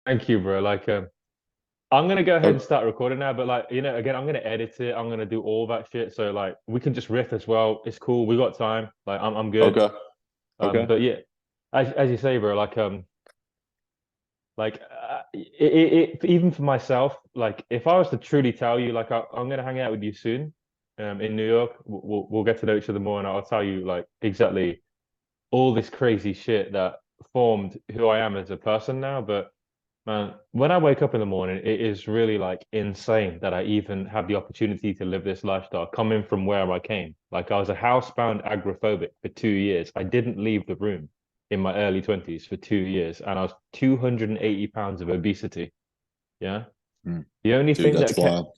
Thank you, bro. I'm gonna go ahead and O- start recording now, but again, I'm gonna edit it. I'm gonna do all that shit. So we can just riff as well. It's cool. We got time. I'm good. Okay. Okay. But yeah, as you say, bro, even for myself, like if I was to truly tell you, I'm gonna hang out with you soon, in New York. We'll get to know each other more, and I'll tell you like exactly all this crazy shit that formed who I am as a person now. But man, when I wake up in the morning, it is really like insane that I even have the opportunity to live this lifestyle coming from where I came. Like I was a housebound agoraphobic for 2 years. I didn't leave the room in my early 20s for 2 years, and I was 280 pounds of obesity. Yeah. Mm. The only Dude, thing that's that kept wild.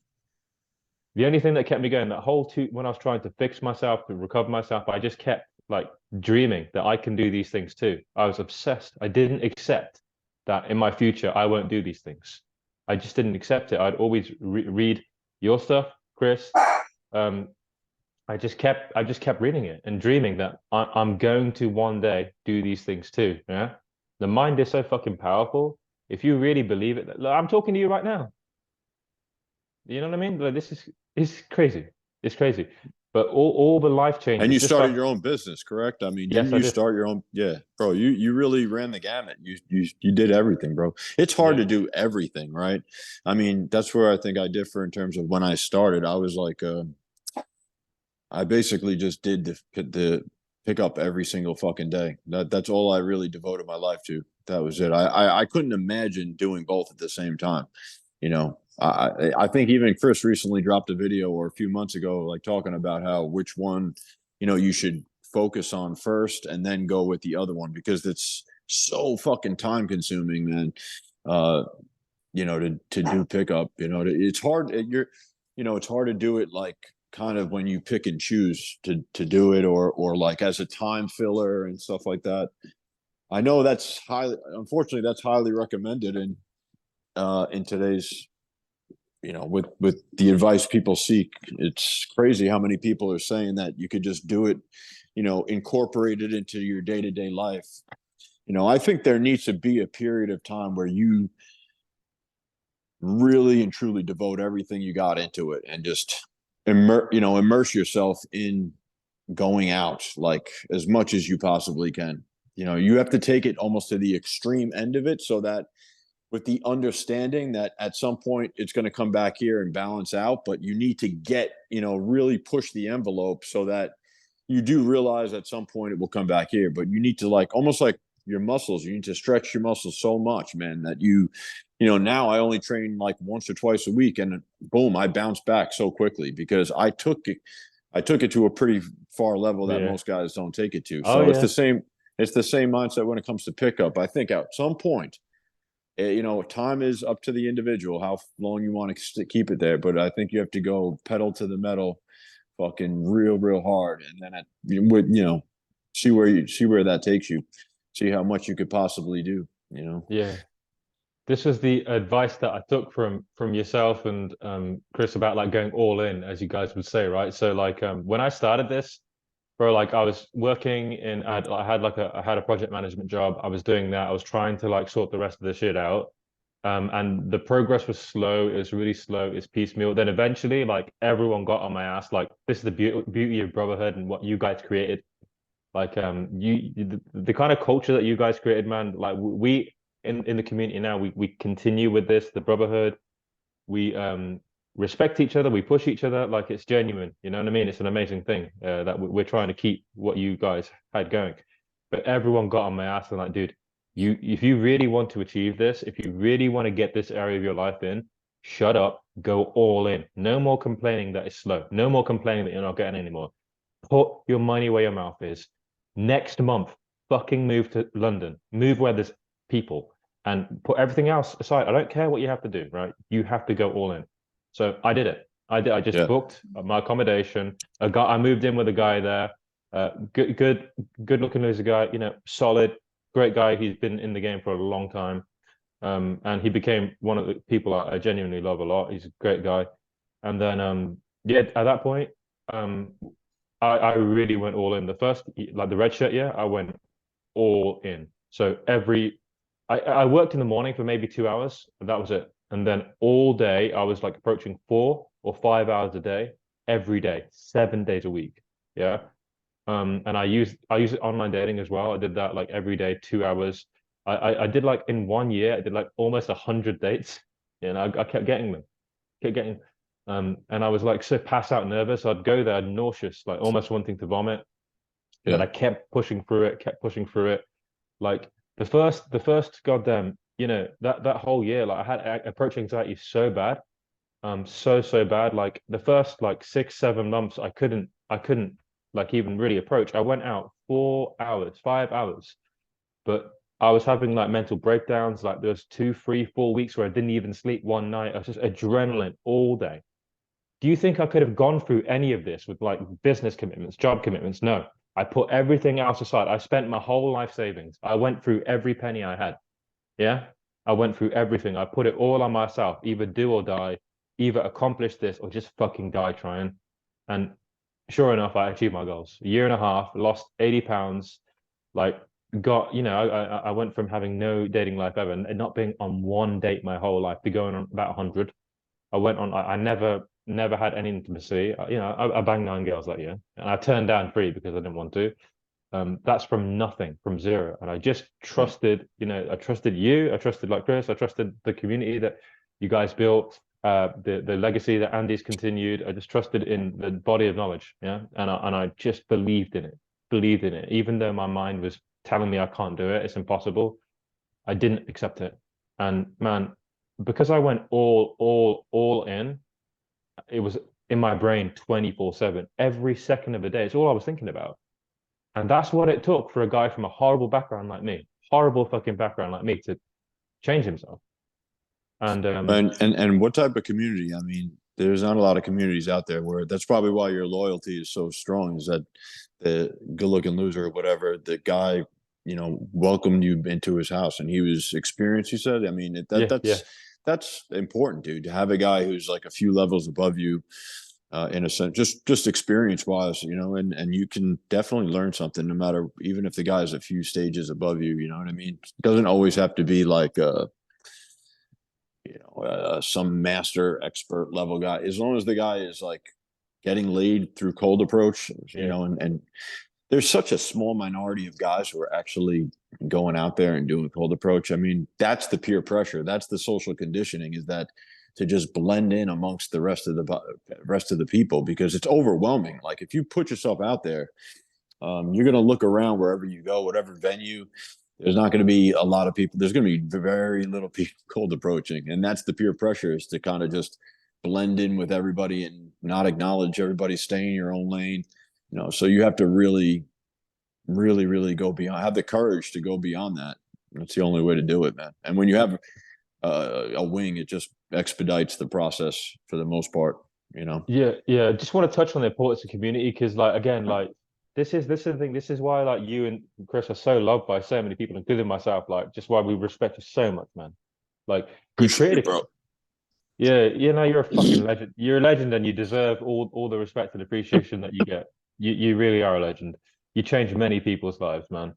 the only thing that kept me going that whole two when I was trying to fix myself, to recover myself, I just kept like dreaming that I can do these things too. I was obsessed. I didn't accept that in my future I won't do these things. I just didn't accept it. I'd always read your stuff, Chris. Um, I just kept reading it and dreaming that I'm going to one day do these things too. Yeah, the mind is so fucking powerful. If you really believe it, I'm talking to you right now. You know what I mean? Like this is it's crazy. It's crazy. But all the life And changes, you just started like your own business, correct? I mean, didn't yes, I you did. start your own? Yeah, bro, you really ran the gamut. You did everything, bro. It's hard Yeah. to do everything, right? I mean, that's where I think I differ in terms of when I started. I was like, I basically just did the pick up every single fucking day. That's all I really devoted my life to. That was it. I couldn't imagine doing both at the same time. I think even Chris recently dropped a video or a few months ago, like talking about how which one, you should focus on first and then go with the other one because it's so fucking time consuming, man. Uh, to do pickup, it's hard. It's hard to do it like kind of when you pick and choose to do it or like as a time filler and stuff like that. I know unfortunately, that's highly recommended in today's with the advice people seek. It's crazy how many people are saying that you could just do it, incorporate it into your day-to-day life. I think there needs to be a period of time where you really and truly devote everything you got into it and just immerse yourself in going out like as much as you possibly can. You have to take it almost to the extreme end of it so that with the understanding that at some point it's going to come back here and balance out, but you need to really push the envelope so that you do realize at some point it will come back here, but you need to like almost like your muscles, you need to stretch your muscles so much, man, that now I only train like once or twice a week and boom, I bounce back so quickly because I took it to a pretty far level that Yeah. most guys don't take it to. Oh So yeah. it's the same mindset when it comes to pickup. I think at some point time is up to the individual how long you want to keep it there, but I think you have to go pedal to the metal, fucking real hard, and then see where that takes you, see how much you could possibly do. Yeah. This was the advice that I took from yourself and Chris about like going all in, as you guys would say, right? So when I started this, bro, like I was working in I had a project management job. I was doing that. I was trying to like sort the rest of the shit out. And the progress was slow. It was really slow. It's piecemeal. Then eventually, like everyone got on my ass. Like this is the beauty of brotherhood and what you guys created. The kind of culture that you guys created, man. Like we in the community now, we continue with this, the brotherhood. We respect each other. We push each other. Like it's genuine. You know what I mean? It's an amazing thing that we're trying to keep what you guys had going. But everyone got on my ass and like, dude, if you really want to achieve this, if you really want to get this area of your life in, shut up, go all in. No more complaining that it's slow. No more complaining that you're not getting anymore. Put your money where your mouth is. Next month, fucking move to London. Move where there's people and put everything else aside. I don't care what you have to do, right? You have to go all in. So I did it. I did. I just Yeah. booked my accommodation. I moved in with a guy there. Good looking as a guy. Solid, great guy. He's been in the game for a long time. And he became one of the people I genuinely love a lot. He's a great guy. And then, yeah, at that point, um, I really went all in. The first, like the red shirt year, I went all in. So every I worked in the morning for maybe 2 hours, and that was it. And then all day I was like approaching 4 or 5 hours a day, every day, 7 days a week. Yeah. And I use online dating as well. I did that like every day, 2 hours. I did like in 1 year, I did like almost 100 dates. You know, I kept getting them, kept getting, and I was like so pass out nervous. I'd go there nauseous, like almost wanting to vomit. And then Yeah. I kept pushing through it, kept pushing through it. Like the first goddamn, that whole year, like I had approach anxiety so bad, so bad. Like the first like 6, 7 months, I couldn't like even really approach. I went out 4 hours, 5 hours, but I was having like mental breakdowns. Like there was 2, 3, 4 weeks where I didn't even sleep one night. I was just adrenaline all day. Do you think I could have gone through any of this with like business commitments, job commitments? No. I put everything else aside. I spent my whole life savings. I went through every penny I had. Yeah. I went through everything. I put it all on myself, either do or die, either accomplish this or just fucking die trying. And sure enough, I achieved my goals. A year and a half, lost 80 pounds, like I went from having no dating life ever and not being on one date my whole life to going on about 100. I went on, I never had any intimacy. I banged 9 girls that year and I turned down three because I didn't want to. That's from nothing, from zero. And I just Yeah. trusted, I trusted you, I trusted like Chris, I trusted the community that you guys built, the legacy that Andy's continued. I just trusted in the body of knowledge. Yeah. And I just believed in it, even though my mind was telling me I can't do it, it's impossible. I didn't accept it. And man, because I went all in, it was in my brain 24/7, every second of the day. It's all I was thinking about. And that's what it took for a guy from a horrible background like me, horrible fucking background like me, to change himself. And And what type of community? I mean, there's not a lot of communities out there where that's probably why your loyalty is so strong, is that the good looking loser or whatever, the guy, welcomed you into his house and he was experienced, you said. I mean, yeah, yeah, that's important, dude, to have a guy who's like a few levels above you, in a sense, just experience wise, and you can definitely learn something no matter, even if the guy's a few stages above you, you know what I mean? It doesn't always have to be like some master expert level guy. As long as the guy is like getting laid through cold approach, yeah, and there's such a small minority of guys who are actually going out there and doing cold approach. I mean, that's the peer pressure. That's the social conditioning, is that to just blend in amongst the rest of the people, because it's overwhelming. Like if you put yourself out there, you're going to look around wherever you go, whatever venue. There's not going to be a lot of people. There's going to be very little people cold approaching, and that's the peer pressure, is to kind of just blend in with everybody and not acknowledge everybody, stay in your own lane. So you have to really, really, really go beyond. Have the courage to go beyond that. That's the only way to do it, man. And when you have a wing, it just expedites the process for the most part. yeah, yeah. Just want to touch on the importance of community because, like, again, like this is the thing. This is why, like, you and Chris are so loved by so many people, including myself. Like, just why we respect you so much, man. Like, you Appreciate it, created a, bro. yeah, you're a fucking legend. You're a legend, and you deserve all the respect and appreciation that you get. You really are a legend. You changed many people's lives, man.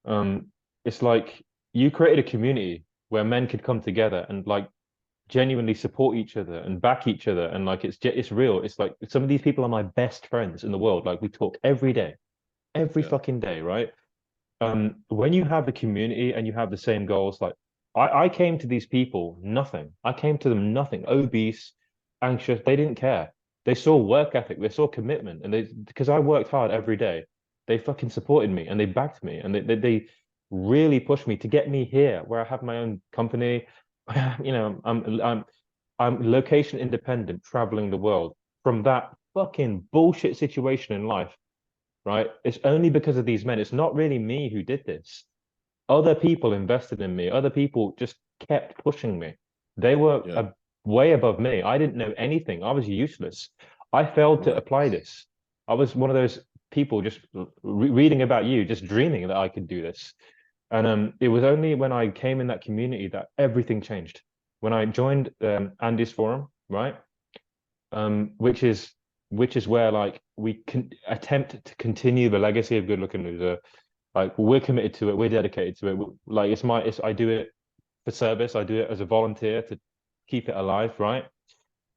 Um, it's like you created a community where men could come together and like genuinely support each other and back each other, and like it's real. It's like some of these people are my best friends in the world. Like we talk every day, every Yeah, fucking day, right? When you have the community and you have the same goals, like I came to these people nothing. I came to them nothing, obese, anxious. They didn't care. They saw work ethic, they saw commitment, and they because I worked hard every day, they fucking supported me and they backed me and they really pushed me to get me here where I have my own company. I'm location independent, traveling the world from that fucking bullshit situation in life, right? It's only because of these men. It's not really me who did this. Other people invested in me. Other people just kept pushing me. They were yeah, way above me. I didn't know anything. I was useless. I failed to right. apply this. I was one of those people just reading about you, just dreaming that I could do this. And it was only when I came in that community that everything changed. When I joined Andy's forum, right? Which is where like we can attempt to continue the legacy of Good Looking Loser. Like we're committed to it, we're dedicated to it. Like I do it for service. I do it as a volunteer to keep it alive, right?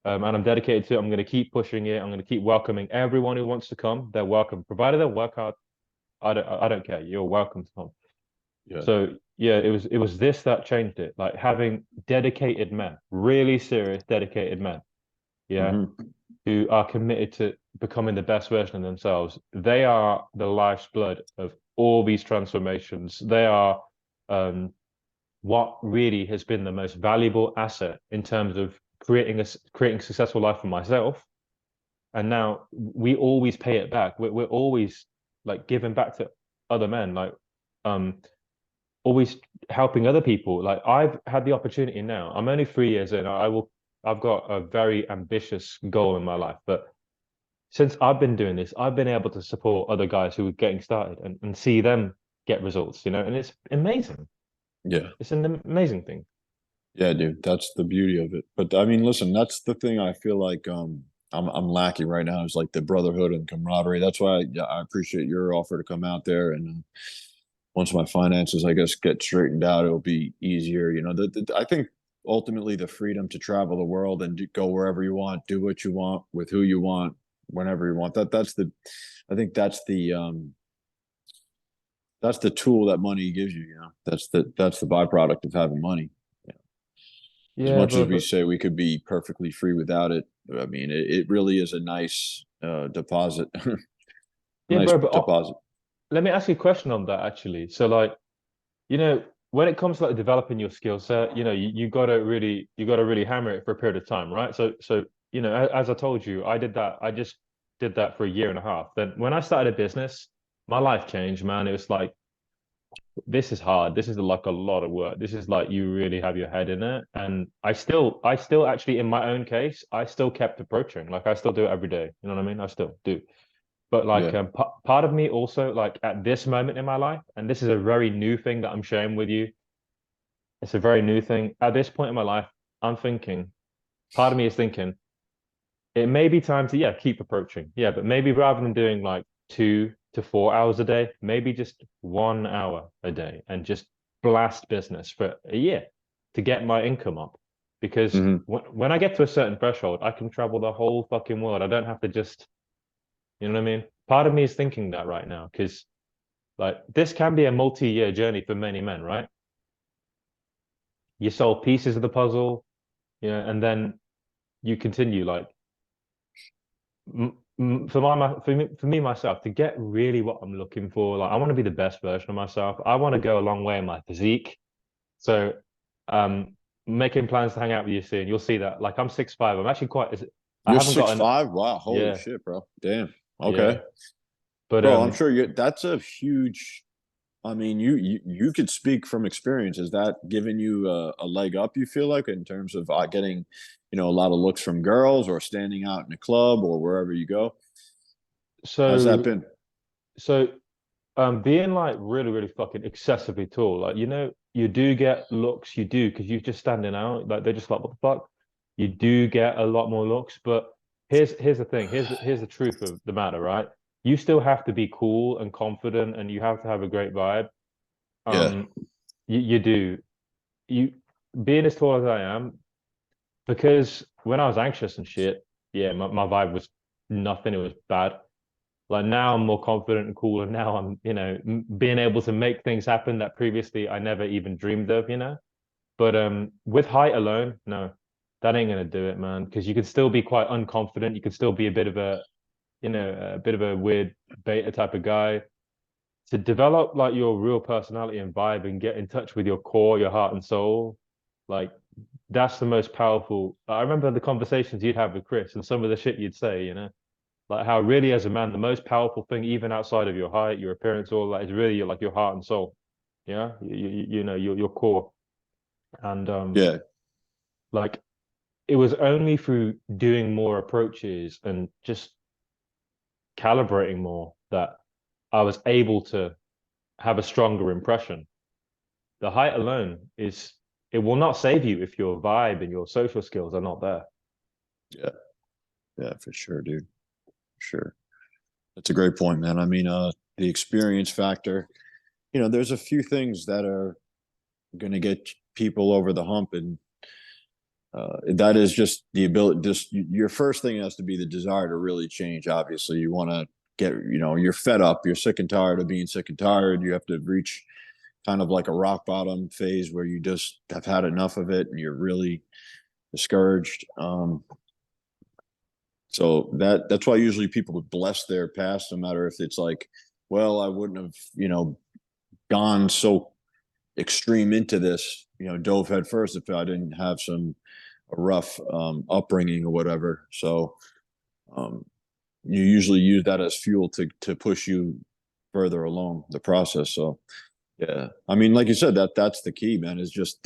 And I'm dedicated to it. I'm going to keep pushing it. I'm going to keep welcoming everyone who wants to come. They're welcome, provided they work hard. I don't care. You're welcome to come. Yeah. So yeah, it was this that changed it. Like having dedicated men, really serious, dedicated men, yeah, Hmm. who are committed to becoming the best version of themselves. They are the lifeblood of all these transformations. They are what really has been the most valuable asset in terms of creating a successful life for myself. And now we always pay it back. We're always like giving back to other men, like um always helping other people. Like I've had the opportunity now. I'm only 3 years in. I've got a very ambitious goal in my life, but since I've been doing this, I've been able to support other guys who are getting started and see them get results, and it's amazing. Yeah. It's an amazing thing. Yeah, dude, that's the beauty of it. But I mean, listen, that's the thing I feel like I'm lacking right now is like the brotherhood and camaraderie. That's why I appreciate your offer to come out there. And once my finances, I guess, get straightened out, it'll be easier. I think ultimately the freedom to travel the world and go wherever you want, do what you want with who you want, whenever you want. I think that's the tool that money gives you. That's the byproduct of having money. As Yeah, much as bro. we But say we could be perfectly free without it, I mean, it really is a nice deposit, a yeah, nice bro. But deposit. let me ask you a question on that actually. So like, when it comes to like developing your skill set, you gotta really hammer it for a period of time, right? So as I told you, I did that. I just did that for a year and a half. Then when I started a business, my life changed, man. It was like this is hard. This is like a lot of work. This is like you really have your head in it. And I still actually, in my own case, I still kept approaching. Like I still do it every day. You know what I mean? I still do. But like Yeah. part of me also, like at this moment in my life, and this is a very new thing that I'm sharing with you. It's a very new thing. At this point in my life, I'm thinking, part of me is thinking, it may be time to, yeah, keep approaching. Yeah, but maybe rather than doing like 2 to 4 hours a day, maybe just 1 hour a day and just blast business for a year to get my income up. Because Hmm. when I get to a certain threshold, I can travel the whole fucking world. I don't have to just, you know what I mean? Part of me is thinking that right now because like this can be a multi-year journey for many men, right? You solve pieces of the puzzle, and then you continue like for me myself to get really what I'm looking for. Like I want to be the best version of myself. I want to go a long way in my physique. So um making plans to hang out with you soon. You'll see that. Like I'm 6'5". I'm actually quite I You're haven't six gotten five. Wow, holy yeah, shit, bro. Damn. yeah. Okay, But bro. I'm sure that's a huge. I mean, you could speak from experience. Is that giving you a leg up? You feel like in terms of getting, a lot of looks from girls or standing out in a club or wherever you go. How's that so been? so being like really, really fucking excessively tall, like you do get looks, you do, because you're just standing out. Like they're just like, what the fuck? You do get a lot more looks, but here's the thing. Here's the truth of the matter, right? You still have to be cool and confident, and you have to have a great vibe. Yeah. Um, you do. You being as tall as I am, because when I was anxious and shit, yeah, my vibe was nothing. It was bad. Like now I'm more confident and cool, and now I'm, being able to make things happen that previously I never even dreamed of. But with height alone, no, that ain't gonna do it, man. Because you can still be quite unconfident. You can still be a bit of a weird beta type of guy. To develop like your real personality and vibe and get in touch with your core, your heart and soul, like that's the most powerful. I remember the conversations you'd have with Chris and some of the shit you'd say. Like how really as a man, the most powerful thing, even outside of your height, your appearance, all that is really like your heart and soul. Yeah. Your core. And Yeah. like it was only through doing more approaches and just calibrating more that I was able to have a stronger impression. The height alone it will not save you if your vibe and your social skills are not there. Yeah. Yeah, for sure, dude. Sure. That's a great point, man. I mean, the experience factor, there's a few things that are going to get people over the hump. And that is just the ability. Just your first thing has to be the desire to really change. Obviously, you want to get, you're fed up, you're sick and tired of being sick and tired. You have to reach kind of like a rock bottom phase where you just have had enough of it and you're really discouraged. So that's why usually people would bless their past, no matter if it's like, well, I wouldn't have, gone so extreme into this, dove head first if I didn't have some a rough upbringing or whatever. So you usually use that as fuel to push you further along the process. So yeah, I mean, like you said, that's the key, man. Is just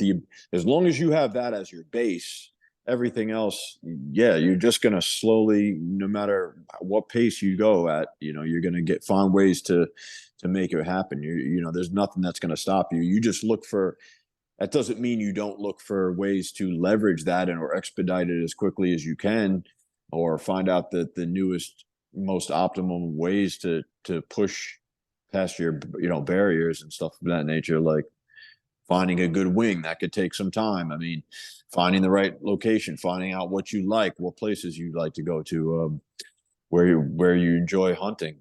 as long as you have that as your base, everything else, yeah, you're just gonna slowly, no matter what pace you go at, you're gonna find ways to make it happen. There's nothing that's gonna stop you. You just look for. That doesn't mean you don't look for ways to leverage that or expedite it as quickly as you can, or find out the newest, most optimum ways to push past your barriers and stuff of that nature. Like finding a good wing, that could take some time. I mean, finding the right location, finding out what you like, what places you like to go to, where you enjoy hunting.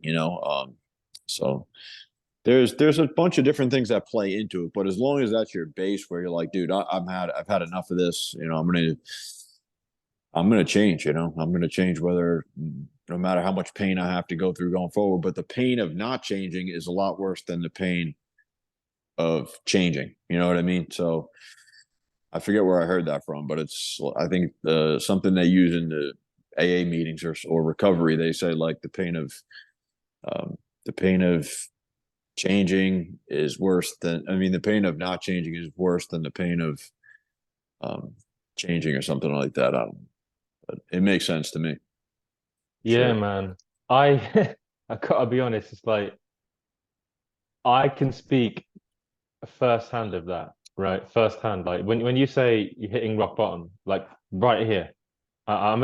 So there's a bunch of different things that play into it, but as long as that's your base, where you're like, dude, I've had enough of this. I'm gonna change. I'm gonna change, whether no matter how much pain I have to go through going forward. But the pain of not changing is a lot worse than the pain of changing. You know what I mean? So I forget where I heard that from, but I think something they use in the AA meetings or recovery. They say like the pain of changing is worse than, the pain of not changing is worse than the pain of changing, or something like that. I don't know. But it makes sense to me. Yeah, Sure. man. I I gotta be honest, it's like I can speak firsthand of that, right? Firsthand. Like when you say you're hitting rock bottom, like right here. I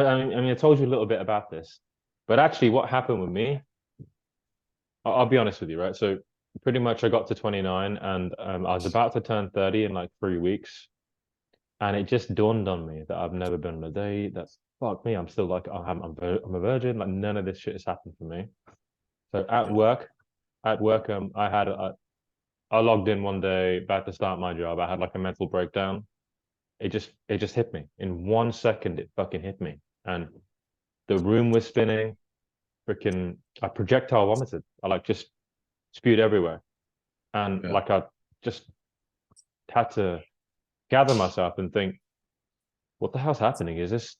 told you a little bit about this, but actually what happened with me, I'll be honest with you, right? So pretty much I got to 29 and I was about to turn 30 in like 3 weeks. And it just dawned on me that I've never been on a date. That's fuck me. I'm still like, I'm a virgin. Like none of this shit has happened for me. So Yeah. at work, I logged in one day, about to start my job. I had like a mental breakdown. It just hit me. In 1 second, it fucking hit me. And the room was spinning. Freaking, I projectile vomited. I like just spewed everywhere. And Yeah. like I just had to gather myself and think, what the hell's happening? Is this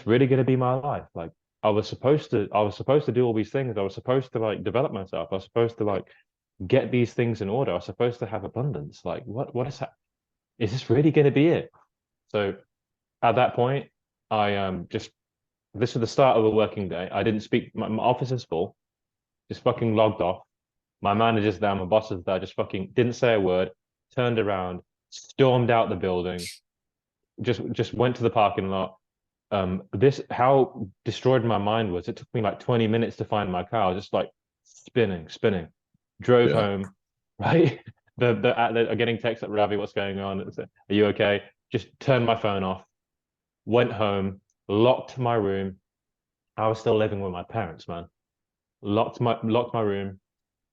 really going to be my life? Like I was supposed to do all these things. I was supposed to like develop myself. I was supposed to like get these things in order. I was supposed to have abundance. Like what is that? Is this really going to be it? So at that point, I just this was the start of a working day. I didn't speak. My office is full. Just fucking logged off. My manager's there. My boss is there. Just fucking didn't say a word. Turned around, stormed out the building. Just went to the parking lot. This how destroyed my mind was. It took me like 20 minutes to find my car. I was just like spinning. Drove Yeah. home, right? The getting text at Ravi, what's going on? Are you okay? Just turned my phone off, went home, locked my room. I was still living with my parents, man. Locked my room.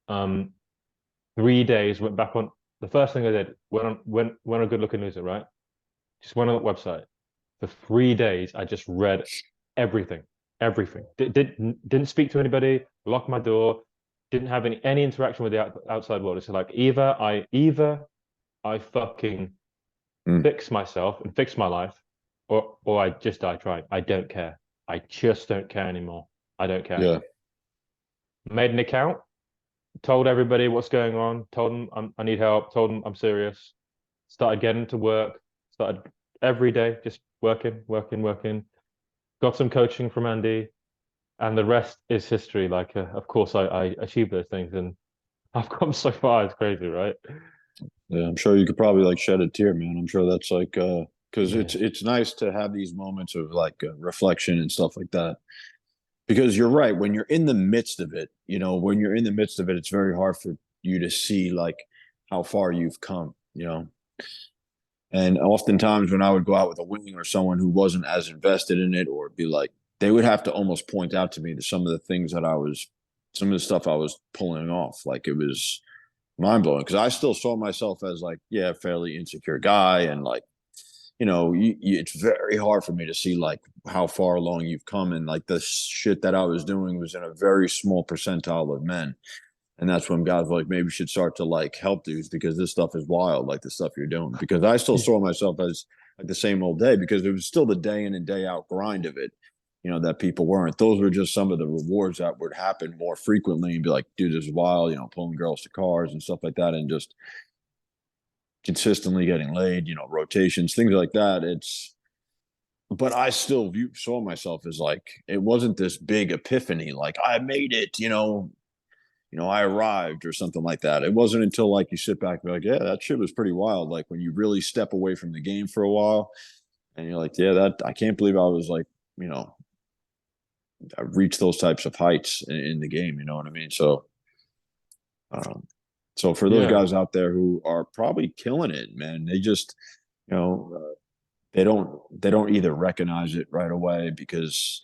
Um, 3 days, went back on the first thing I did, went on Good Looking Loser, right? Just went on the website. For 3 days, I just read everything, everything. Didn't speak to anybody, locked my door, didn't have any interaction with the outside world. It's like either I fucking Mm. fix myself and fix my life, or I just die trying. I don't care. I just don't care anymore. I don't care. Yeah. Made an account, told everybody what's going on, told them I need help, told them I'm serious. Started getting to work, started every day just working. Got some coaching from Andy, and the rest is history. Like, of course, I achieved those things, and I've come so far. It's crazy, right? Yeah. I'm sure you could probably like shed a tear, man. I'm sure that's like because Yeah, it's nice to have these moments of like reflection and stuff like that. Because you're right, when you're in the midst of it, when you're in the midst of it, it's very hard for you to see like how far you've come. And oftentimes when I would go out with a wing or someone who wasn't as invested in it, or be like, they would have to almost point out to me that some of the things that some of the stuff I was pulling off, like it was mind blowing. Cause I still saw myself as like, yeah, fairly insecure guy. And like, it's very hard for me to see like how far along you've come. And like the shit that I was doing was in a very small percentile of men. And that's when guys were like, maybe you should start to like help dudes because this stuff is wild, like the stuff you're doing. Because I still Yeah. saw myself as like the same old day because it was still the day in and day out grind of it, that people weren't. Those were just some of the rewards that would happen more frequently and be like, dude, this is wild, pulling girls to cars and stuff like that and just consistently getting laid, rotations, things like that. But I still saw myself as like, it wasn't this big epiphany, like I made it, I arrived or something like that. It wasn't until like you sit back and be like, yeah, that shit was pretty wild. Like when you really step away from the game for a while and you're like, yeah, that I can't believe I was like, I reached those types of heights in the game. You know what I mean? Um, so for those Yeah. guys out there who are probably killing it, man, they just, you know, they don't either recognize it right away because,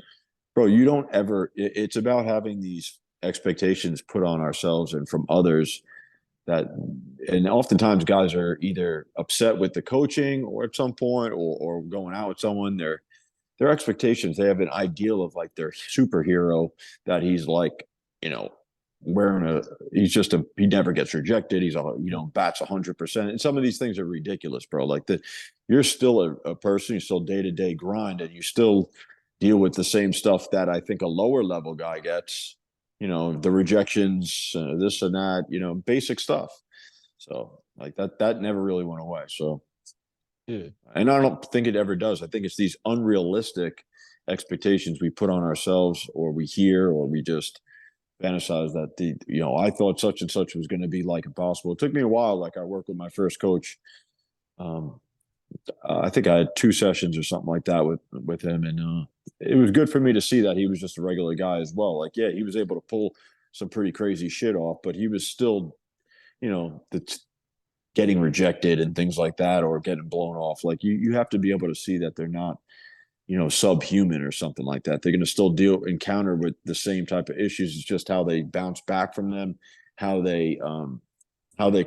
bro, you don't ever. It's about having these expectations put on ourselves and from others that, and oftentimes guys are either upset with the coaching or at some point or going out with someone. Their expectations, they have an ideal of like their superhero that he's like, you know, wearing he never gets rejected. He's bats 100%. And some of these things are ridiculous, bro. Like you're still a person, you still day-to-day grind and you still deal with the same stuff that I think a lower level guy gets, the rejections, this and that, basic stuff. So like that never really went away. So, Yeah. and I don't think it ever does. I think it's these unrealistic expectations we put on ourselves or we hear or we just fantasize that I thought such and such was going to be like impossible. It took me a while. Like I worked with my first coach. Um, I think I had 2 sessions or something like that with him, and it was good for me to see that he was just a regular guy as well. Like, yeah, he was able to pull some pretty crazy shit off, but he was still, getting rejected and things like that, or getting blown off. Like you have to be able to see that they're not, subhuman or something like that. They're going to still encounter with the same type of issues. It's just how they bounce back from them, how they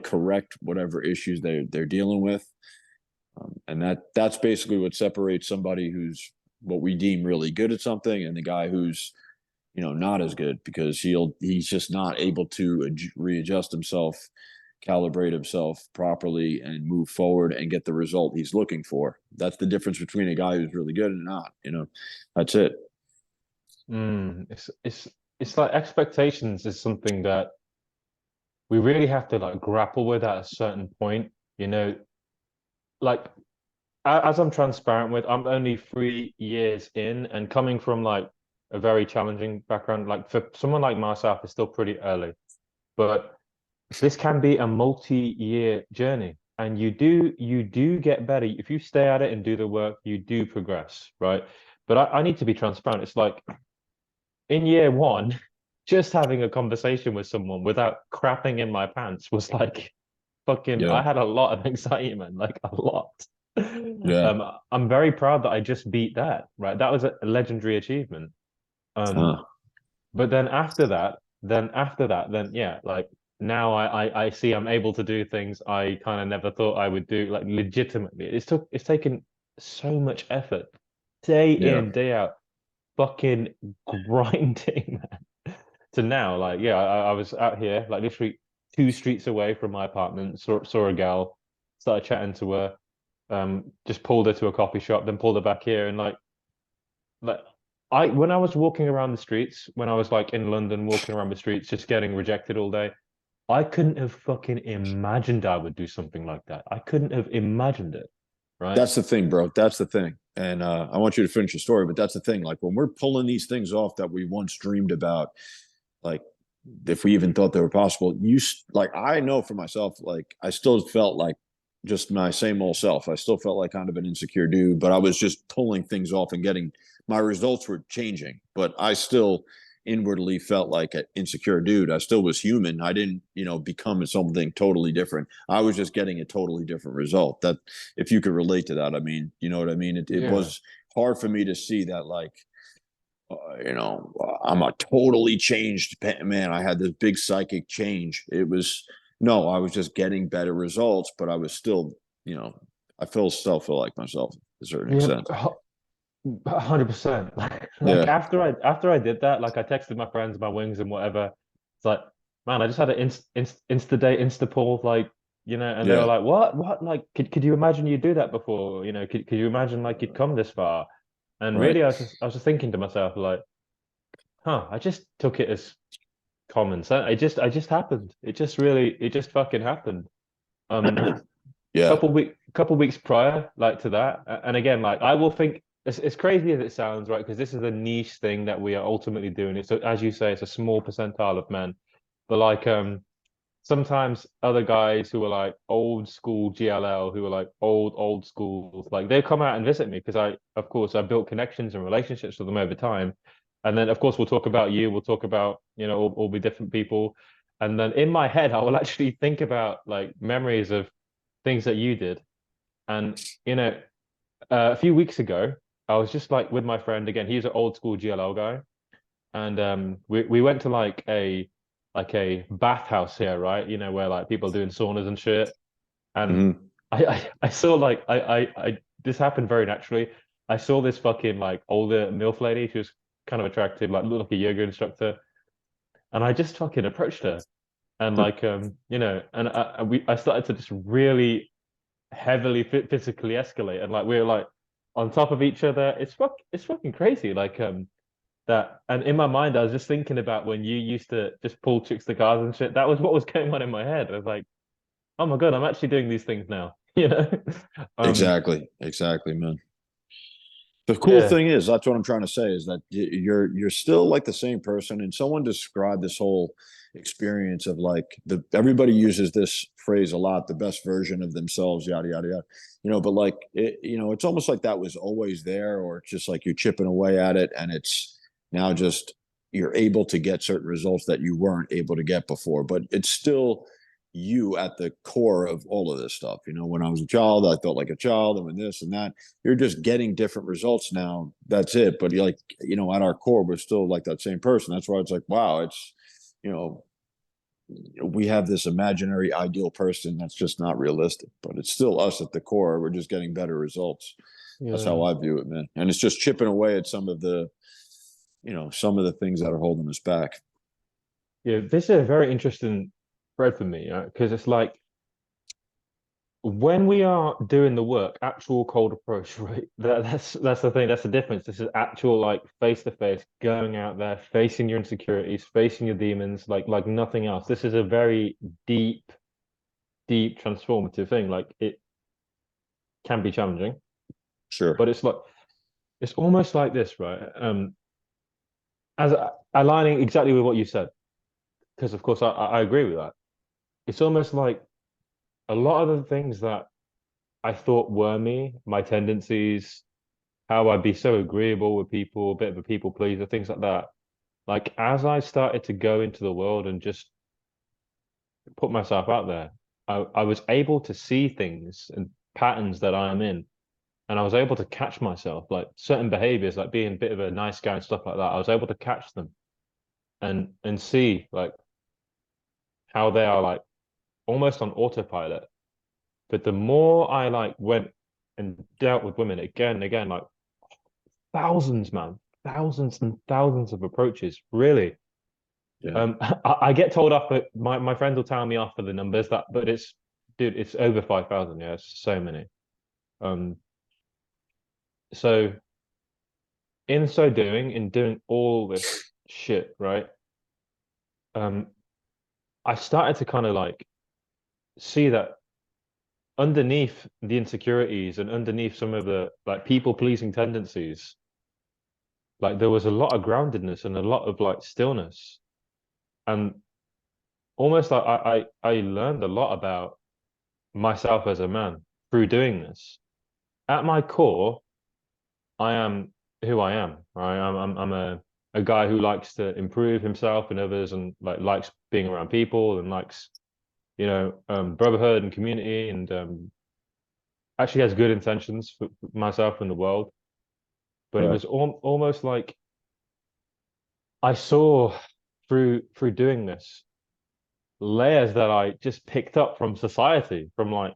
correct whatever issues they're dealing with. And that's basically what separates somebody who's what we deem really good at something and the guy who's not as good because he's just not able to readjust himself, calibrate himself properly and move forward and get the result he's looking for. That's the difference between a guy who's really good and not. That's it. It's like expectations is something that we really have to like grapple with at a certain point. Like as I'm transparent with, I'm only 3 years in and coming from like a very challenging background. Like for someone like myself, it's still pretty early, but this can be a multi-year journey. And you do get better. If you stay at it and do the work, you do progress, right? But I need to be transparent. It's like in year one, just having a conversation with someone without crapping in my pants was like fucking, Yeah. I had a lot of anxiety, man, like a lot. Yeah. I'm very proud that I just beat that, right? That was a legendary achievement. Um, Huh. but then yeah, like now I see I'm able to do things I kind of never thought I would do, like legitimately. It's taken so much effort, day Yeah. in, day out, fucking grinding, man. To now, like, yeah, I was out here, like literally 2 streets away from my apartment, saw a gal, started chatting to her, just pulled her to a coffee shop, then pulled her back here, and like when I was walking around the streets, when I was like in London walking around the streets, just getting rejected all day, I couldn't have fucking imagined I would do something like that. I couldn't have imagined it, right? That's the thing, bro. That's the thing. And I want you to finish the story, but that's the thing. Like when we're pulling these things off that we once dreamed about, like if we even thought they were possible, like I know for myself, like I still felt like just my same old self. I still felt like kind of an insecure dude, but I was just pulling things off and getting my results were changing. But I still, inwardly felt like an insecure dude. I still was human. I didn't, become something totally different. I was just getting a totally different result. That, if you could relate to that, I mean, you know what I mean? It Yeah. was hard for me to see that, like, I'm a totally changed man. I had this big psychic change. It was, no, I was just getting better results, but I was still, I still feel like myself to a certain Yeah, extent. 100%. Like Yeah. after I did that, like I texted my friends, my wings and whatever. It's like, man, I just had an insta date, insta pull, like, and they were Yeah. like, what? Like, could you imagine you do that before? Could you imagine like you'd come this far? And Right. really, I was just thinking to myself, like, huh, I just took it as common sense. I just happened. It just fucking happened. Um, Yeah. couple weeks prior, like to that, and again, like I will think it's crazy as it sounds, right? Because this is a niche thing that we are ultimately doing. It's as you say, it's a small percentile of men, but like sometimes other guys who are like old school GLL, who are like old school, like they come out and visit me because of course, I built connections and relationships with them over time. And then, of course, we'll talk about you. We'll talk about, all the different people. And then in my head, I will actually think about like memories of things that you did. And, a few weeks ago, I was just like with my friend again. He's an old school GLL guy, and we went to like a bathhouse here, right? Where like people are doing saunas and shit. And Hmm. I saw like I this happened very naturally. I saw this fucking like older MILF lady. She was kind of attractive, like looked like a yoga instructor, and I just fucking approached her and like and I started to just really heavily physically escalate, and like we were like on top of each other. It's fucking crazy. Like that, and in my mind, I was just thinking about when you used to just pull chicks to cars and shit. That was what was going on in my head. I was like, oh my God, I'm actually doing these things now. Exactly. Exactly, man. The cool Yeah, thing is, that's what I'm trying to say, is that you're still like the same person. And someone described this whole experience of like, everybody uses this phrase a lot, the best version of themselves, yada yada yada. But like it's almost like that was always there, or it's just like you're chipping away at it, and it's now just you're able to get certain results that you weren't able to get before. But it's still you at the core of all of this stuff. When I was a child, I felt like a child, and when this and that, you're just getting different results now. That's it. But like, at our core, we're still like that same person. That's why it's like, wow, it's, you know, we have this imaginary ideal person that's just not realistic, but it's still us at the core. We're just getting better results. That's yeah, how I view it, man. And it's just chipping away at some of the things that are holding us back. yeah. This is a very interesting thread for me, because it's like when we are doing the work, actual cold approach, right? That's the thing. That's the difference. This is actual like face to face, going out there, facing your insecurities, facing your demons, like nothing else. This is a very deep, deep transformative thing. Like it can be challenging, Sure. but it's almost like this, right? As aligning exactly with what you said, because of course I agree with that. It's almost like a lot of the things that I thought were me, my tendencies, how I'd be so agreeable with people, a bit of a people pleaser, things like that. Like as I started to go into the world and just put myself out there, I was able to see things and patterns that I'm in. And I was able to catch myself, like certain behaviors, like being a bit of a nice guy and stuff like that. I was able to catch them and see like how they are like almost on autopilot. But the more I like went and dealt with women again and again, like thousands, man, thousands and thousands of approaches, really. Yeah. I get told off, but my friends will tell me off for the numbers that, but dude, it's over 5,000. Yeah, it's so many. Um, so in so doing, in doing all this shit, right? Um, I started to kind of like see that underneath the insecurities and underneath some of the like people pleasing tendencies, like there was a lot of groundedness and a lot of like stillness. And almost like I learned a lot about myself as a man through doing this. At my core, I am who I am, right? I'm a guy who likes to improve himself and others, and like likes being around people, and likes, brotherhood and community, and actually has good intentions for myself and the world. But it Right. was almost like I saw through doing this layers that I just picked up from society, from like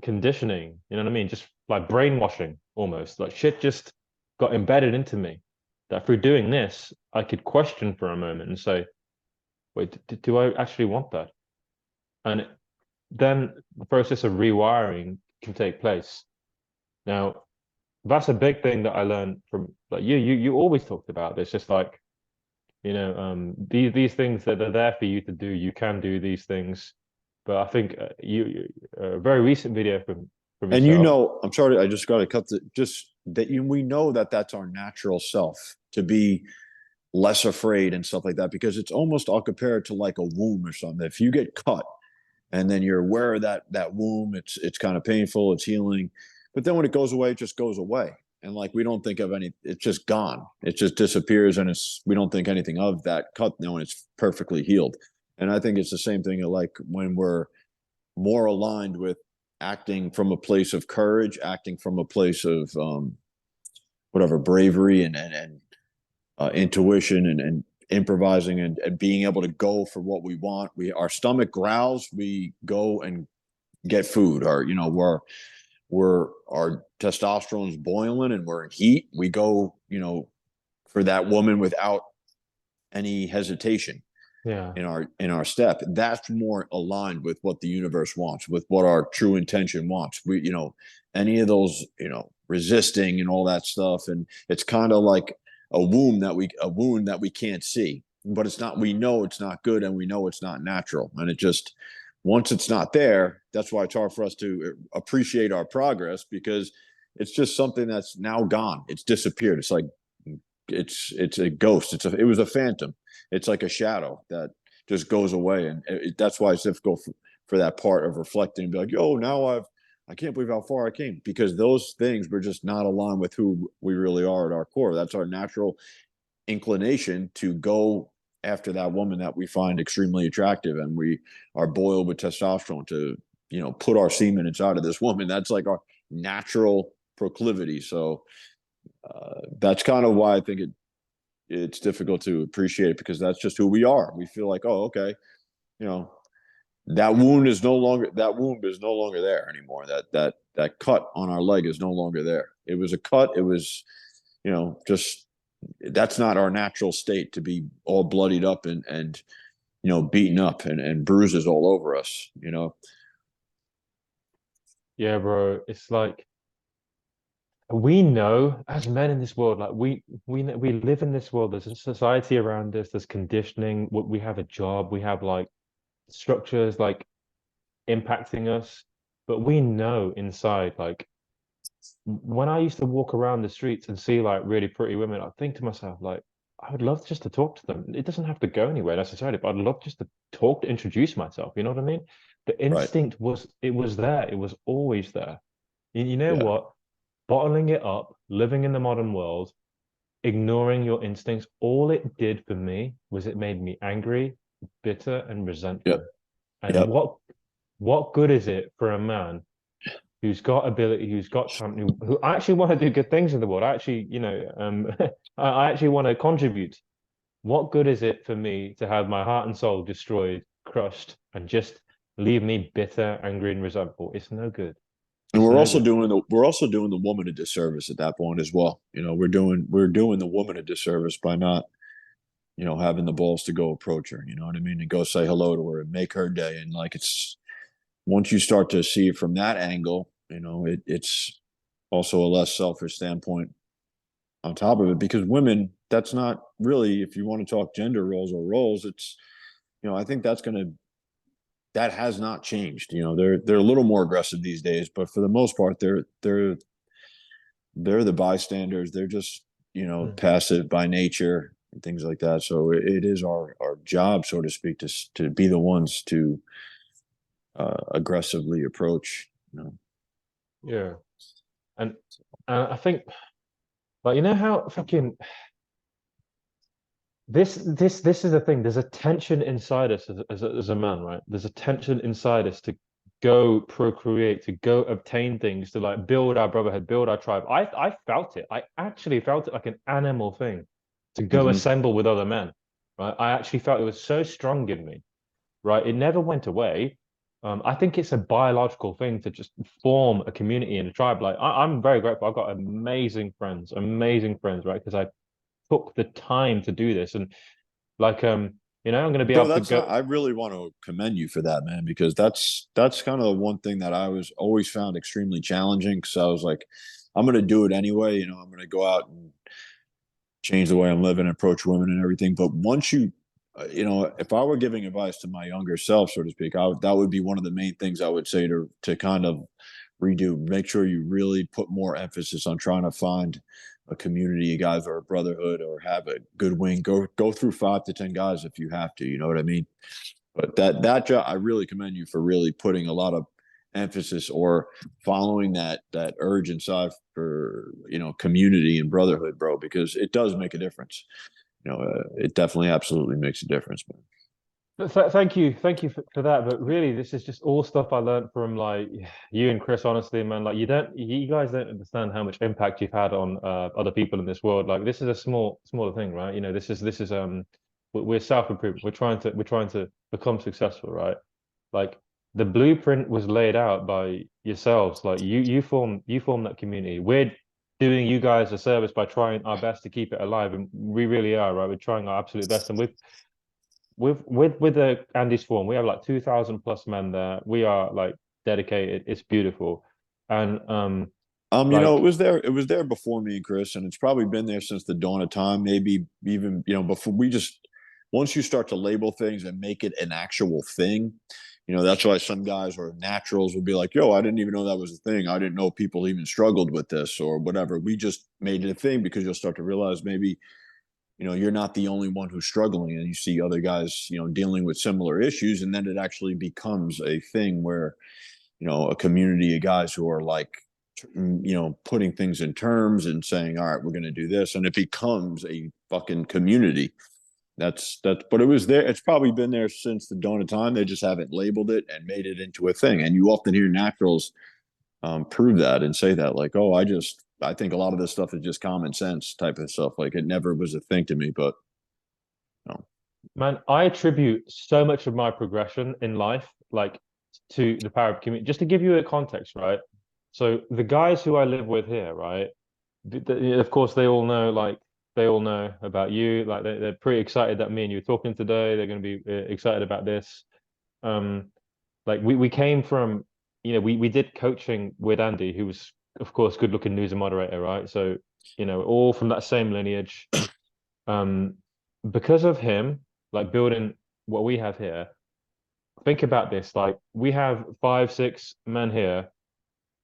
conditioning, you know what I mean? Just like brainwashing almost. Like shit just got embedded into me that through doing this, I could question for a moment and say, wait, do I actually want that? And then the process of rewiring can take place. Now, that's a big thing that I learned from like you always talked about this, just like, these things that are there for you to do, you can do these things. But I think a very recent video from And yourself. I'm sorry, I just got to cut the just that we know that that's our natural self to be less afraid and stuff like that because it's almost I'll compare it to like a wound or something. If you get cut and then you're aware of that wound, it's kind of painful, it's healing, but then when it goes away, it just goes away. And like we don't think of any, it's just gone. It just disappears, and we don't think anything of that cut now, and it's perfectly healed. And I think it's the same thing like when we're more aligned with acting from a place of courage, acting from a place of whatever bravery and intuition and improvising and being able to go for what we want. Our stomach growls, we go and get food. Or we're our testosterone's boiling and we're in heat. We go for that woman without any hesitation Yeah. in our step. That's more aligned with what the universe wants, with what our true intention wants. We any of those resisting and all that stuff, and it's kind of like a wound that we can't see, but it's not, we know it's not good, and we know it's not natural, and it just, once it's not there, that's why it's hard for us to appreciate our progress, because it's just something that's now gone. It's disappeared. It's like it's a ghost. It was a phantom. It's like a shadow that just goes away, and that's why it's difficult for that part of reflecting and be like, yo, now I can't believe how far I came, because those things were just not aligned with who we really are at our core. That's our natural inclination to go after that woman that we find extremely attractive, and we are boiled with testosterone to put our semen inside of this woman. That's like our natural proclivity. So that's kind of why I think it's difficult to appreciate, because that's just who we are. We feel like, oh, okay, you know, that wound is no longer there anymore. That cut on our leg is no longer there. It was a cut. It was, just, that's not our natural state, to be all bloodied up and beaten up and bruises all over us. Yeah, bro. It's like we know as men in this world, like we live in this world. There's a society around us. There's conditioning. We have a job. We have like structures like impacting us. But we know inside, like when I used to walk around the streets and see like really pretty women, I'd think to myself, like, I would love just to talk to them. It doesn't have to go anywhere necessarily, but I'd love just to talk, to introduce myself. You know what I mean? The Right. instinct was there. It was always there. You know Yeah. what? Bottling it up, living in the modern world, ignoring your instincts, all it did for me was it made me angry, bitter, and Yep. resentful. And Yep. what good is it for a man who's got ability, who's got talent, who actually want to do good things in the world? I actually, I actually want to contribute. What good is it for me to have my heart and soul destroyed, crushed, and just leave me bitter, angry, and resentful? It's no good. And It's no good. we're also doing the woman a disservice at that point as well. We're doing the woman a disservice by not having the balls to go approach her. You know what I mean? And go say hello to her and make her day. And like, it's, once you start to see it from that angle, it's also a less selfish standpoint on top of it, because women, that's not really, if you want to talk gender roles, it's, I think that has not changed. They're a little more aggressive these days, but for the most part, they're the bystanders. They're just, Mm. passive by nature and things like that. So it is our job, so to speak, to be the ones to aggressively approach. Yeah. And I think, like, you know how fucking this is the thing. There's a tension inside us as a man, right? There's a tension inside us to go procreate, to go obtain things, to like build our brotherhood, build our tribe. I felt it. I actually felt it like an animal thing to go Hmm. assemble with other men, right? I actually felt it was so strong in me, right? It never went away. I think it's a biological thing to just form a community and a tribe. Like I'm very grateful. I've got amazing friends, right? Because I took the time to do this. And like I'm gonna be Bro, able to that's not, go. I really want to commend you for that, man, because that's kind of the one thing that I was always found extremely challenging. Because I was like, I'm gonna do it anyway. I'm gonna go out and change the way I'm living, approach women and everything. But once if I were giving advice to my younger self, so to speak, that would be one of the main things I would say to kind of redo. Make sure you really put more emphasis on trying to find a community of guys or a brotherhood or have a good wing. Go through 5 to 10 guys if you have to. You know what I mean? But that job, I really commend you for really putting a lot of emphasis or following that urge inside for community and brotherhood, bro, because it does make a difference. It definitely absolutely makes a difference, man. Thank you for that. But really, this is just all stuff I learned from like you and Chris. Honestly, man, like you guys don't understand how much impact you've had on other people in this world. Like this is a smaller thing, right? This is we're self-improvement. We're trying to become successful, right? Like the blueprint was laid out by yourselves. Like you form that community. We're doing you guys a service by trying our best to keep it alive, and we really are, right? We're trying our absolute best, and with the Andy's form, we have like 2,000 plus men there. We are like dedicated. It's beautiful, and It like was there before me and Chris, and it's probably been there since the dawn of time, maybe even, before we just once you start to label things and make it an actual thing, that's why some guys or naturals will be like, yo, I didn't even know that was a thing. I didn't know people even struggled with this or whatever. We just made it a thing because you'll start to realize maybe, you're not the only one who's struggling and you see other guys, dealing with similar issues. And then it actually becomes a thing where, a community of guys who are like, putting things in terms and saying, all right, we're going to do this. And it becomes a fucking community. But it was there. It's probably been there since the dawn of time. They just haven't labeled it and made it into a thing. And you often hear naturals prove that and say that, like, oh, I think a lot of this stuff is just common sense type of stuff. Like it never was a thing to me, but no. man, I attribute so much of my progression in life, like to the power of community. Just to give you a context, right? So the guys who I live with here, right? Of course, they all know about you. Like they're pretty excited that me and you are talking today. They're going to be excited about this. Um, like we came from, we did coaching with Andy, who was, of course, good looking news and moderator, right? So, all from that same lineage. Um, because of him, like building what we have here, think about this. Like we have 5, 6 men here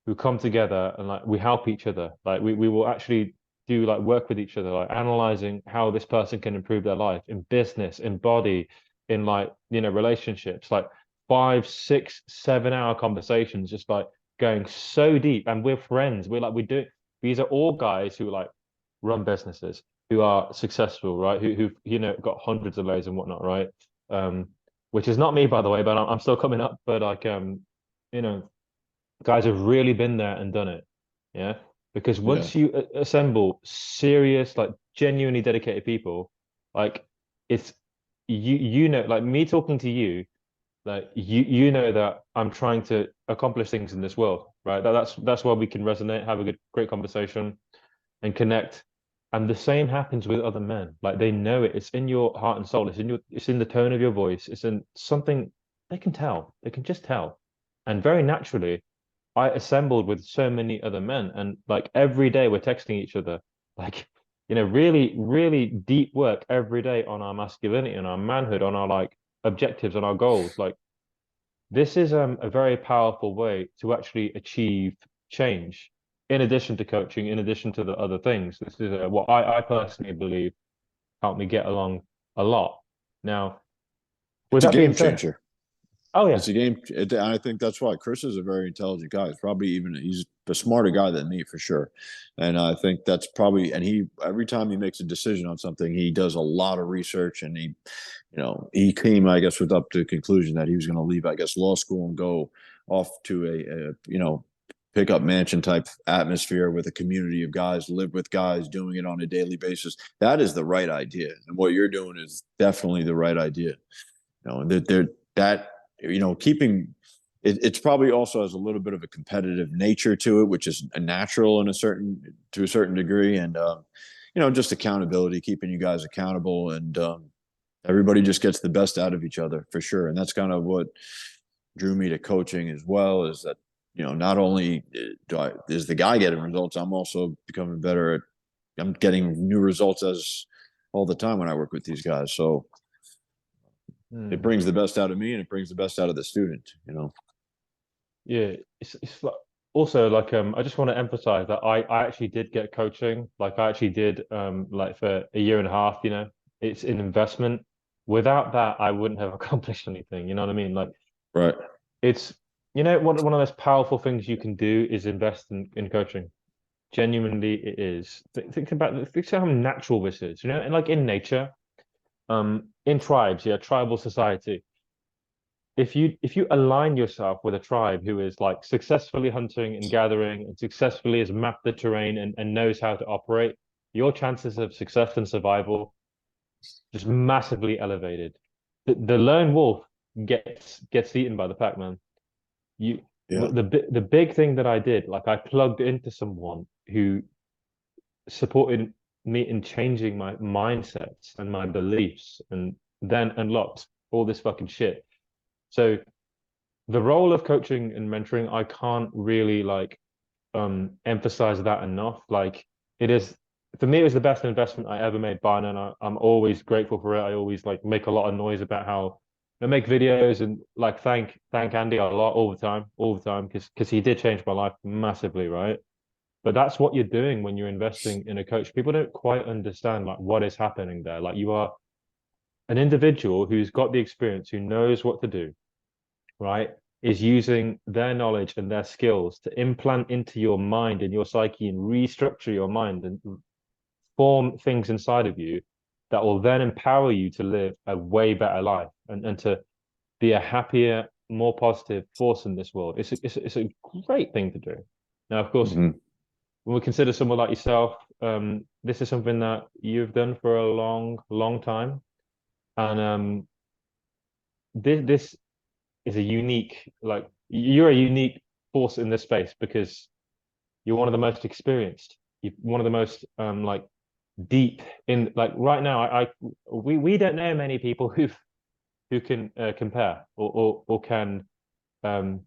who come together and like we help each other. Like we will actually do like work with each other, like analyzing how this person can improve their life in business, in body, in like, relationships, like 5, 6, 7 hour conversations, just like going so deep. And we're friends. These are all guys who like run businesses, who are successful, right? Who've, got hundreds of loads and whatnot, right? Um, which is not me, by the way, but I'm still coming up. But like, you know, guys have really been there and done it. Yeah. Because Yeah. once you assemble serious, like genuinely dedicated people, like it's like me talking to you, like you know that I'm trying to accomplish things in this world, right? That's why we can resonate, have a great conversation and connect. And the same happens with other men. Like they know it. It's in your heart and soul. It's in the tone of your voice. It's in something they can tell. They can just tell. And very naturally, I assembled with so many other men, and like every day we're texting each other, like really, really deep work every day on our masculinity, on our manhood, on our like objectives, on our goals. Like this is a very powerful way to actually achieve change. In addition to coaching, in addition to the other things, this is what I personally believe helped me get along a lot. Now, with It's a that being game said, changer. oh yeah, It's a game. I think that's why Chris is a very intelligent guy. He's probably even he's a smarter guy than me for sure. And I think that's probably, and he, every time he makes a decision on something, he does a lot of research, and he came, I guess, with up to the conclusion that he was going to leave, I guess, law school and go off to pickup mansion type atmosphere with a community of guys, live with guys, doing it on a daily basis. That is the right idea. And what you're doing is definitely the right idea. Keeping it's probably also has a little bit of a competitive nature to it, which is a natural to a certain degree. And, just accountability, keeping you guys accountable, and everybody just gets the best out of each other for sure. And that's kind of what drew me to coaching as well, is that, not only is the guy getting results, I'm also becoming better I'm getting new results all the time when I work with these guys. So it brings the best out of me, and it brings the best out of the student. Yeah, it's like, also like I just want to emphasize that I actually did get coaching. Like I actually did like for a year and a half, it's an investment. Without that, I wouldn't have accomplished anything. You know what I mean? Like Right. it's one of the most powerful things you can do is invest in coaching. Genuinely, it is. Think about how natural this is, and like in nature, in tribes, yeah, tribal society. If you align yourself with a tribe who is like successfully hunting and gathering and successfully has mapped the terrain and knows how to operate, your chances of success and survival just massively elevated. The lone wolf gets eaten by the pack, man. You Yeah. the big thing that I did, like I plugged into someone who supported me in changing my mindsets and my beliefs, and then unlocked all this fucking shit. So the role of coaching and mentoring, I can't really like emphasize that enough. Like it is for me, it was the best investment I ever made, bar none. I'm always grateful for it. I always like make a lot of noise about how I make videos and like thank Andy a lot all the time, because he did change my life massively, right? But that's what you're doing when you're investing in a coach. People don't quite understand like what is happening there. Like you are an individual who's got the experience, who knows what to do, right, is using their knowledge and their skills to implant into your mind and your psyche and restructure your mind and form things inside of you that will then empower you to live a way better life and to be a happier, more positive force in this world. It's a great thing to do. Now, of course, Mm-hmm. when we consider someone like yourself, this is something that you've done for a long, long time. And this is a unique, like you're a unique force in this space because you're one of the most experienced. You're one of the most like deep in like right now. We don't know many people who can compare or can um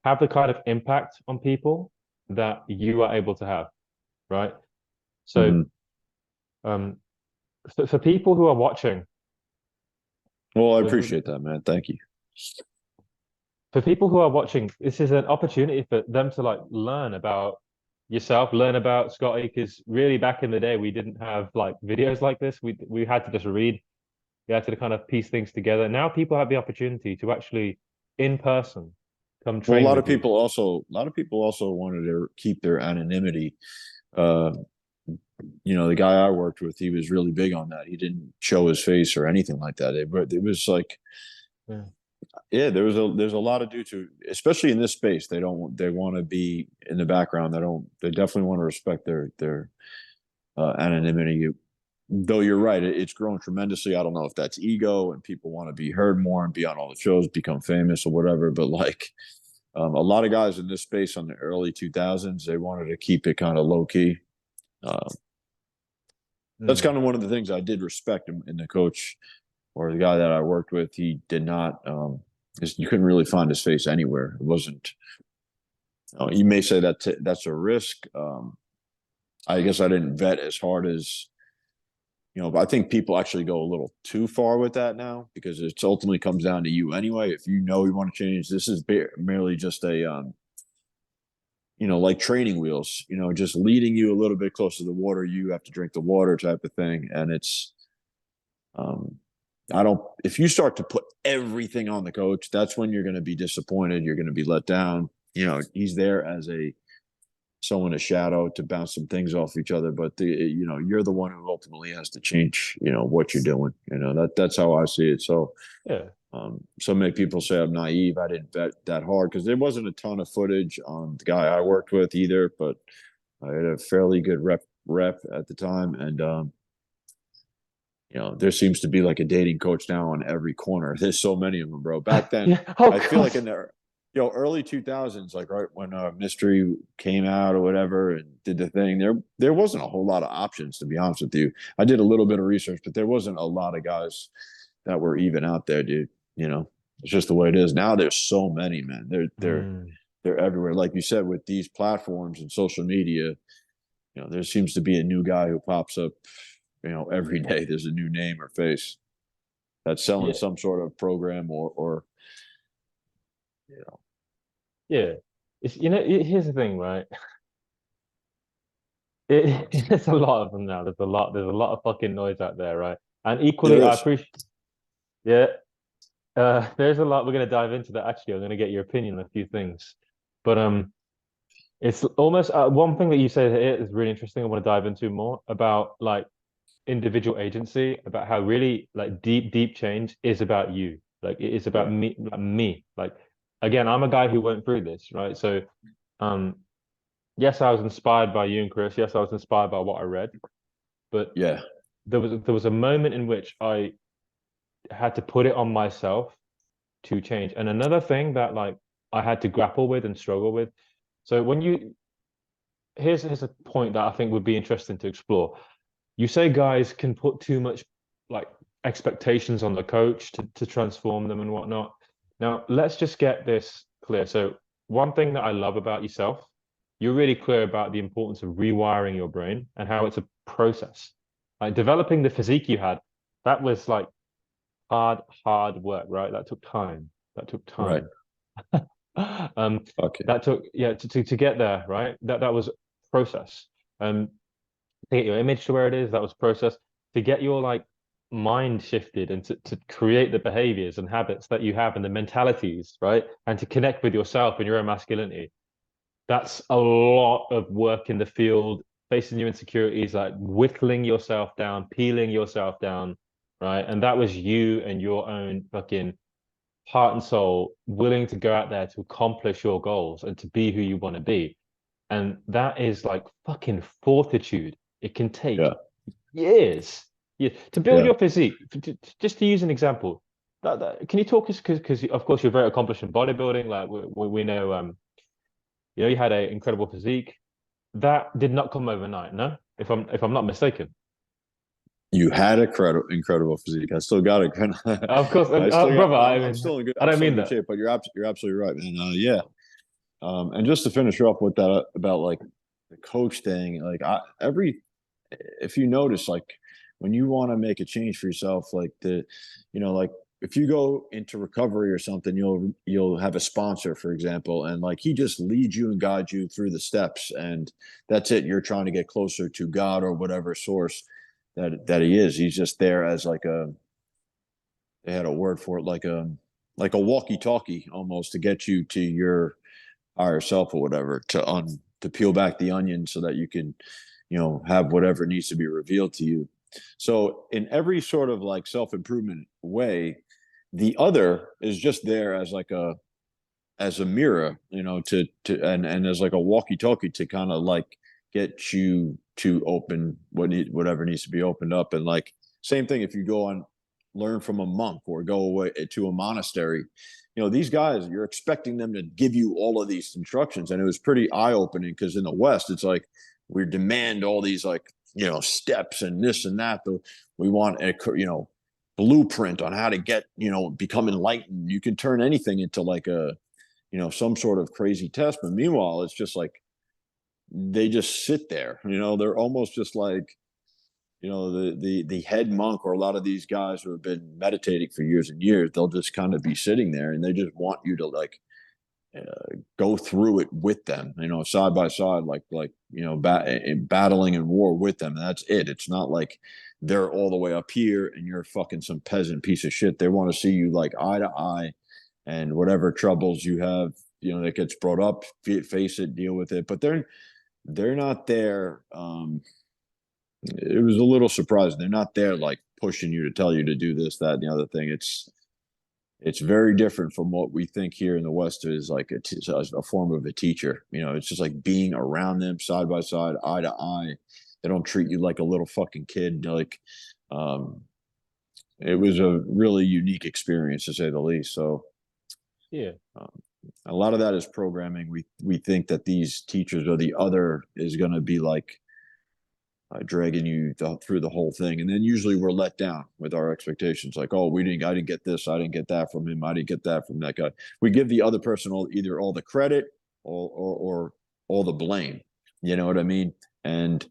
have the kind of impact on people that you are able to have, right? So Mm-hmm. um for people who are watching, Well, I for, appreciate that, man. Thank you. for people who are watching, this is an opportunity for them to like learn about yourself, learn about Scotty, because really back in the day we didn't have like videos like this. We had to just read. We had to kind of piece things together. Now people have the opportunity to actually in person come Well, train with you. a lot of people also wanted to keep their anonymity. Uh, the guy I worked with, he was really big on that. He didn't show his face or anything like that. It was like, Yeah. yeah, there's a lot of due to, especially in this space. They want to be in the background. They definitely want to respect their anonymity. Though you're right, it's grown tremendously. I don't know if that's ego and people want to be heard more and be on all the shows, become famous or whatever. But like a lot of guys in this space on the early 2000s, they wanted to keep it kind of low key. Uh, that's kind of one of the things I did respect in the coach or the guy that I worked with. He did not. You couldn't really find his face anywhere. It wasn't. You may say that's a risk. I guess I didn't vet as hard as but I think people actually go a little too far with that now because it ultimately comes down to you anyway. If you know you want to change, this is merely just a like training wheels, just leading you a little bit closer to the water. You have to drink the water type of thing. And it's, if you start to put everything on the coach, that's when you're going to be disappointed. You're going to be let down. He's there as a someone a shadow to bounce some things off each other. But you're the one who ultimately has to change, what you're doing. That's how I see it. So Yeah. so many people say I'm naive. I didn't bet that hard because there wasn't a ton of footage on the guy I worked with either, but I had a fairly good rep at the time. And there seems to be like a dating coach now on every corner. There's so many of them, bro. Back then, Yeah. Oh I feel God. like in the early 2000s, like right when Mystery came out or whatever and did the thing, there wasn't a whole lot of options, to be honest with you. I did a little bit of research, but there wasn't a lot of guys that were even out there, dude. It's just the way it is. Now there's so many, man. Mm. They're everywhere. Like you said, with these platforms and social media, there seems to be a new guy who pops up, every day. There's a new name or face that's selling Yeah. some sort of program or Yeah. Here's the thing, right? There's a lot of them now. There's a lot of fucking noise out there, right? And equally, there I is. appreciate, yeah, there's a lot. We're going to dive into that. Actually, I'm going to get your opinion on a few things. But it's almost one thing that you said here is really interesting. I want to dive into more about like individual agency, about how really like deep change is about you. Like it is Yeah. about me, like me. Like again, I'm a guy who went through this, right? So, um, yes, I was inspired by you and Chris. Yes, I was inspired by what I read, but Yeah. there was a moment in which I had to put it on myself to change. And another thing that like I had to grapple with and struggle with. So when you here's a point that I think would be interesting to explore. You say guys can put too much like expectations on the coach to transform them and whatnot. Now, let's just get this clear. So, one thing that I love about yourself, you're really clear about the importance of rewiring your brain and how it's a process. Like developing the physique you had, that was like hard work, right? That took time. That took Right. time. Um, Okay. that took yeah to get there, right? That was process. To get your image to where it is, that was process. To get your like mind shifted and to create the behaviors and habits that you have and the mentalities, right? And to connect with yourself and your own masculinity. That's a lot of work in the field, facing your insecurities, like whittling yourself down, peeling yourself down, right? And that was you and your own fucking heart and soul willing to go out there to accomplish your goals and to be who you want to be. And that is like fucking fortitude. It can take Yeah. years. Yeah, to build Yeah. your physique. Just to use an example, can you talk us because of course you're very accomplished in bodybuilding. Like we know, you had an incredible physique. That did not come overnight, no? If I'm not mistaken. You had a incredible physique. I still got it. Of course, I still got. brother. I I'm mean, still in good. I I'm don't still in mean good that. shape. But you're absolutely right, man. Yeah. And just to finish off with that about like the coach thing, like if you notice, like when you want to make a change for yourself, like like if you go into recovery or something, you'll have a sponsor, for example, and like he just leads you and guides you through the steps, and that's it. You're trying to get closer to God or whatever source that he is. He's just there as like they had a word for it, like a walkie-talkie almost to get you to your higher self or whatever to peel back the onion so that you can have whatever needs to be revealed to you. So in every sort of like self-improvement way, the other is just there as like a mirror, to and as like a walkie-talkie to kind of like get you to open whatever needs to be opened up. And like same thing if you go on learn from a monk or go away to a monastery, these guys, you're expecting them to give you all of these instructions. And it was pretty eye-opening because in the West, it's like we demand all these like, steps and this and that. We want a, blueprint on how to get, become enlightened. You can turn anything into like some sort of crazy test. But meanwhile, it's just like they just sit there, they're almost just like, the head monk or a lot of these guys who have been meditating for years and years, they'll just kind of be sitting there and they just want you to like go through it with them, side by side, battling in war with them. And that's it. It's not like they're all the way up here and you're fucking some peasant piece of shit. They want to see you like eye to eye, and whatever troubles you have, that gets brought up, face it, deal with it. But they're not there. It was a little surprising. They're not there like pushing you to tell you to do this, that, and the other thing. It's very different from what we think here in the West is like a form of a teacher. It's just like being around them side by side, eye to eye. They don't treat you like a little fucking kid. Like, it was a really unique experience to say the least. So, Yeah. a lot of that is programming. We think that these teachers or the other is going to be like dragging you through the whole thing, and then usually we're let down with our expectations. Like, oh, I didn't get this, I didn't get that from him, I didn't get that from that guy. We give the other person either all the credit or all the blame. You know what I mean? And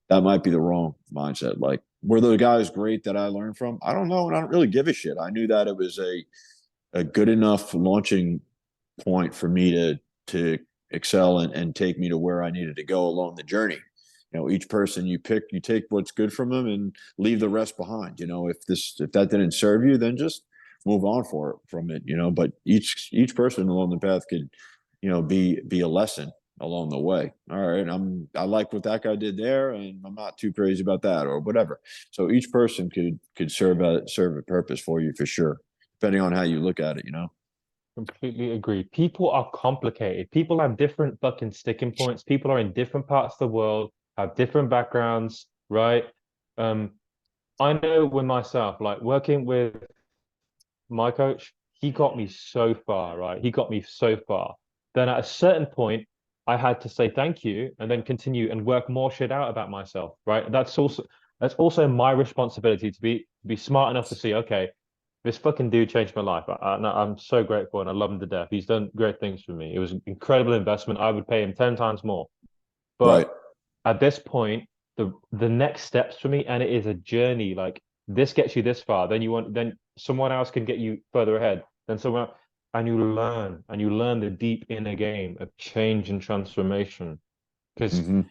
that might be the wrong mindset. Like, were the guys great that I learned from? I don't know, and I don't really give a shit. I knew that it was a good enough launching point for me to excel and take me to where I needed to go along the journey. Each person you pick, you take what's good from them and leave the rest behind. If that didn't serve you, then just move on from it. But each person along the path could, be a lesson along the way. All right, I like what that guy did there, and I'm not too crazy about that, or whatever. So each person could serve a purpose for you for sure, depending on how you look at it. Completely agree. People are complicated. People have different fucking sticking points. People are in different parts of the world, have different backgrounds, right? Um, I know with myself, like working with my coach, he got me so far, right? He got me so far. Then at a certain point, I had to say thank you and then continue and work more shit out about myself, right? That's also my responsibility to be smart enough to see, okay, this fucking dude changed my life. I'm so grateful and I love him to death. He's done great things for me. It was an incredible investment. I would pay him 10 times more. Right. But at this point, the next steps for me, and it is a journey. Like this gets you this far, then someone else can get you further ahead. Then someone else, and you learn the deep inner game of change and transformation. Because Mm-hmm.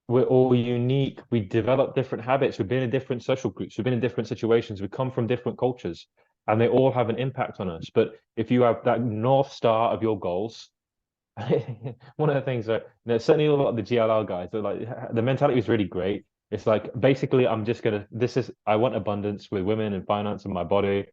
we're all unique. We develop different habits. We've been in different social groups. We've been in different situations. We come from different cultures, and they all have an impact on us. But if you have that North Star of your goals, one of the things that certainly a lot of the GLL guys, they're like the mentality is really great. It's like basically I want abundance with women and finance and my body.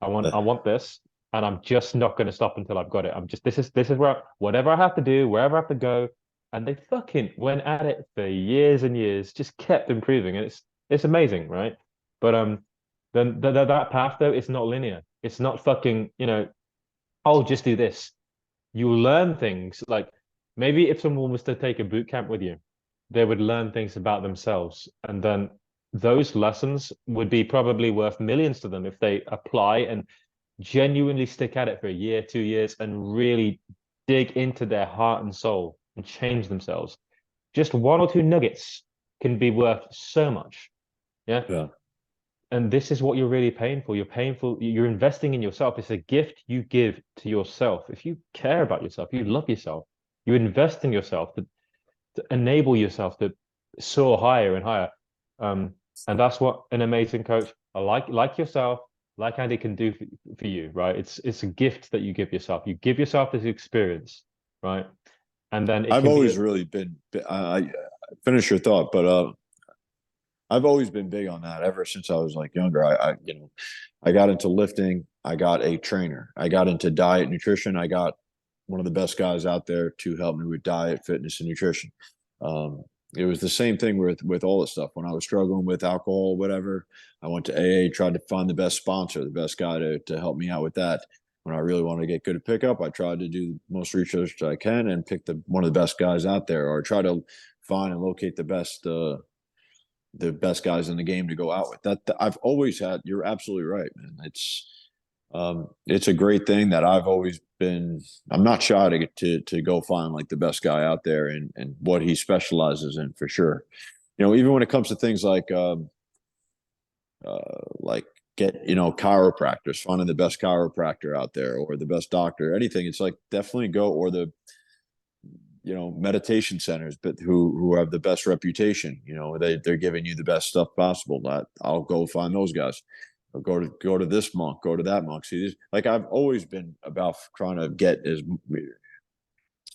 I want this, and I'm just not going to stop until I've got it. This is where whatever I have to do, wherever I have to go, and they fucking went at it for years and years, just kept improving, and it's amazing, right? But then that path though, it's not linear. It's not fucking I'll just do this. You learn things like maybe if someone was to take a boot camp with you, they would learn things about themselves, and then those lessons would be probably worth millions to them if they apply and genuinely stick at it for a year, 2 years, and really dig into their heart and soul and change themselves. Just one or two nuggets can be worth so much. Yeah. Yeah. And this is what you're really paying for. You're investing in yourself. It's a gift you give to yourself. If you care about yourself, you love yourself, you invest in yourself to enable yourself to soar higher and higher. Um, and that's what an amazing coach like yourself, like Andy can do for you, right? It's a gift that you give yourself. You give yourself this experience, right? And then it I've can be always really been. I finish your thought, but I've always been big on that ever since I was like younger. I got into lifting. I got a trainer. I got into diet nutrition. I got one of the best guys out there to help me with diet, fitness, and nutrition. Um, it was the same thing with all this stuff. When I was struggling with alcohol, whatever, I went to AA, tried to find the best sponsor, the best guy to help me out with that. When I really wanted to get good at pickup, I tried to do most research I can and pick one of the best guys out there, or try to find and locate the best guys in the game to go out with. That I've always had. You're absolutely right, man. It's a great thing that I've always been. I'm not shy to go find like the best guy out there and what he specializes in for sure. Even when it comes to things like chiropractors, finding the best chiropractor out there or the best doctor, anything. It's like definitely go, or the meditation centers, but who have the best reputation. They're giving you the best stuff possible. That I'll go find those guys. I'll go to this monk, go to that monk. See, like I've always been about trying to get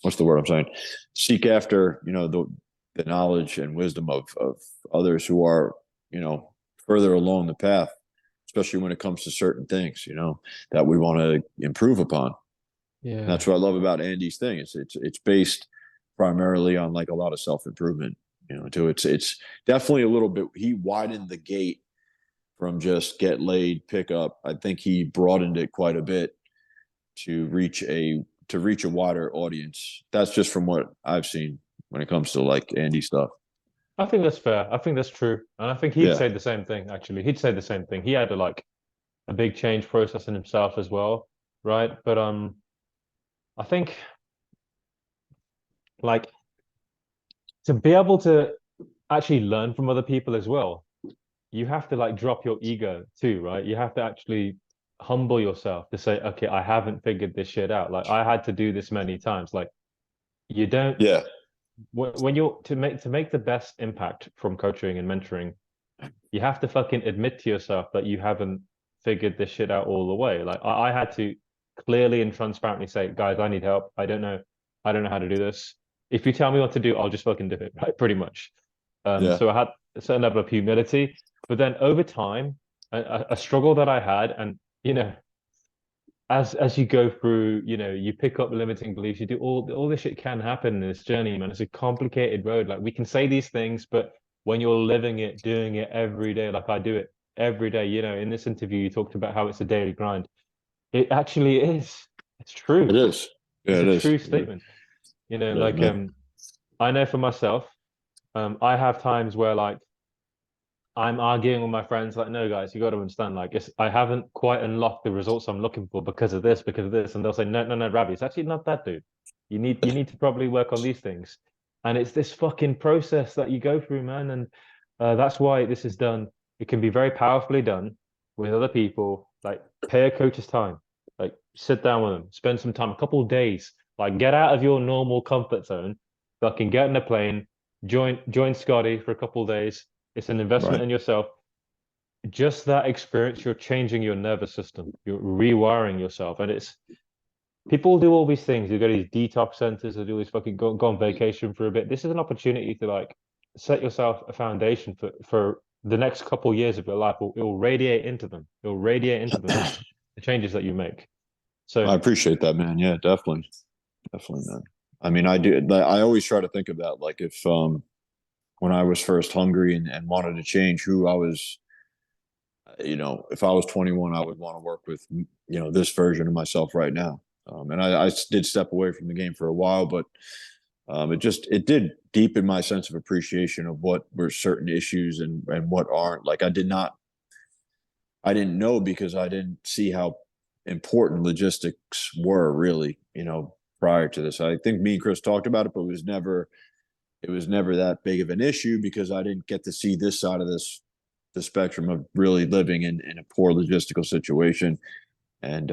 what's the word I'm saying? Seek after, the knowledge and wisdom of others who are, further along the path, especially when it comes to certain things, that we want to improve upon. And Yeah. that's what I love about Andy's thing. It's based primarily on like a lot of self improvement, too. It's definitely a little bit. He widened the gate from just get laid, pick up. I think he broadened it quite a bit to reach a wider audience. That's just from what I've seen when it comes to like Andy stuff. I think that's fair. I think that's true. And I think he'd Yeah, say the same thing, actually. He'd say the same thing. He had a big change process in himself as well, right? But I think like to be able to actually learn from other people as well, you have to like drop your ego too, right? You have to actually humble yourself to say, okay, I haven't figured this shit out. Like I had to do this many times. Like you don't yeah, when you're to make the best impact from coaching and mentoring, you have to fucking admit to yourself that you haven't figured this shit out all the way. Like I had to clearly and transparently say, guys, I need help. I don't know how to do this. If you tell me what to do, I'll just fucking do it, right? Pretty much. yeah. So I had a certain level of humility, but then over time, a struggle that I had, and as you go through, you pick up limiting beliefs, you do all this shit can happen in this journey, man. It's a complicated road. Like we can say these things, but when you're living it, doing it every day, like I do it every day, in this interview, you talked about how it's a daily grind. It actually is. It's It true. is. Yeah, It's a it is. true statement. It is, Like man. I know for myself, I have times where like I'm arguing with my friends, like, no, guys, you got to understand, like, I haven't quite unlocked the results I'm looking for because of this, and they'll say, no, no, no, Ravi, it's actually not that, dude. You need to probably work on these things, and it's this fucking process that you go through, man, and that's why this is done. It can be very powerfully done with other people. Like, pay a coach's time, like, sit down with them, spend some time, a couple of days, like, get out of your normal comfort zone, fucking get in a plane, join Scotty for a couple of days. It's an investment Right. in yourself. Just that experience, you're changing your nervous system. You're rewiring yourself. And it's people do all these things. You go to these detox centers, they do these fucking go on vacation for a bit. This is an opportunity to like set yourself a foundation for the next couple years of your life. It will radiate into them. It will radiate into them, the changes that you make. I So appreciate that, man. Yeah, definitely. Definitely, man. I mean, I do. Like, I always try to think about like if when I was first hungry and wanted to change who I was, if I was 21, I would want to work with, this version of myself right now. And I did step away from the game for a while, but it did deepen my sense of appreciation of what were certain issues and what aren't. Like I didn't know because I didn't see how important logistics were really, prior to this. I think me and Chris talked about it, but it was never that big of an issue because I didn't get to see this side of the spectrum of really living in a poor logistical situation. And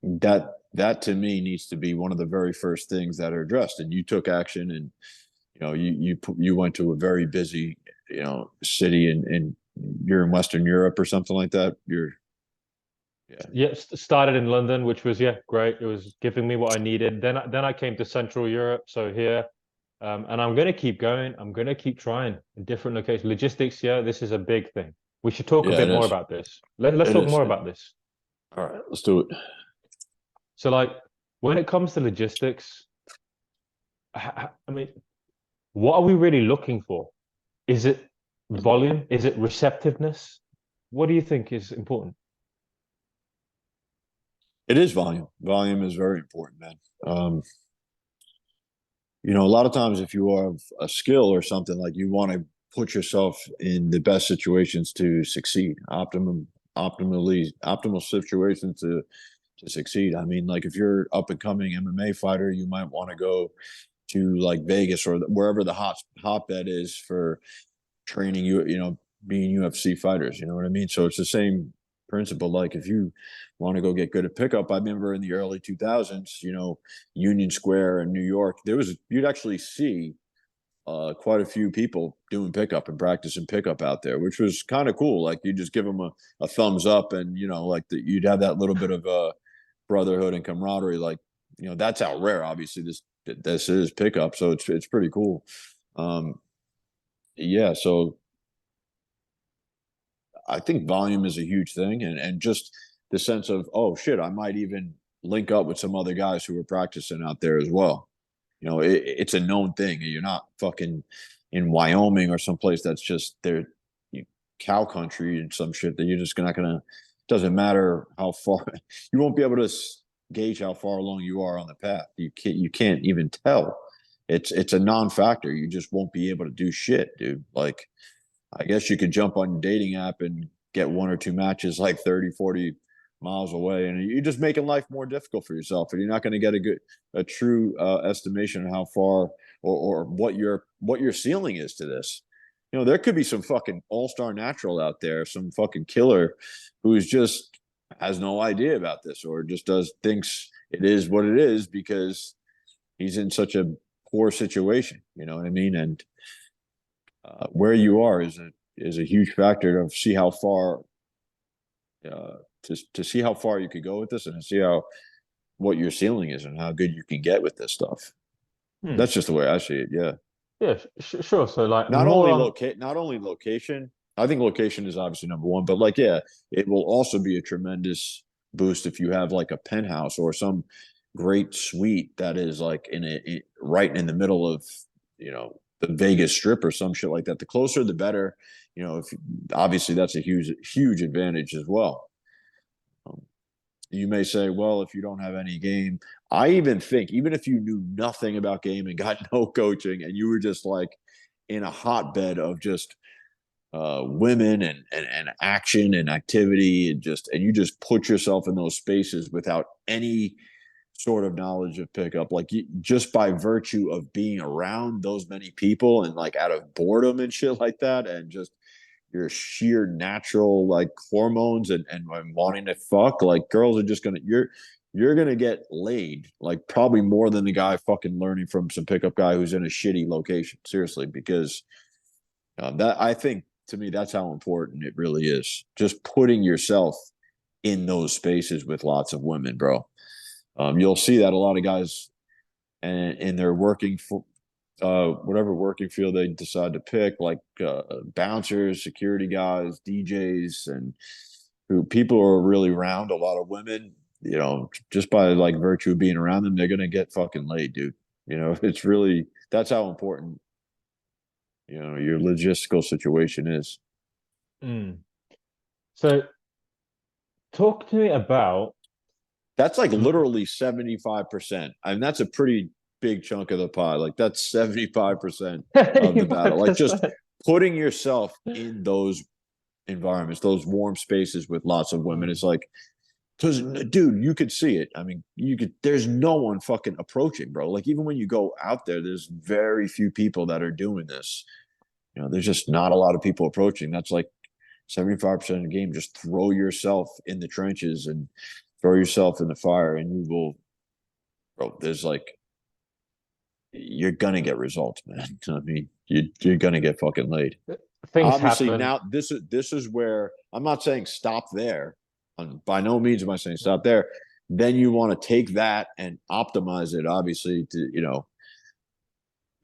that to me needs to be one of the very first things that are addressed. And you took action, and you went to a very busy city, and you're in Western Europe or something like that. Yeah, yeah, started in London, which was yeah, great. It was giving me what I needed. Then I came to Central Europe, so here. And I'm going to keep going. I'm going to keep trying in different locations. Logistics, yeah, this is a big thing. We should talk a yeah, it bit more is. about this. Let's It talk is. more about this. All right, let's do it. So, like, when it comes to logistics, I mean, what are we really looking for? Is it volume? Is it receptiveness? What do you think is important? It is volume. Volume is very important, man. A lot of times if you have a skill or something, like you want to put yourself in the best situations to succeed, optimal situations to succeed. I mean, like if you're up and coming MMA fighter, you might want to go to like Vegas or wherever the hotbed is for training being UFC fighters. You know what I mean? So it's the same principle. Like if you want to go get good at pickup, I remember in the early 2000s, Union Square in New York, you'd actually see quite a few people doing pickup and practicing pickup out there, which was kind of cool. Like you just give them a thumbs up, and like you'd have that little bit of brotherhood and camaraderie. Like that's out rare. Obviously, this is pickup, so it's pretty cool. Yeah, so I think volume is a huge thing, and just the sense of, oh shit, I might even link up with some other guys who are practicing out there as well. It's a known thing. You're not fucking in Wyoming or someplace that's just their cow country and some shit that you're just not gonna. Doesn't matter how far you won't be able to gauge how far along you are on the path. You can't even tell. It's a non-factor. You just won't be able to do shit, dude. Like, I guess you could jump on your dating app and get one or two matches like 30, 40 miles away, and you're just making life more difficult for yourself, and you're not going to get a true estimation of how far or what your ceiling is to this. There could be some fucking all-star natural out there, some fucking killer who's just has no idea about this, or just thinks it is what it is because he's in such a poor situation. You know what I mean? And where you are is a huge factor to see how far to see how far you could go with this, and to see what your ceiling is and how good you can get with this stuff. Hmm. That's just the way I see it. Yeah. Yeah, sure. So like Not more only on. location. I think location is obviously number one, but like, yeah, it will also be a tremendous boost if you have like a penthouse or some great suite that is like right in the middle of the Vegas Strip or some shit like that. The closer, the better. If obviously that's a huge advantage as well. You may say, well, if you don't have any game, I even think, even if you knew nothing about game and got no coaching, and you were just like in a hotbed of just women and action and activity, and you just put yourself in those spaces without any sort of knowledge of pickup, like just by virtue of being around those many people and like out of boredom and shit like that, and just your sheer natural like hormones and wanting to fuck, like girls are just gonna you're gonna get laid, like probably more than the guy fucking learning from some pickup guy who's in a shitty location. Seriously, because that, I think, to me, that's how important it really is. Just putting yourself in those spaces with lots of women, bro. You'll see that a lot of guys, and in their working for whatever working field they decide to pick, like bouncers, security guys, DJs, and who people are really around a lot of women. Just by like virtue of being around them, they're gonna get fucking laid, dude. It's really, that's how important your logistical situation is. Mm. So talk to me about. That's like literally 75%. I mean, that's a pretty big chunk of the pie. Like, that's 75% of the battle. Like, just 75%. putting yourself in those environments, those warm spaces with lots of women. It's like, because, dude, you could see it. I mean, there's no one fucking approaching, bro. Like, even when you go out there, there's very few people that are doing this. There's just not a lot of people approaching. That's like 75% of the game. Just throw yourself in the trenches and throw yourself in the fire, and you will, bro. There's like, you're gonna get results, man. I mean, you're gonna get fucking laid. Things Obviously, happen. now this is where I'm not saying stop there. By no means am I saying stop there. Then you want to take that and optimize it, obviously, to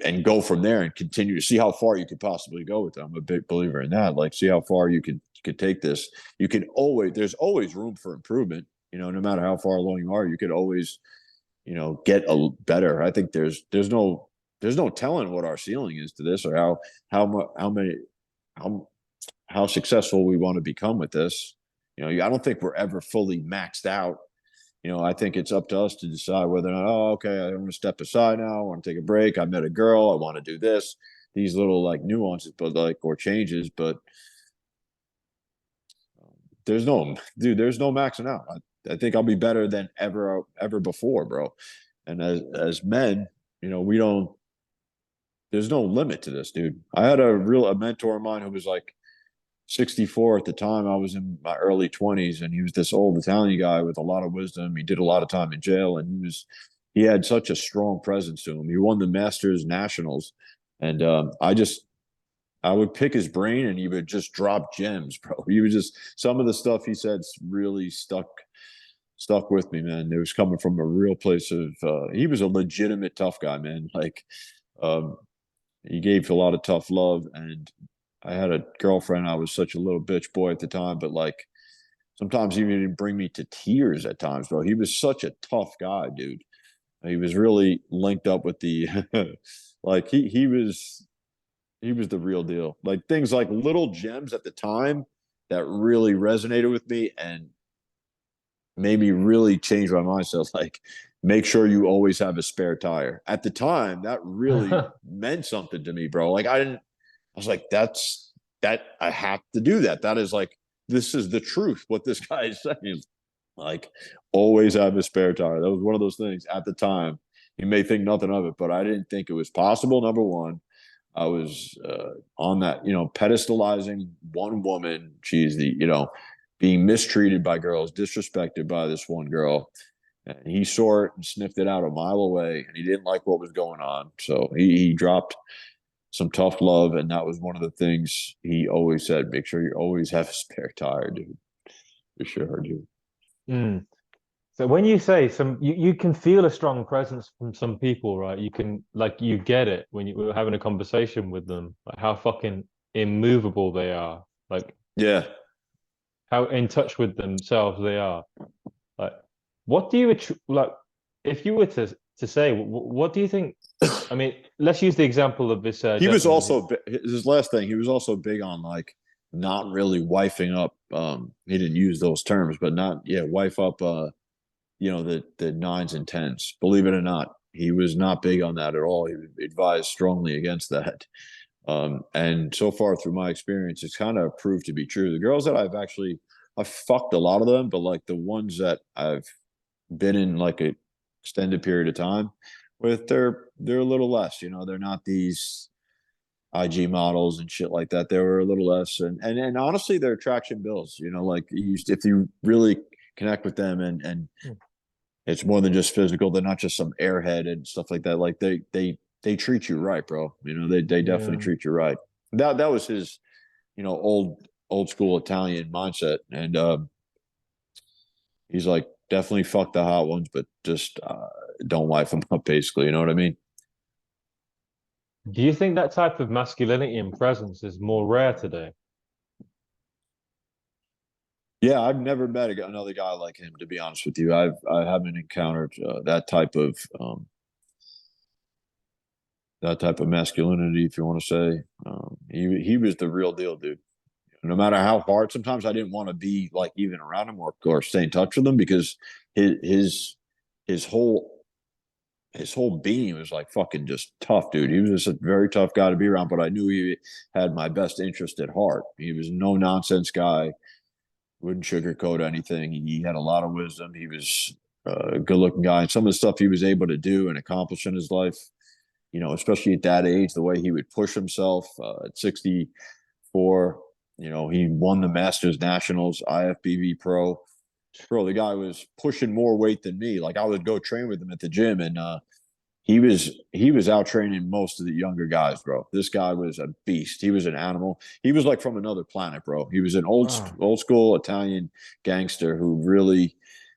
and go from there and continue to see how far you could possibly go with it. I'm a big believer in that. Like, see how far you could take this. You can always, there's always room for improvement. No matter how far along you are, you could always, get a better. I think there's no telling what our ceiling is to this, or how successful we want to become with this. I don't think we're ever fully maxed out. I think it's up to us to decide whether or not, oh, okay, I want to step aside now. I want to take a break. I met a girl. I want to do this. These little like nuances, but like, or changes, but there's no, dude, there's no maxing out. I think I'll be better than ever before, bro. And as men, we don't, there's no limit to this, dude. I had a mentor of mine who was like 64 at the time. I was in my early 20s, and he was this old Italian guy with a lot of wisdom. He did a lot of time in jail, and he had such a strong presence to him. He won the Masters Nationals, and I would pick his brain, and he would just drop gems, bro. He was just, some of the stuff he said really stuck with me, man. It was coming from a real place of he was a legitimate tough guy, man. Like um, he gave a lot of tough love, and I had a girlfriend. I was such a little bitch boy at the time, but like sometimes he even bring me to tears at times, bro. He was such a tough guy, dude. He was really linked up with the like he was the real deal. Like things like little gems at the time that really resonated with me and made me really change my mindset. Like, make sure you always have a spare tire. At the time, that really meant something to me, bro. Like, I was like, that I have to do that. That is like, this is the truth, what this guy is saying. Like, always have a spare tire. That was one of those things at the time. You may think nothing of it, but I didn't think it was possible. Number one, I was on that, pedestalizing one woman. She's the, being mistreated by girls, disrespected by this one girl. And he saw it and sniffed it out a mile away, and he didn't like what was going on. So he dropped some tough love, and that was one of the things he always said: make sure you always have a spare tire, dude. For sure, dude. Mm. So when you say you can feel a strong presence from some people, right? You can like you get it when you're having a conversation with them, like how fucking immovable they are, like Yeah, how in touch with themselves they are. Like, what do you like? If you were to say, what do you think? I mean, let's use the example of this he was gentleman. also his last thing. He was also big on like not really wifing up. He didn't use those terms, but not wife up. The nines and tens. Believe it or not, he was not big on that at all. He advised strongly against that. And so far through my experience, it's kind of proved to be true. The girls that I've fucked a lot of them, but like the ones that I've been in like a extended period of time with, they're a little less. They're not these IG models and shit like that. They were a little less, and honestly, their attraction bills. Like if you really connect with them and it's more than just physical. They're not just some airhead and stuff like that. Like they treat you right, bro. They definitely Yeah. treat you right. That was his, old school Italian mindset. And he's like, definitely fuck the hot ones, but just don't wife them up, basically. You know what I mean? Do you think that type of masculinity and presence is more rare today? Yeah, I've never met another guy like him. To be honest with you, I haven't encountered that type of masculinity, if you want to say. He was the real deal, dude. No matter how hard, sometimes I didn't want to be like even around him or stay in touch with him because his his his whole his whole being was like fucking just tough, dude. He was just a very tough guy to be around, but I knew he had my best interest at heart. He was no nonsense guy, wouldn't sugarcoat anything. He had a lot of wisdom. He was a good looking guy, and some of the stuff he was able to do and accomplish in his life, especially at that age, the way he would push himself at 64. He won the Masters Nationals, IFBB Pro. Bro, the guy was pushing more weight than me. Like I would go train with him at the gym, and he was out training most of the younger guys, bro. This guy was a beast. He was an animal. He was like from another planet, bro. He was an Wow. old school Italian gangster who really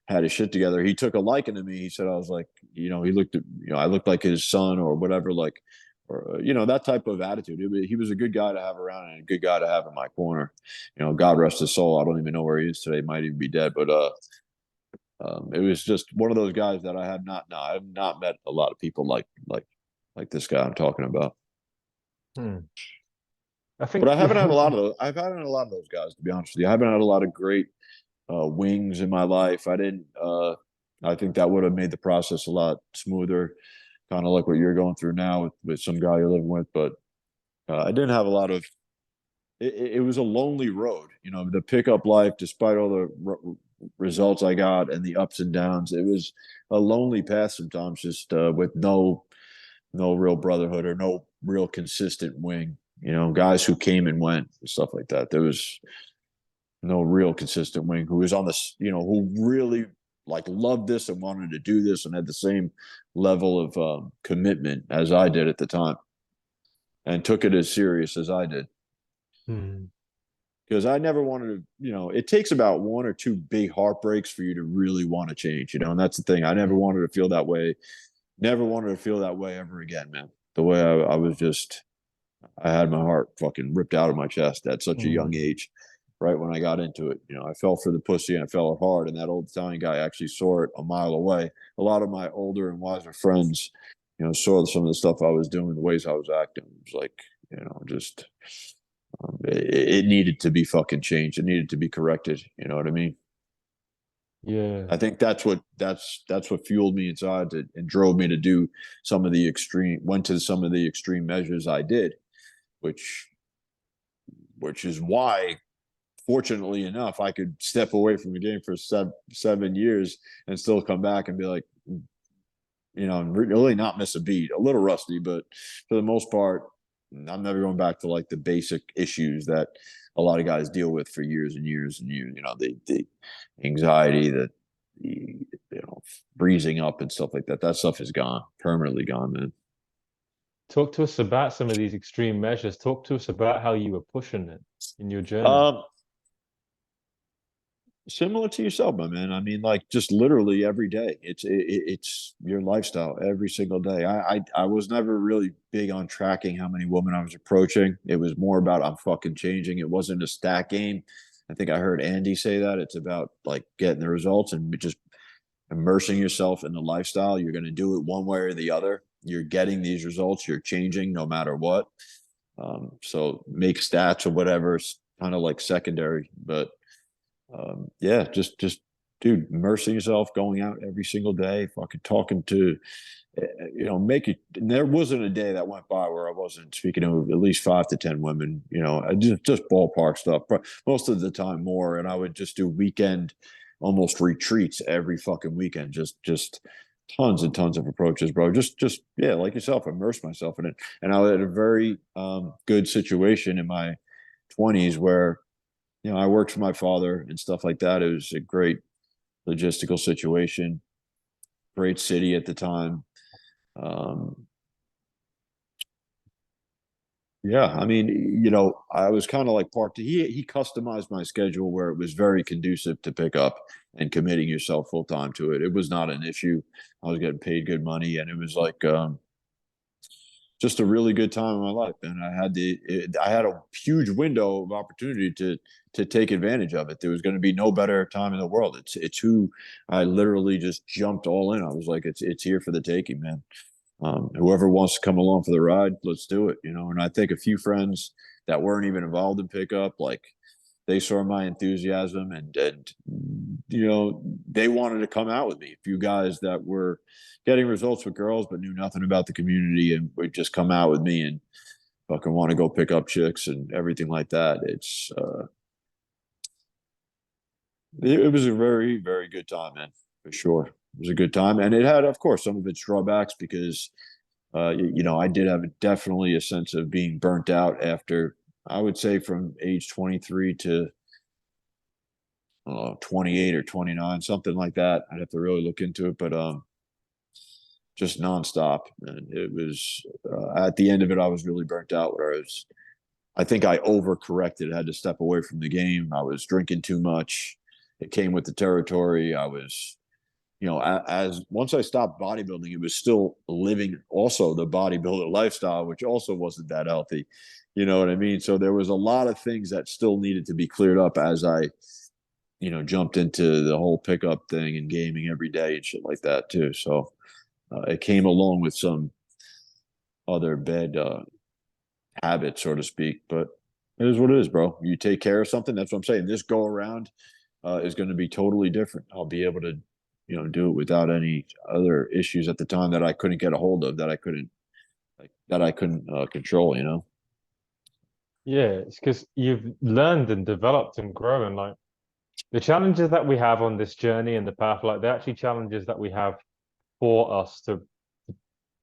had his shit together. He took a liking to me. He said I was like, he looked at, I looked like his son or whatever, like, or that type of attitude. He was a good guy to have around and a good guy to have in my corner. God rest his soul. I don't even know where he is today. He might even be dead, but it was just one of those guys that I have not met a lot of people like this guy I'm talking about. Hmm. I But think I haven't had a lot of those. I've had a lot of those guys, to be honest with you. I haven't had a lot of great wings in my life. I didn't. I think that would have made the process a lot smoother, kind of like what you're going through now with some guy you're living with. But I didn't have a lot of. It was a lonely road, the pickup life, despite all the results I got and the ups and downs. It was a lonely path sometimes, just with no real brotherhood or no real consistent wing. Guys who came and went and stuff like that. There was no real consistent wing who was on this, who really like loved this and wanted to do this and had the same level of commitment as I did at the time and took it as serious as I did. Hmm. because I never wanted to, it takes about one or two big heartbreaks for you to really want to change, and that's the thing. I never wanted to feel that way, never wanted to feel that way ever again, man. The way I was just, I had my heart fucking ripped out of my chest at such a young Mm. age, right when I got into it. I fell for the pussy and I fell hard, and that old Italian guy actually saw it a mile away. A lot of my older and wiser friends, saw some of the stuff I was doing, the ways I was acting. It was like, just it needed to be fucking changed. It needed to be corrected. You know what I mean? Yeah. I think that's what fueled me inside and drove me to do some of the extreme went to some of the extreme measures I did, which which is why, fortunately enough, I could step away from the game for 7 years and still come back and be like, really not miss a beat. A little rusty, but for the most part, I'm never going back to like the basic issues that a lot of guys deal with for years and years and years. The anxiety, the breezing up and stuff like that. That stuff is gone, permanently gone, man. Talk to us about some of these extreme measures. Talk to us about how you were pushing it in your journey. Um, Similar to yourself, my man. I mean, like just literally every day. It's your lifestyle every single day. I was never really big on tracking how many women I was approaching. It was more about I'm fucking changing. It wasn't a stat game. I think I heard Andy say that. It's about like getting the results and just immersing yourself in the lifestyle. You're going to do it one way or the other. You're getting these results. You're changing no matter what. So make stats or whatever is kind of like secondary, but yeah, just dude, immersing yourself, going out every single day, fucking talking to, make it. There wasn't a day that went by where I wasn't speaking to at least 5 to 10 women. I just ballpark stuff, but most of the time more. And I would just do weekend, almost retreats every fucking weekend. Just tons and tons of approaches, bro. Just yeah, like yourself, immerse myself in it. And I had a very good situation in my 20s where I worked for my father and stuff like that. It was a great logistical situation, great city at the time. Um, yeah, I mean, I was kind of like parked. He customized my schedule where it was very conducive to pick up and committing yourself full time to it. It was not an issue. I was getting paid good money, and it was like just a really good time in my life. And I had a huge window of opportunity to take advantage of it. There was going to be no better time in the world. It's who I literally just jumped all in. I was like, it's here for the taking, man. Whoever wants to come along for the ride, let's do it. And I think a few friends that weren't even involved in pickup, like they saw my enthusiasm and they wanted to come out with me. A few guys that were getting results with girls but knew nothing about the community and would just come out with me and fucking want to go pick up chicks and everything like that. It was a very, very good time, man, for sure. It was a good time, and it had, of course, some of its drawbacks because I did have definitely a sense of being burnt out after, I would say, from age 23 to 28 or 29, something like that. I'd have to really look into it, but just nonstop. And it was at the end of it, I was really burnt out. I think I overcorrected. I had to step away from the game. I was drinking too much. It came with the territory. I was, as once I stopped bodybuilding, it was still living also the bodybuilder lifestyle, which also wasn't that healthy. You know what I mean? So there was a lot of things that still needed to be cleared up as I jumped into the whole pickup thing and gaming every day and shit like that too. So it came along with some other bad habits, so to speak. But it is what it is, bro. You take care of something. That's what I'm saying. This go around is going to be totally different. I'll be able to, do it without any other issues at the time that I couldn't get a hold of, that I couldn't control. Yeah, it's because you've learned and developed and grown. Like the challenges that we have on this journey and the path, like they're actually challenges that we have for us to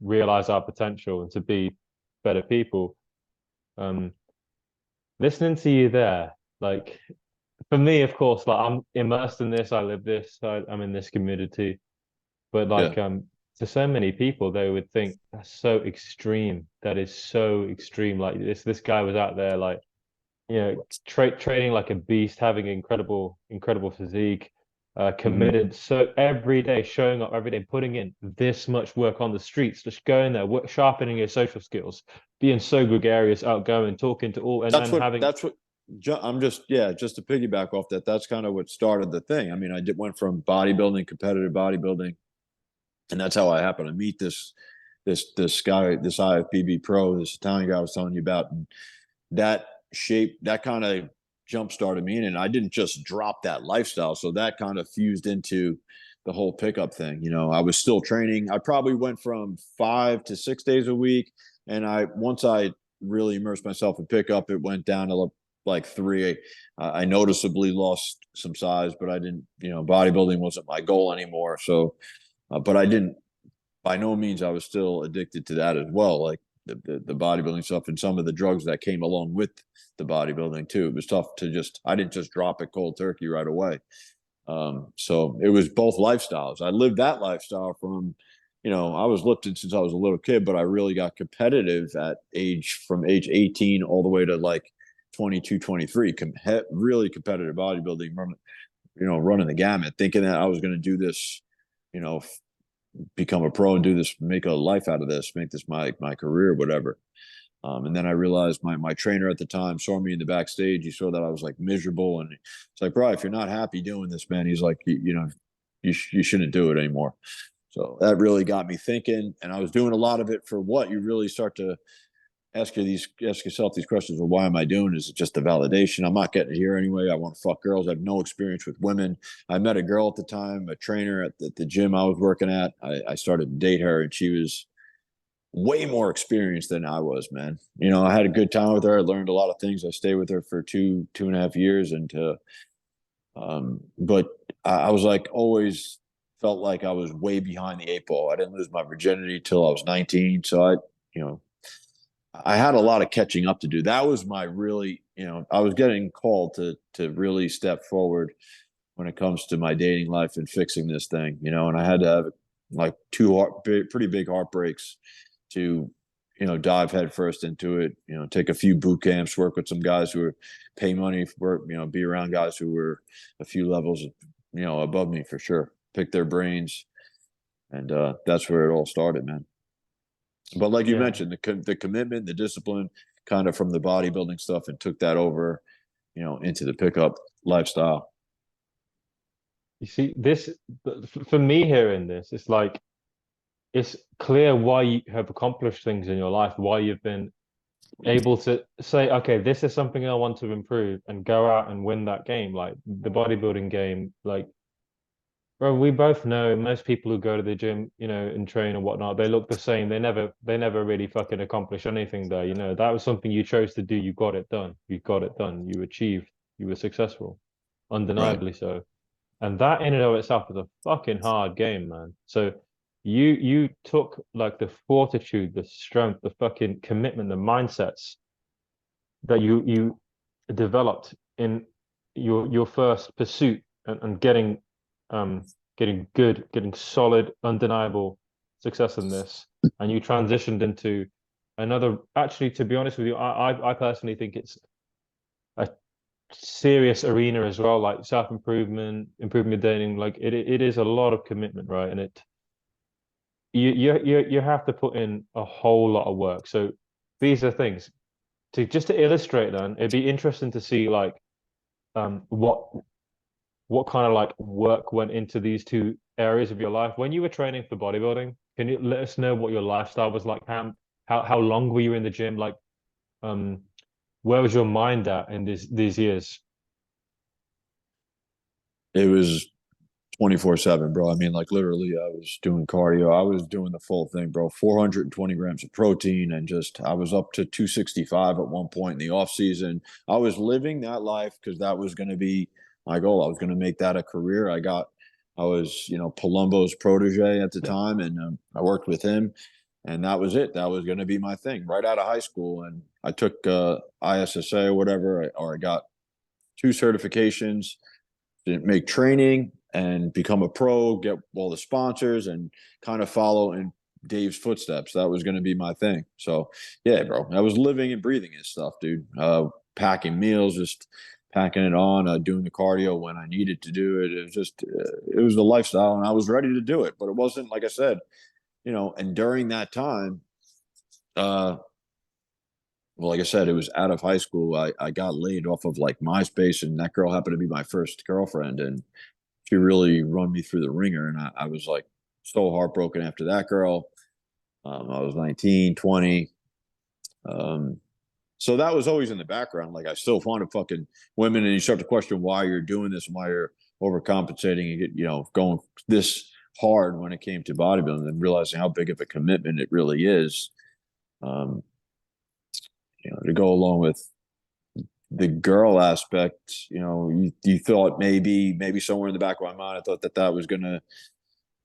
realize our potential and to be better people. Um, Listening to you there, like for me, of course, like I'm immersed in this, I live this, I'm in this community. But Yeah, like to so many people, they would think that's so extreme. That is so extreme. Like this guy was out there like you know, training like a beast, having incredible physique, Hmm. committed. So every day, showing up every day, putting in this much work on the streets, just going there, sharpening your social skills, being so gregarious, outgoing, talking to all, and having, That's what I'm just, yeah, just to piggyback off that. That's kind of what started the thing. I mean, went from bodybuilding, competitive bodybuilding, and that's how I happened to meet this guy, this IFBB pro, this Italian guy I was telling you about. And that kind of jump started me in, and I didn't just drop that lifestyle. So that kind of fused into the whole pickup thing. You know, I was still training. I probably went from 5 to 6 days a week, and once I really immersed myself in pickup, it went down to like 3. I noticeably lost some size, but I didn't. You know, bodybuilding wasn't my goal anymore. So, but I didn't. By no means, I was still addicted to that as well. Like the bodybuilding stuff and some of the drugs that came along with the bodybuilding too. It was tough to I didn't just drop it cold turkey right away. So it was both lifestyles. I lived that lifestyle I was lifting since I was a little kid, but I really got competitive from age 18 all the way to like 22, 23, really competitive bodybuilding, running the gamut, thinking that I was going to do this, you know, become a pro and do this, make a life out of this, make this my career, whatever. And then I realized my trainer at the time saw me in the backstage. He saw that I was like miserable, and it's like, bro, if you're not happy doing this, man, he's like, you shouldn't do it anymore. So that really got me thinking, and I was doing a lot of it for what you really start to ask yourself these questions. Well, why am I doing? Is it just the validation? I'm not getting it here anyway. I want to fuck girls. I have no experience with women. I met a girl at the time, a trainer at the gym I was working at. I started to date her, and she was way more experienced than I was, man. You know, I had a good time with her. I learned a lot of things. I stayed with her for 2.5 years, but I was like always felt like I was way behind the eight ball. I didn't lose my virginity till I was 19, so you know, I had a lot of catching up to do. That was my really, I was getting called to really step forward when it comes to my dating life and fixing this thing, and I had to have like pretty big heartbreaks to, dive headfirst into it, take a few boot camps, work with some guys who were pay money for, be around guys who were a few levels, above me for sure, pick their brains. And that's where it all started, man. But like you yeah. mentioned, the commitment, the discipline, kind of from the bodybuilding stuff, and took that over, into the pickup lifestyle. You see, for me hearing this, it's like it's clear why you have accomplished things in your life, why you've been able to say, okay, this is something I want to improve and go out and win that game, like the bodybuilding game. Like, bro, we both know most people who go to the gym, and train and whatnot, they look the same. They never really fucking accomplish anything there. That was something you chose to do. You got it done. You got it done. You achieved. You were successful, Right. undeniably so. And that in and of itself is a fucking hard game, man. So you took like the fortitude, the strength, the fucking commitment, the mindsets that you developed in your first pursuit, and getting good, getting solid, undeniable success in this, and you transitioned into another. Actually, to be honest with you, I personally think it's a serious arena as well, like self-improvement, improving your dating. Like it is a lot of commitment, right? And you have to put in a whole lot of work. So these are things to illustrate. Then it'd be interesting to see like what kind of like work went into these two areas of your life when you were training for bodybuilding. Can you let us know what your lifestyle was like? How long were you in the gym? Like um where was your mind at in these years? It was 24/7, bro. I mean, like literally, I was doing cardio. I was doing the full thing, bro. 420 grams of protein, and I was up to 265 at one point in the off season. I was living that life because that was going to be my goal. I was going to make that a career. I was, Palumbo's protege at the time, and I worked with him, and that was it. That was going to be my thing right out of high school. And I took ISSA or whatever, or I got 2 certifications to make training and become a pro, get all the sponsors, and kind of follow in Dave's footsteps. That was going to be my thing. So, yeah, bro, I was living and breathing his stuff, dude. packing meals, just packing it on, doing the cardio when I needed to do it. It was just, it was the lifestyle, and I was ready to do it. But it wasn't, like I said, and during that time, well, like I said, it was out of high school. I got laid off of like MySpace, and that girl happened to be my first girlfriend, and she really run me through the ringer. And I was like so heartbroken after that girl. I was 19, 20. So that was always in the background. Like I still wanted fucking women, and you start to question why you're doing this, and why you're overcompensating and get, going this hard when it came to bodybuilding, and realizing how big of a commitment it really is. To go along with the girl aspect, you thought maybe somewhere in the back of my mind, I thought that was going to,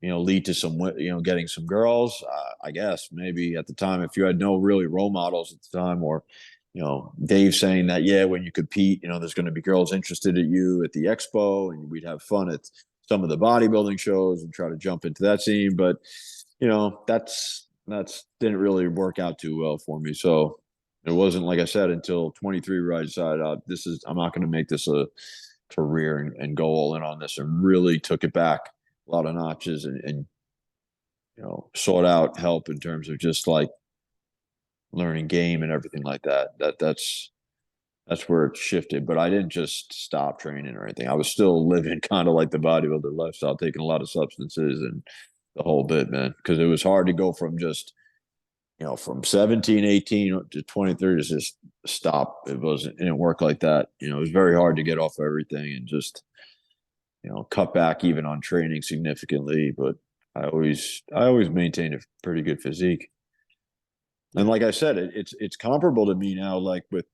lead to some, getting some girls. I guess maybe at the time, if you had no really role models at the time, or, Dave saying that, yeah, when you compete, there's going to be girls interested in you at the expo, and we'd have fun at some of the bodybuilding shows and try to jump into that scene. But, that's didn't really work out too well for me. So it wasn't, like I said, until 23 where I decided I'm not going to make this a career, and go all in on this, and really took it back a lot of notches, and sought out help in terms of just like learning game and everything like that. That's where it shifted. But I didn't just stop training or anything. I was still living kind of like the bodybuilder lifestyle, taking a lot of substances and the whole bit, man, because it was hard to go from just from 17, 18 to 23 to just stop. It didn't work like that. It was very hard to get off everything and just, cut back even on training significantly. But I always maintained a pretty good physique. And like I said, it's comparable to me now, like with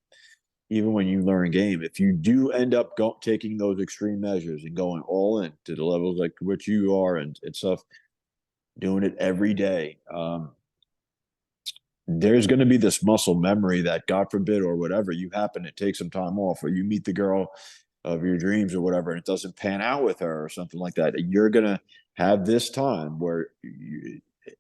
even when you learn game, if you do end up taking those extreme measures and going all in to the levels like which you are, and stuff, doing it every day, there's going to be this muscle memory that, God forbid, or whatever, you happen to take some time off, or you meet the girl of your dreams or whatever, and it doesn't pan out with her or something like that. You're going to have this time where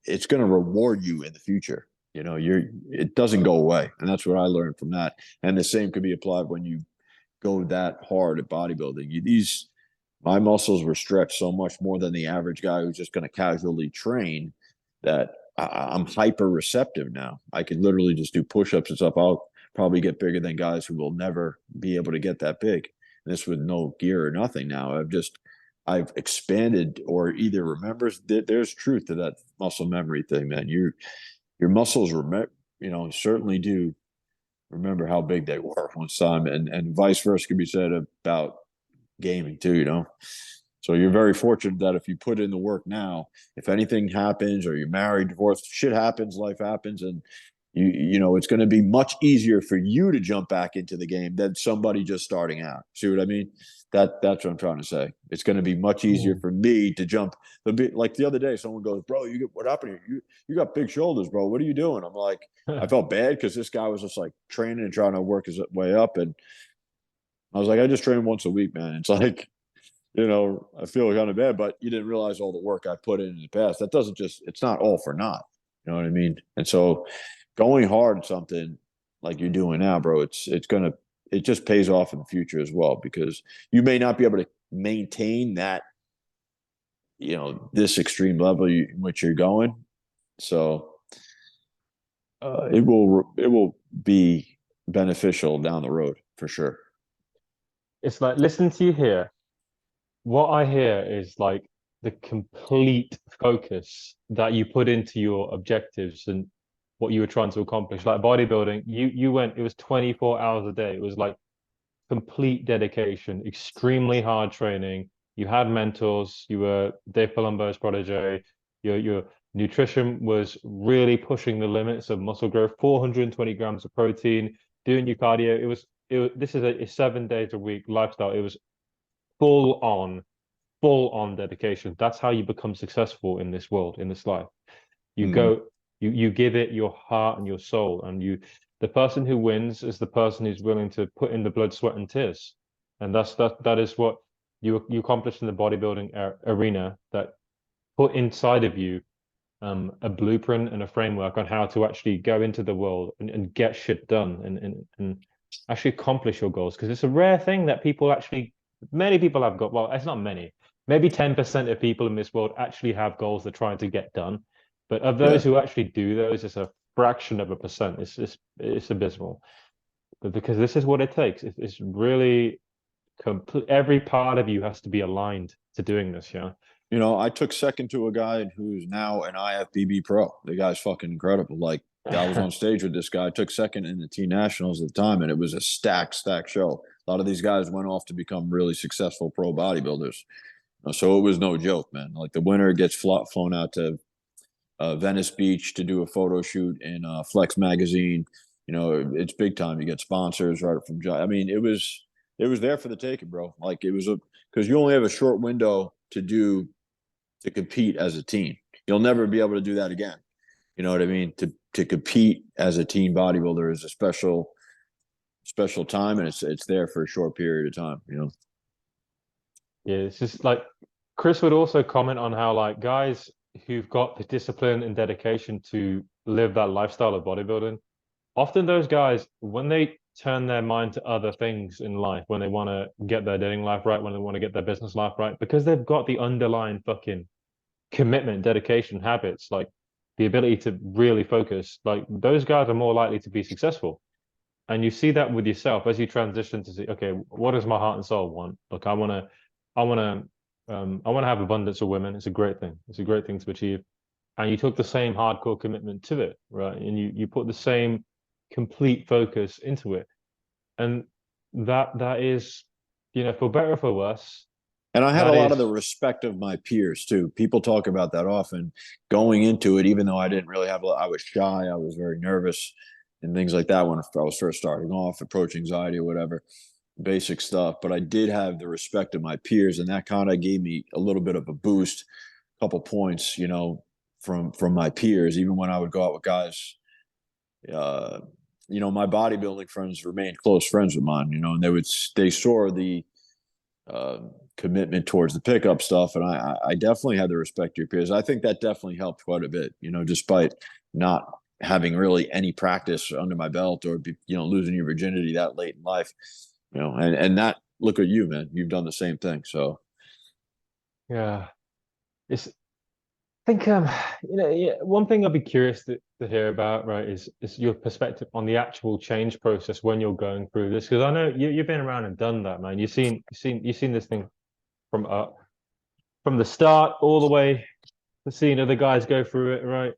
it's going to reward you in the future. It doesn't go away. And that's what I learned from that. And the same could be applied when you go that hard at bodybuilding. My muscles were stretched so much more than the average guy who's just going to casually train, that I'm hyper receptive now. I could literally just do push-ups and stuff. I'll probably get bigger than guys who will never be able to get that big. And this with no gear or nothing now. I've expanded, or either remembers. There's truth to that muscle memory thing, man. Your muscles certainly do remember how big they were one time, and vice versa can be said about gaming too. So you're very fortunate that if you put in the work now, if anything happens, or you're married, divorced, shit happens, life happens, and it's going to be much easier for you to jump back into the game than somebody just starting out. See what I mean? That's what I'm trying to say. It's going to be much easier for me to jump. Like the other day, someone goes, "Bro, what happened here? You got big shoulders, bro. What are you doing?" I'm like, I felt bad because this guy was just like training and trying to work his way up, and I was like, I just train once a week, man. It's like, I feel kind of bad, but you didn't realize all the work I put in the past. That doesn't it's not all for naught. You know what I mean? And so going hard at something like you're doing now, bro, it just pays off in the future as well, because you may not be able to maintain that, this extreme level in which you're going. So it will be beneficial down the road for sure. It's like, listen to you here. What I hear is like the complete focus that you put into your objectives and what you were trying to accomplish. Like bodybuilding, it was 24 hours a day. It was like complete dedication, extremely hard training. You had mentors. You were Dave Palumbo's protege. Your nutrition was really pushing the limits of muscle growth. 420 grams of protein. Doing your cardio. This is a 7 days a week lifestyle. It was full on, full on dedication. That's how you become successful in this world, in this life. You go, you give it your heart and your soul, and the person who wins is the person who's willing to put in the blood, sweat, and tears. And that is what you accomplished in the bodybuilding arena, that put inside of you a blueprint and a framework on how to actually go into the world and get shit done. And actually accomplish your goals, because it's a rare thing that people actually, many people have got, well, it's not many, maybe 10% of people in this world actually have goals they're trying to get done. But of those Yeah. who actually do those, it's a fraction of a percent. It's abysmal. But because this is what it takes. It's really complete. Every part of you has to be aligned to doing this. Yeah. You know, I took second to a guy who's now an IFBB pro. The guy's fucking incredible. Like, I was on stage with this guy. I took second in the T Nationals at the time, and it was a stacked show. A lot of these guys went off to become really successful pro bodybuilders. So it was no joke, man. Like the winner gets flown out to Venice Beach to do a photo shoot in Flex magazine. You know, it's big time. You get sponsors right from. I mean, it was there for the taking, bro. Like it was because you only have a short window to compete as a team. You'll never be able to do that again. You know what I mean? To compete as a team bodybuilder is a special time, and it's there for a short period of time. You know. Yeah, it's just like Chris would also comment on how like guys who've got the discipline and dedication to live that lifestyle of bodybuilding, often those guys, when they turn their mind to other things in life, when they want to get their dating life right, when they want to get their business life right, because they've got the underlying fucking commitment, dedication, habits, like the ability to really focus, like those guys are more likely to be successful. And you see that with yourself as you transition to see, okay, what does my heart and soul want? Look, I want I want to have abundance of women. It's a great thing. It's a great thing to achieve. And you took the same hardcore commitment to it, right? And you put the same complete focus into it. And that is, for better or for worse, And I had a that lot of the is, respect of my peers too. People talk about that often going into it, even though I didn't really have, I was shy, I was very nervous and things like that when I was first starting off, approach anxiety or whatever, basic stuff. But I did have the respect of my peers, and that kind of gave me a little bit of a boost, a couple points, from my peers, even when I would go out with guys. Uh, my bodybuilding friends remained close friends of mine, and they saw the uh, commitment towards the pickup stuff. And I definitely had to respect your peers. I think that definitely helped quite a bit, despite not having really any practice under my belt or, losing your virginity that late in life, and that, look at you, man, you've done the same thing. So, yeah. It's I think yeah, one thing I'd be curious to hear about, right, is your perspective on the actual change process when you're going through this, because I know you've been around and done that, man. You've seen this thing from the start all the way to seeing other guys go through it, right?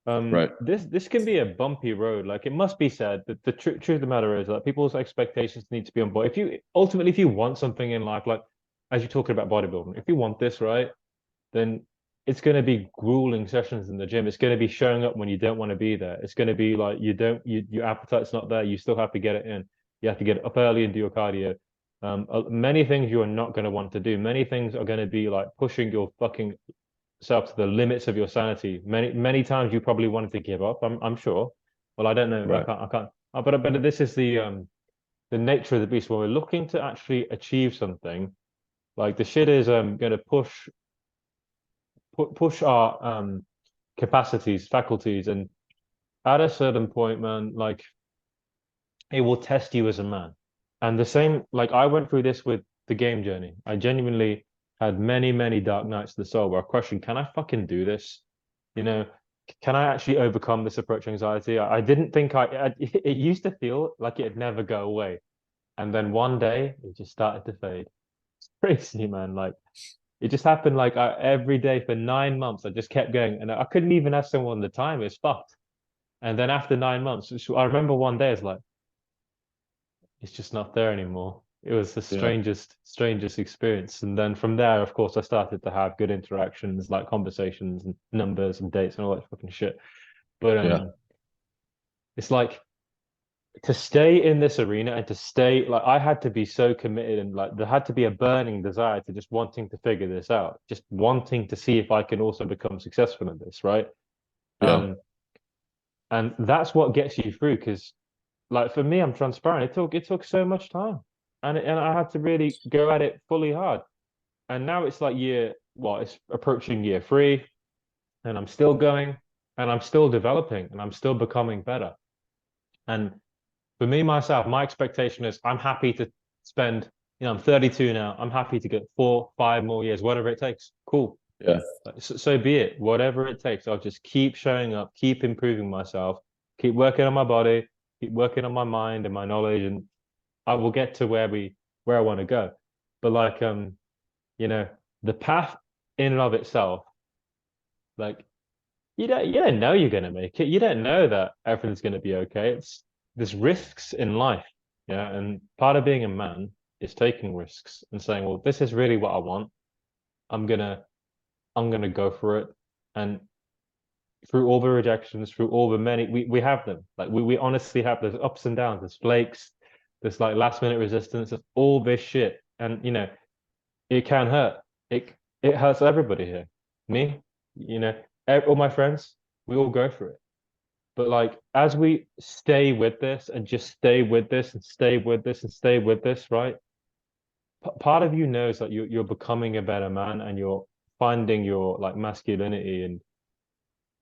right. This can be a bumpy road. Like it must be said that the truth of the matter is that people's expectations need to be on board. If you want something in life, like as you're talking about bodybuilding, if you want this, right, then it's going to be grueling sessions in the gym. It's going to be showing up when you don't want to be there. It's going to be like your appetite's not there. You still have to get it in. You have to get up early and do your cardio. Many things you are not going to want to do. Many things are going to be like pushing your fucking self to the limits of your sanity. Many times you probably wanted to give up. I'm sure. Well, I don't know. Right. I can't. But this is the nature of the beast. When we're looking to actually achieve something, like the shit is going to push our capacities, faculties, and at a certain point, man, like it will test you as a man. And the same, like I went through this with the game journey. I genuinely had many, many dark nights of the soul where I questioned, can I fucking do this? You know, can I actually overcome this approach anxiety? I didn't think it used to feel like it'd never go away. And then one day it just started to fade. It's crazy, man. Like it just happened like every day for 9 months. I just kept going, and I couldn't even ask someone the time. It's fucked. And then after 9 months, I remember one day it's like it's just not there anymore. It was the Yeah. strangest experience. And then from there, of course, I started to have good interactions, like conversations and numbers and dates and all that fucking shit. But Yeah. it's like to stay in this arena and to stay like I had to be so committed and like there had to be a burning desire to just wanting to figure this out, just wanting to see if I can also become successful in this, right? Yeah. Um, and that's what gets you through because like for me, I'm transparent. It took so much time, and I had to really go at it fully hard. And now it's like it's approaching year three, and I'm still going, and I'm still developing, and I'm still becoming better. And For me, myself, my expectation is I'm happy to spend, I'm 32 now. I'm happy to get 4, 5 more years, whatever it takes. Cool. Yeah. Like, so be it. Whatever it takes. I'll just keep showing up, keep improving myself, keep working on my body, keep working on my mind and my knowledge, and I will get to where I want to go. But like, you know, the path in and of itself, like you don't know you're gonna make it. You don't know that everything's gonna be okay. There's risks in life, yeah. And part of being a man is taking risks and saying, well, this is really what I want. I'm gonna I'm gonna go for it. And through all the rejections, through all the many, we have them. Like we honestly have, there's ups and downs, there's flakes, there's like last minute resistance, there's all this shit. And it can hurt. It hurts everybody here. Me, all my friends, we all go through it. But like as we stay with this and just stay with this and stay with this and stay with this, right? Part of you knows that you're becoming a better man and you're finding your like masculinity and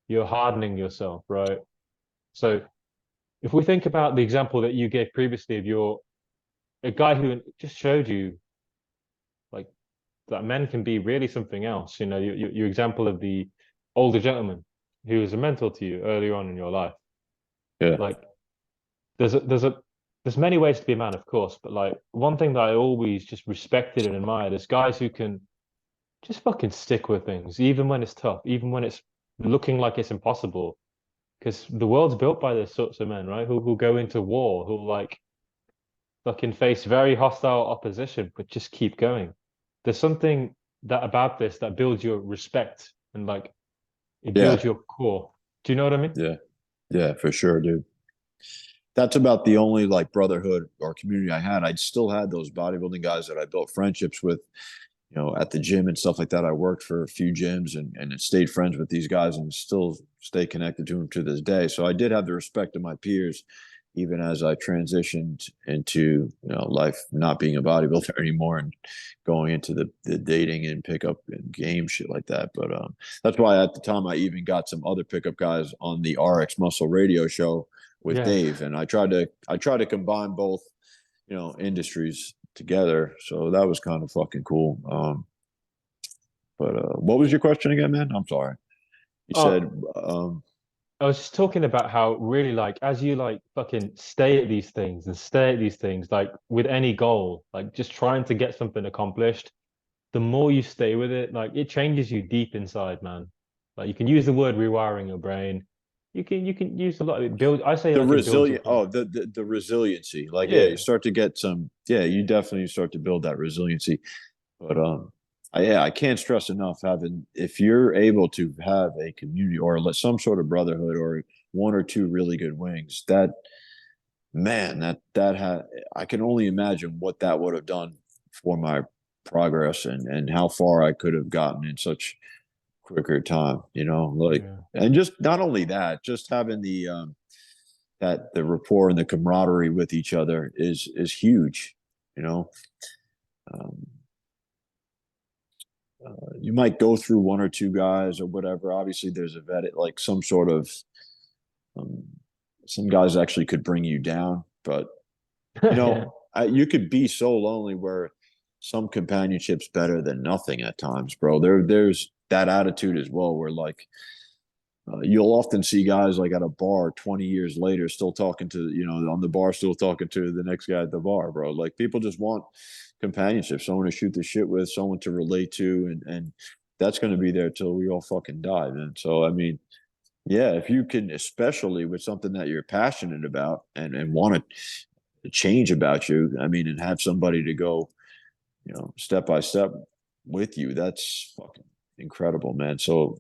you're hardening yourself, right? So if we think about the example that you gave previously of a guy who just showed you like that men can be really something else, your example of the older gentleman who was a mentor to you earlier on in your life. Yeah. Like there's many ways to be a man, of course, but like one thing that I always just respected and admired is guys who can just fucking stick with things, even when it's tough, even when it's looking like it's impossible. Because the world's built by those sorts of men, right? Who go into war, who like fucking face very hostile opposition, but just keep going. There's something that about this that builds your respect and like it Yeah. builds your core. Do you know what I mean? Yeah. Yeah, for sure, dude. That's about the only like brotherhood or community I had. I still had those bodybuilding guys that I built friendships with, at the gym and stuff like that. I worked for a few gyms and stayed friends with these guys and still stay connected to them to this day. So I did have the respect of my peers, even as I transitioned into, life not being a bodybuilder anymore and going into the dating and pickup and game shit like that. But that's why at the time I even got some other pickup guys on the RX Muscle Radio show with Yeah. Dave, and I try to combine both, industries together. So that was kind of fucking cool. But what was your question again, man? I'm sorry. You said, Oh, I was just talking about how really like as you like fucking stay at these things and stay at these things, like with any goal, like just trying to get something accomplished, the more you stay with it, like it changes you deep inside, man. Like you can use the word rewiring your brain. You can use a lot of it. I say the like it builds your resilient, heart. the resiliency. Like, yeah, you Yeah. start to get some, yeah, you definitely start to build that resiliency. But I can't stress enough having, if you're able to have a community or some sort of brotherhood or one or two really good wings, that man, that had, I can only imagine what that would have done for my progress and how far I could have gotten in such quicker time, like, Yeah. and just not only that, just having that the rapport and the camaraderie with each other is huge, you know. Um, you might go through one or two guys or whatever. Obviously, there's a vet, like some sort of, um, some guys actually could bring you down, but Yeah. you could be so lonely where some companionship's better than nothing at times, bro. There's that attitude as well, where like you'll often see guys like at a bar 20 years later still talking to, on the bar, still talking to the next guy at the bar, bro. Like people just want companionship, someone to shoot the shit with, someone to relate to, and that's going to be there till we all fucking die, man. So I mean, yeah, if you can, especially with something that you're passionate about and want to change about you, I mean, and have somebody to go, step by step with you, that's fucking incredible, man. So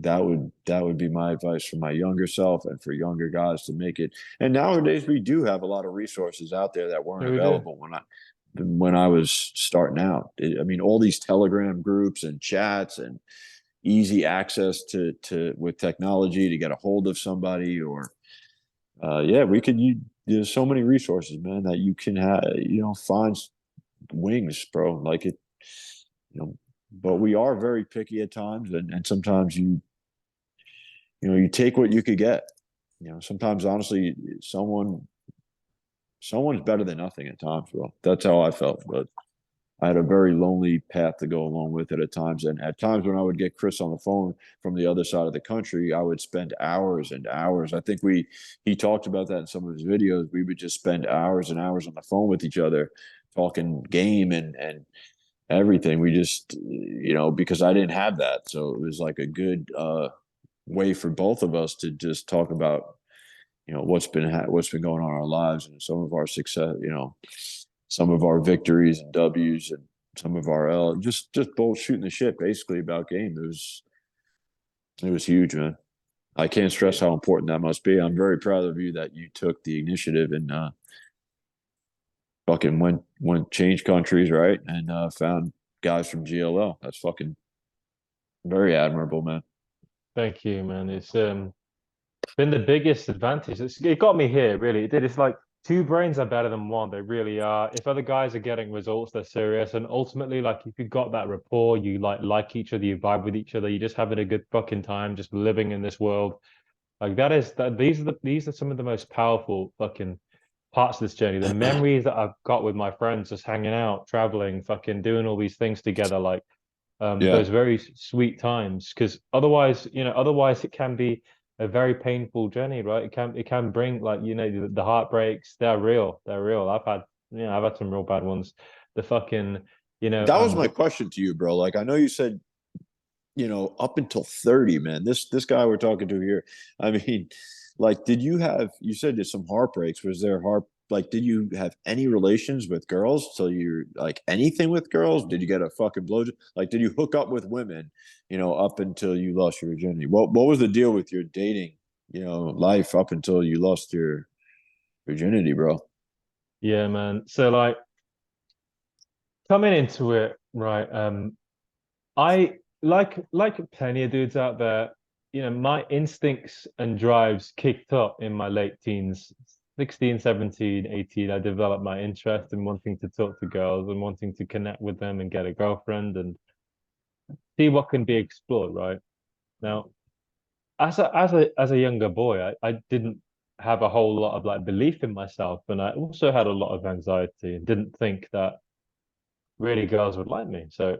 that would be my advice for my younger self and for younger guys to make it. And nowadays we do have a lot of resources out there that weren't Yeah, we do. available when I was starting out. I mean, all these Telegram groups and chats and easy access to with technology to get a hold of somebody, or yeah, there's so many resources, man, that you can have, find wings, bro. Like it, you know, but we are very picky at times, and sometimes you take what you could get. Sometimes honestly, someone someone's better than nothing at times, bro. That's how I felt. But I had a very lonely path to go along with it at times. And at times when I would get Chris on the phone from the other side of the country, I would spend hours and hours. I think he talked about that in some of his videos. We would just spend hours and hours on the phone with each other, talking game and everything. We just, because I didn't have that. So it was like a good way for both of us to just talk about, what's been going on in our lives and some of our success, some of our victories and W's and some of our L. Just both shooting the shit basically about game. It was huge, man. I can't stress how important that must be. I'm very proud of you that you took the initiative and fucking went change countries, right? And found guys from GLL. That's fucking very admirable, man. Thank you, man. It's been the biggest advantage. It got me here, really. It did. It's like two brains are better than one. They really are. If other guys are getting results, they're serious. And ultimately, like if you got that rapport, you like each other, you vibe with each other, you're just having a good fucking time, just living in this world. Like these are some of the most powerful fucking parts of this journey. The memories that I've got with my friends, just hanging out, traveling, fucking doing all these things together, like Yeah. those very sweet times. Because otherwise it can be a very painful journey, right? It can bring like the heartbreaks. They're real. They're real. I've had some real bad ones. The fucking That was my question to you, bro. Like I know you said, up until 30, man. This guy we're talking to here, I mean, like, you said there's some heartbreaks. Was there did you have any relations with girls till you like anything with girls? Did you get a fucking blowjob? Like, did you hook up with women, up until you lost your virginity? What was the deal with your dating, life up until you lost your virginity, bro? Yeah, man. So like coming into it, right? I like plenty of dudes out there, my instincts and drives kicked up in my late teens, 16, 17, 18. I developed my interest in wanting to talk to girls and wanting to connect with them and get a girlfriend and see what can be explored, right? Now, as a younger boy, I didn't have a whole lot of like belief in myself, and I also had a lot of anxiety and didn't think that really girls would like me. So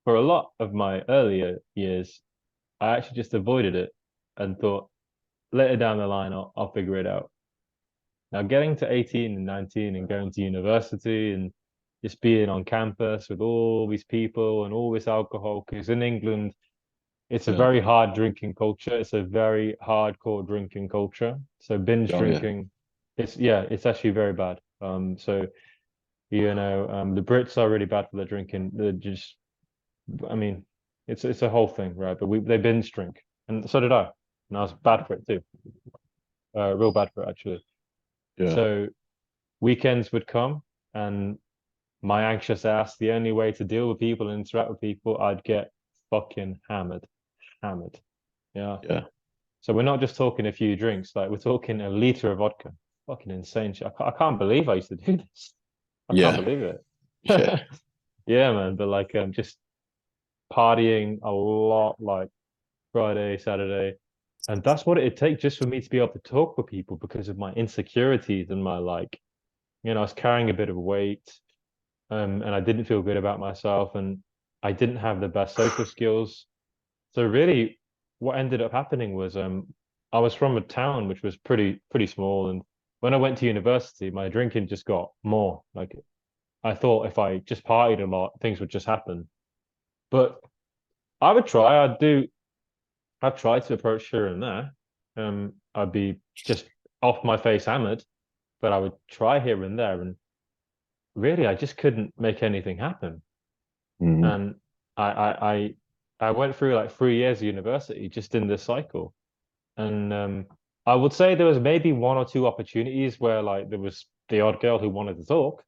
for a lot of my earlier years, I actually just avoided it and thought later down the line, I'll figure it out. Now, getting to 18 and 19 and going to university and just being on campus with all these people and all this alcohol, because in England, it's a Yeah. very hard drinking culture. It's a very hardcore drinking culture. So binge Oh yeah. drinking, it's actually very bad. So the Brits are really bad for their drinking. They're just, I mean, it's a whole thing, right? But they binge drink, and so did I, and I was bad for it too. Real bad for it actually. Yeah. So weekends would come, and my anxious ass, the only way to deal with people and interact with people, I'd get fucking hammered, hammered. Yeah. Yeah. So we're not just talking a few drinks, like we're talking a liter of vodka. Fucking insane shit. I can't believe I used to do this. I can't Yeah. believe it. Yeah. Yeah, man. But like just partying a lot, like Friday, Saturday. And that's what it'd take just for me to be able to talk with people because of my insecurities and my like, I was carrying a bit of weight, and I didn't feel good about myself and I didn't have the best social skills. So really what ended up happening was I was from a town which was pretty small, and when I went to university, my drinking just got more. Like I thought if I just partied a lot, things would just happen. But I would try. I'd try to approach here and there. I'd be just off my face hammered, but I would try here and there, and really, I just couldn't make anything happen. Mhm. And I, I, I, I went through like 3 years of university just in this cycle, and I would say there was maybe one or two opportunities where like there was the odd girl who wanted to talk,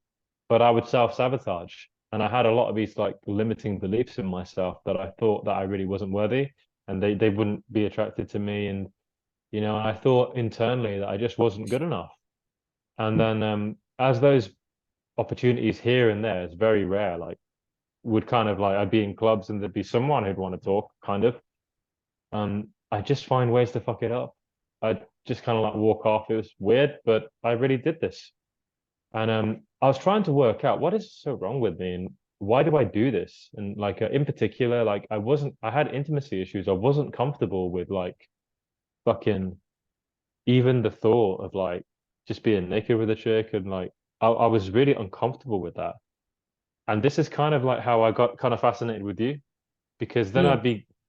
but I would self-sabotage, and I had a lot of these like limiting beliefs in myself that I thought that I really wasn't worthy, and they wouldn't be attracted to me, and I thought internally that I just wasn't good enough. And then as those opportunities here and there, it's very rare, like would kind of like I'd be in clubs and there'd be someone who'd want to talk, kind of. I just find ways to fuck it up. I'd just kind of like walk off. It was weird, but I really did this. And I was trying to work out what is so wrong with me and why do I do this? And like in particular, like I had intimacy issues. I wasn't comfortable with like fucking even the thought of like just being naked with a chick and like I was really uncomfortable with that. And this is kind of like how I got kind of fascinated with you because then Yeah.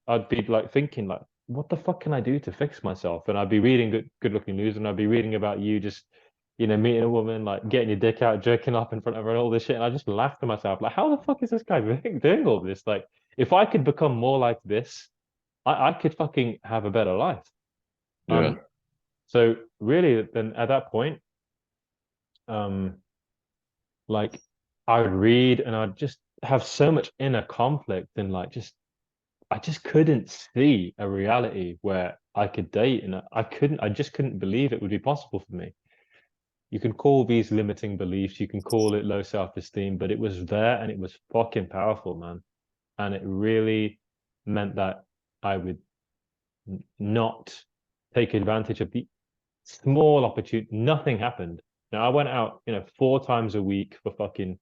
I'd be like thinking like what the fuck can I do to fix myself? And I'd be reading good looking news and I'd be reading about you just meeting a woman, like getting your dick out, jerking off in front of her and all this shit. And I just laughed to myself, like, how the fuck is this guy doing all this? Like, if I could become more like this, I could fucking have a better life. Yeah. So really then at that point, um, like I would read and I'd just have so much inner conflict and like just I just couldn't see a reality where I could date and I just couldn't believe it would be possible for me. You can call these limiting beliefs, you can call it low self-esteem, but it was there and it was fucking powerful, man. And it really meant that I would not take advantage of the small opportunity. Nothing happened. Now I went out, 4 times a week for fucking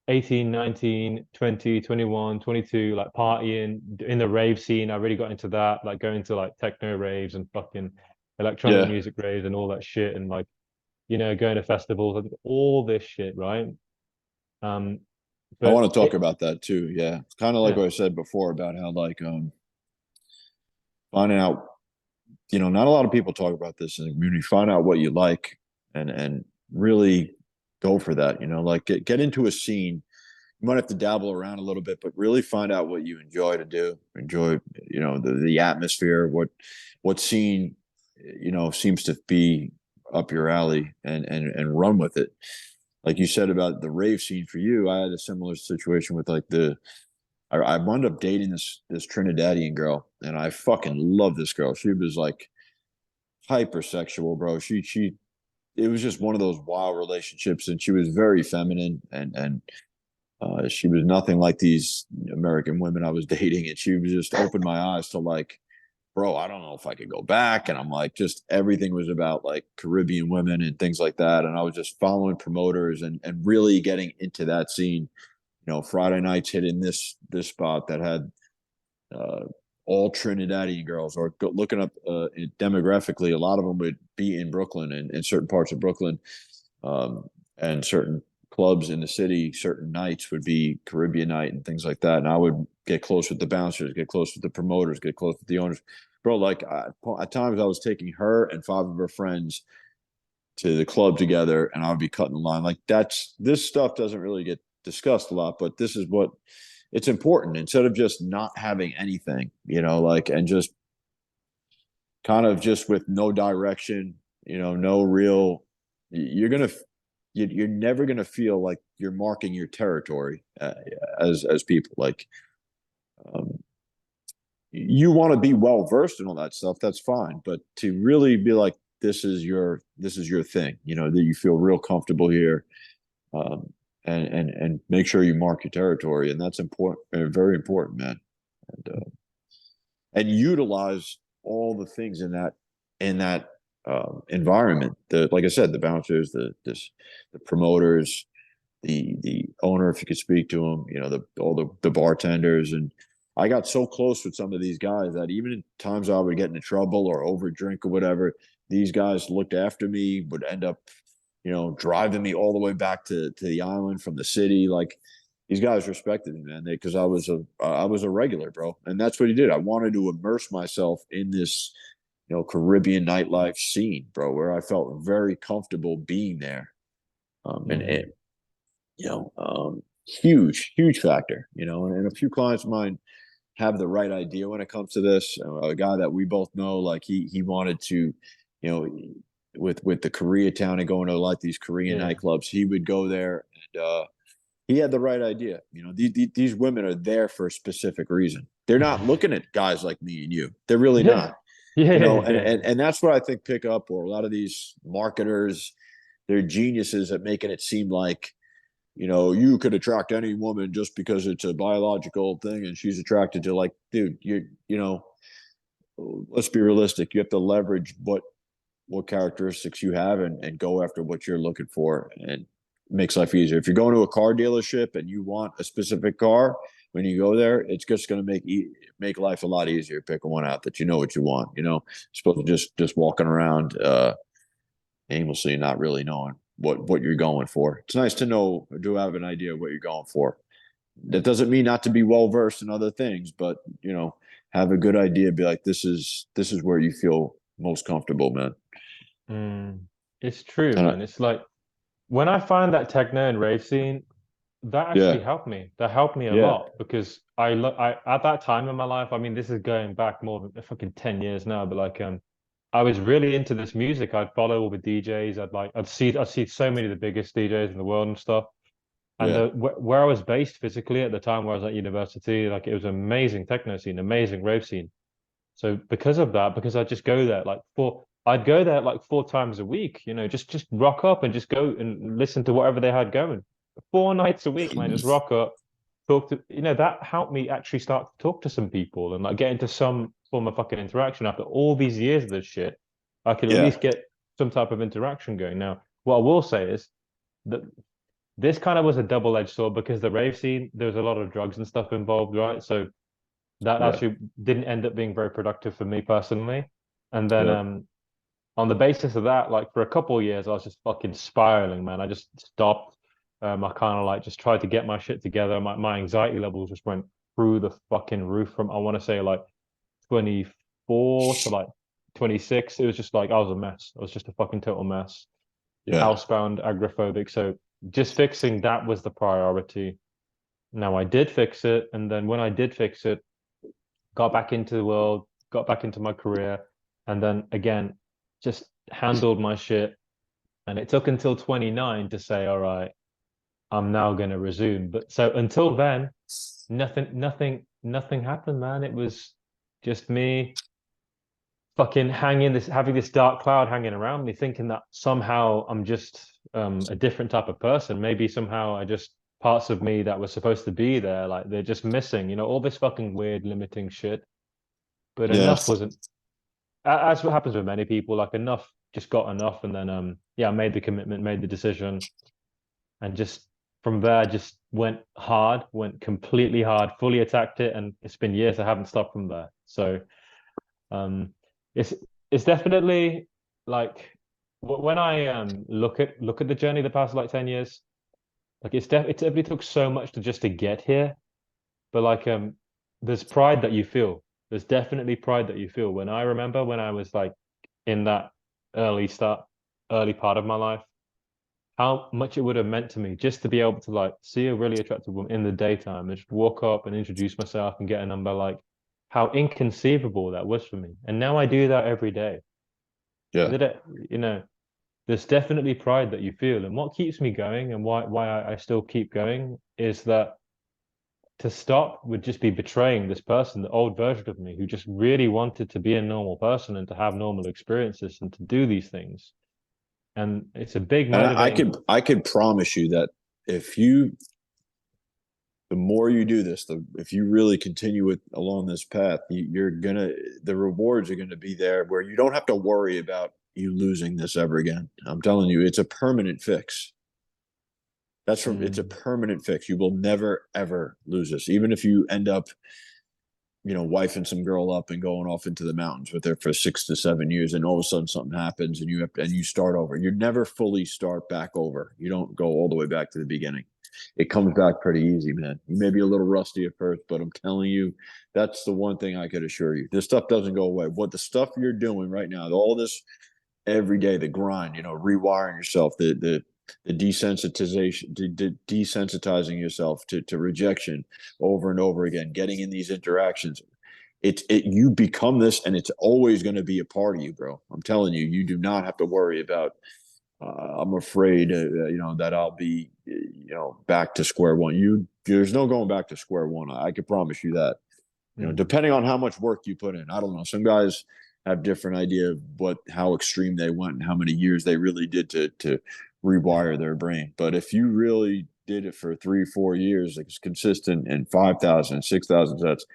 18, 19, 20, 21, 22, like partying in the rave scene. I really got into that, like going to like techno raves and fucking electronic Yeah. music raves and all that shit and like, going to festivals and all this shit, right? Um, I but want to talk about that too. Yeah. It's kind of like yeah, what I said before about how like finding out, not a lot of people talk about this in the community. Find out what you like and really go for that, like get into a scene. You might have to dabble around a little bit, but really find out what you enjoy to do. Enjoy, the atmosphere, what scene, seems to be up your alley and run with it. Like you said about the rave scene for you, I had a similar situation with like I wound up dating this Trinidadian girl, and I fucking love this girl. She was like hypersexual, bro. She it was just one of those wild relationships, and she was very feminine, and she was nothing like these American women I was dating, and she was just opened my eyes to like, bro, I don't know if I could go back. And I'm like, just everything was about like Caribbean women and things like that. And I was just following promoters and really getting into that scene. Friday nights hitting this spot that had uh, all Trinidadian girls, or looking up demographically, a lot of them would be in Brooklyn and in certain parts of Brooklyn, and certain clubs in the city. Certain nights would be Caribbean night and things like that. And I would get close with the bouncers, get close with the promoters, get close with the owners. Bro, like at times I was taking her and 5 of her friends to the club together, and I would be cutting the line. Like this stuff doesn't really get discussed a lot, but this is what it's important. Instead of just not having anything, like, and just kind of just with no direction, no real, you're gonna you're never gonna feel like you're marking your territory, as people. Like, um, you want to be well versed in all that stuff, that's fine, but to really be like, this is your thing, that you feel real comfortable here, um, and make sure you mark your territory, and that's important, very important, man. And utilize all the things in that environment. Like I said, the bouncers, the promoters, the owner, if you could speak to him, all the bartenders. And I got so close with some of these guys that even in times I would get into trouble or over drink or whatever, these guys looked after me, would end up, driving me all the way back to the island from the city. Like, these guys respected me, man, because I was a regular, bro, and that's what he did. I wanted to immerse myself in this, Caribbean nightlife scene, bro, where I felt very comfortable being there. And mm, huge factor, and a few clients of mine have the right idea when it comes to this. A guy that we both know, like he wanted to, you know, with the Koreatown and going to like these Korean yeah, nightclubs, he would go there, and he had the right idea. These women are there for a specific reason. They're not looking at guys like me and you. They're really yeah, not. yeah, And yeah, and and that's what I think pickup, or a lot of these marketers, they're geniuses at making it seem like, you could attract any woman just because it's a biological thing and she's attracted to, like, dude, let's be realistic. You have to leverage what what characteristics you have and go after what you're looking for, and makes life easier. If you're going to a car dealership and you want a specific car, when you go there, it's just going to make life a lot easier picking one out that you know what you want. Supposed to just walking around aimlessly, not really knowing what you're going for. It's nice to know, or to have an idea of what you're going for. That doesn't mean not to be well versed in other things, but have a good idea. Be like, this is where you feel most comfortable, man. It's true, And man. It's like when I find that techno and rave scene, that actually yeah, helped me. That helped me a yeah, lot because I at that time in my life, I mean, this is going back more than fucking 10 years now, but like I was really into this music. I'd follow all the DJs. I'd see so many of the biggest DJs in the world and stuff. And yeah, where I was based physically at the time where I was at university, like it was an amazing techno scene, amazing rave scene. So because of that, because I'd go there like 4 times a week, just rock up and just go and listen to whatever they had going. 4 nights a week, man, just rock up, talk to, that helped me actually start to talk to some people and like get into some form of fucking interaction after all these years of this shit. I could at yeah, least get some type of interaction going. Now, what I will say is that this kind of was a double-edged sword because the rave scene, there was a lot of drugs and stuff involved, right? So that yeah, actually didn't end up being very productive for me personally. And then yeah, on the basis of that, like for a couple of years, I was just fucking spiraling, man. I just stopped. I kind of like just tried to get my shit together. My anxiety levels just went through the fucking roof from I want to say like 24 to like 26. It was just like I was a mess. I was just a fucking total mess. yeah, Housebound, agoraphobic. So just fixing that was the priority. Now I did fix it, and then when I did fix it, got back into the world, got back into my career, and then again, just handled my shit. And it took until 29 to say, all right, I'm now going to resume. But so until then, nothing happened, man. It was just me fucking having this dark cloud hanging around me, thinking that somehow I'm just a different type of person. Maybe somehow I just parts of me that were supposed to be there, like they're just missing, all this fucking weird limiting shit. But yeah. enough wasn't as what happens with many people, like enough just got enough, and then yeah, I made the commitment, made the decision, and just from there just went completely hard, fully attacked it, and it's been years I haven't stopped from there. So um it's it's definitely like when I look at the journey the past like 10 years, like it definitely took so much to get here, but like there's pride that you feel. There's definitely pride that you feel. When I remember when I was like in that early start, early part of my life, how much it would have meant to me just to be able to like see a really attractive woman in the daytime and just walk up and introduce myself and get a number, like how inconceivable that was for me. And now I do that every day. Yeah. Did it, you know, there's definitely pride that you feel. And what keeps me going and why I still keep going is that to stop would just be betraying this person, the old version of me who just really wanted to be a normal person and to have normal experiences and to do these things. And it's a big And motivating. I could promise you that if you the more you do this, if you really continue it along this path, you're gonna the rewards are gonna be there where you don't have to worry about you losing this ever again. I'm telling you, it's a permanent fix. It's a Mm, permanent fix. You will never ever lose this, even if you end up, wifing some girl up and going off into the mountains with her for 6 to 7 years, and all of a sudden something happens and you start over. You never fully start back over. You don't go all the way back to the beginning. It comes back pretty easy, man. You may be a little rusty at first, but I'm telling you, that's the one thing I could assure you. This stuff doesn't go away. What the stuff you're doing right now, all this every day, the grind, rewiring yourself, the desensitization, desensitizing yourself to rejection over and over again, getting in these interactions. You become this, and it's always going to be a part of you, bro. I'm telling you, you do not have to worry about. I'm afraid, that I'll be, back to square one. There's no going back to square one. I can promise you that. mm, Depending on how much work you put in. I don't know. Some guys have different idea of how extreme they went and how many years they really did to rewire their brain. But if you really did it for 3 4 years, like it's consistent, and 5,000, 6,000 sets,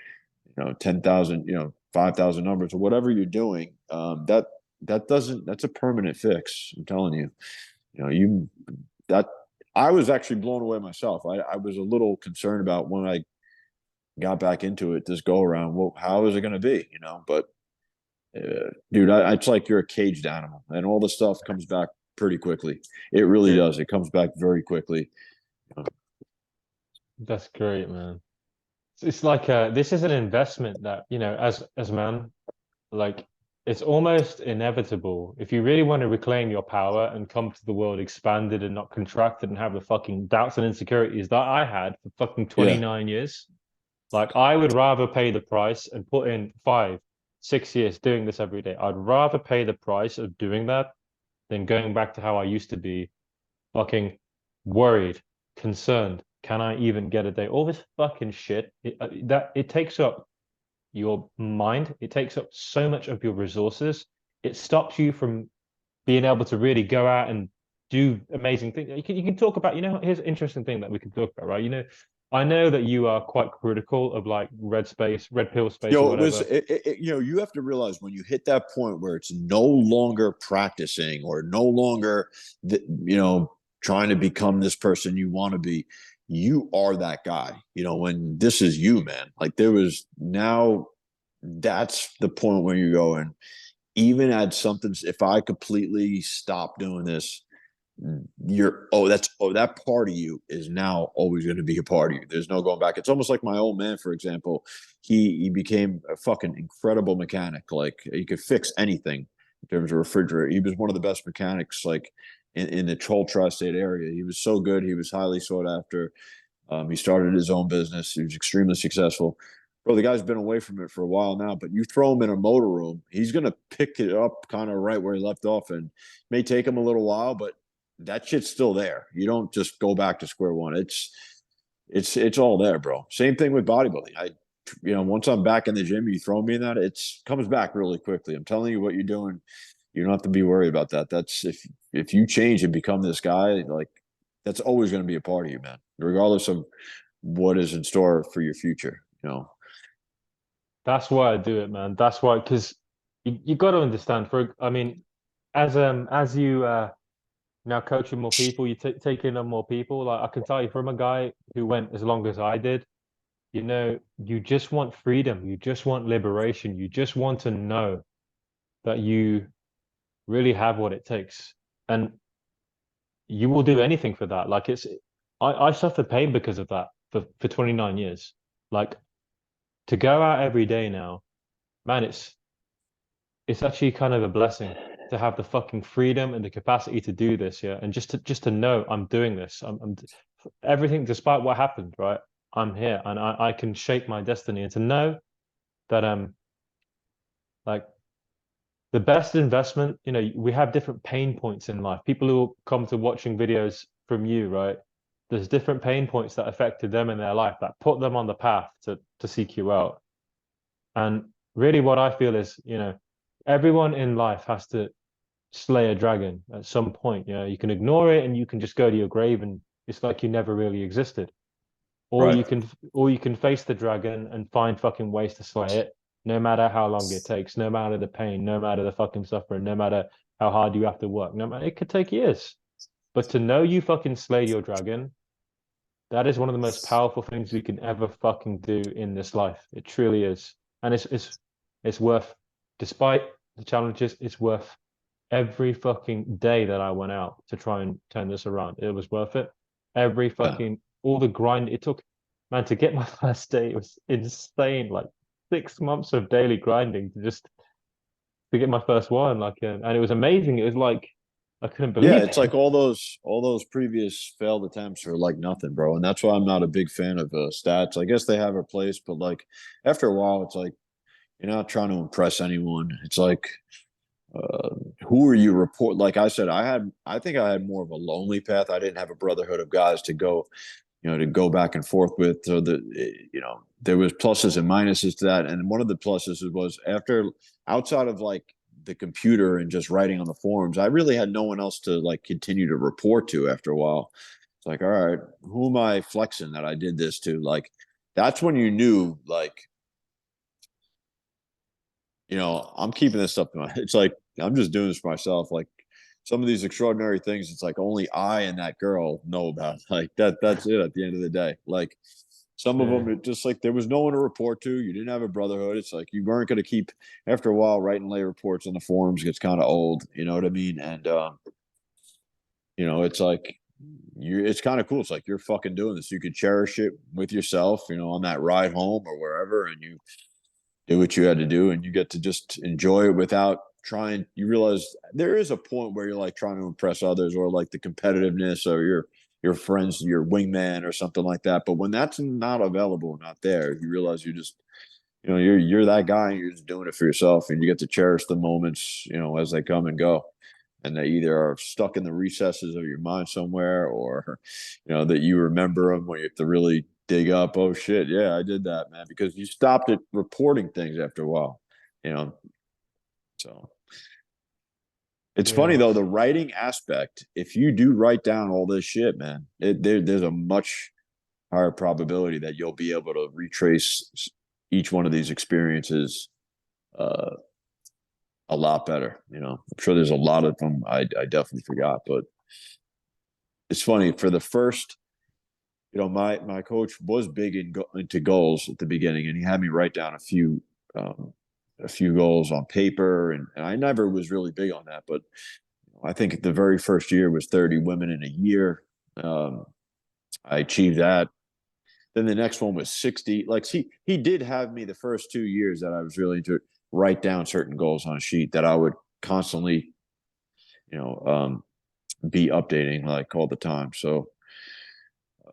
10,000, 5,000 numbers, or whatever you're doing, that that's a permanent fix. I'm telling you. That I was actually blown away myself. I was a little concerned about when I got back into it this go around. Well, how is it going to be? But dude, it's like you're a caged animal, and all the stuff comes back pretty quickly. It really It, does. It comes back very quickly. that's great, man. It's like this is an investment that, as man, like it's almost inevitable if you really want to reclaim your power and come to the world expanded and not contracted and have the fucking doubts and insecurities that I had for fucking Yeah, 29 years. Like I would rather pay the price and put in 5, 6 years doing this every day. I'd rather pay the price of doing that than going back to how I used to be, fucking worried, concerned. Can I even get a day? All this fucking shit. It takes up your mind. It takes up so much of your resources. It stops you from being able to really go out and do amazing things. You can talk about, here's an interesting thing that we can talk about, right? I know that you are quite critical of like red pill space or it was. whatever. You have to realize when you hit that point where it's no longer practicing or no longer, trying to become this person you want to be. You are that guy. When this is you, man. Like there was now. That's the point where you go and even at something. If I completely stop doing this, that part of you is now always going to be a part of you. There's no going back. It's almost like my old man, for example. He became a fucking incredible mechanic. Like he could fix anything in terms of refrigerator. He was one of the best mechanics, like in the whole tri-state area. He was so good. He was highly sought after. He started his own business. He was extremely successful. Bro, the guy's been away from it for a while now, but you throw him in a motor room, he's going to pick it up kind of right where he left off. And it may take him a little while, but that shit's still there. You don't just go back to square one. It's all there, bro. Same thing with bodybuilding. Once I'm back in the gym, you throw me in that, it comes back really quickly. I'm telling you what you're doing. You don't have to be worried about that. That's if you change and become this guy, like that's always going to be a part of you, man, regardless of what is in store for your future. That's why I do it, man. That's why, because you got to understand. I mean, as you now coaching more people, you taking on more people. Like I can tell you, from a guy who went as long as I did, you just want freedom. You just want liberation. You just want to know that you really have what it takes, and you will do anything for that. Like I suffered pain because of that for 29 years. Like to go out every day now, man, it's actually kind of a blessing to have the fucking freedom and the capacity to do this, yeah. And just to know I'm doing this. I'm everything, despite what happened, right? I'm here and I can shape my destiny. And to know that like the best investment, we have different pain points in life. People who come to watching videos from you, right? There's different pain points that affected them in their life that put them on the path to seek you out. And really what I feel is, everyone in life has to slay a dragon at some point. You can ignore it and you can just go to your grave and it's like you never really existed. Or Right. you can face the dragon and find fucking ways to slay it, no matter how long it takes, no matter the pain, no matter the fucking suffering, no matter how hard you have to work. No matter, it could take years. But to know you fucking slayed your dragon, that is one of the most powerful things we can ever fucking do in this life. It truly is. And it's worth, despite the challenges, it's worth every fucking day that I went out to try and turn this around. It was worth it. Every Yeah. fucking all the grind it took, man, to get my first day. It was insane. Like 6 months of daily grinding to get my first one. Like, and it was amazing. It was like I couldn't Yeah, believe it's it. like all those previous failed attempts are like nothing, bro. And that's why I'm not a big fan of stats. I guess they have a place, but like after a while, it's like you're not trying to impress anyone. It's like uh, who are you report? Like I said, I think I had more of a lonely path. I didn't have a brotherhood of guys to go back and forth with. So there was pluses and minuses to that. And one of the pluses was outside of like the computer and just writing on the forums, I really had no one else to like continue to report to after a while. It's like, all right, who am I flexing that I did this to? Like, that's when you knew, like, I'm keeping this stuff in my, it's like, I'm just doing this for myself. Like some of these extraordinary things, it's like only I and that girl know about. Like that's it at the end of the day. Like some of Yeah. them, it just like there was no one to report to. You didn't have a brotherhood. It's like you weren't going to keep. After a while, writing lay reports on the forums gets kind of old. You know what I mean? And it's like it's kind of cool. It's like you're fucking doing this. You could cherish it with yourself, on that ride home or wherever, and you do what you had to do, and you get to just enjoy it without trying. You realize there is a point where you're like trying to impress others, or like the competitiveness, or your friends, your wingman, or something like that. But when that's not available, not there, you realize you just, you're that guy, and you're just doing it for yourself, and you get to cherish the moments, as they come and go. And they either are stuck in the recesses of your mind somewhere, or that you remember them when you have to really dig up. Oh shit, yeah, I did that, man, because you stopped at reporting things after a while. So it's funny Yeah. though, the writing aspect. If you do write down all this shit, man, there's a much higher probability that you'll be able to retrace each one of these experiences uh, a lot better. I'm sure there's a lot of them I definitely forgot, but it's funny for the first, my coach was big into goals at the beginning, and he had me write down a few goals on paper, and I never was really big on that, but I think the very first year was 30 women in a year. Um, I achieved that. Then the next one was 60. Like, he did have me the first 2 years that I was really into it, write down certain goals on a sheet that I would constantly, you know, um, be updating like all the time. So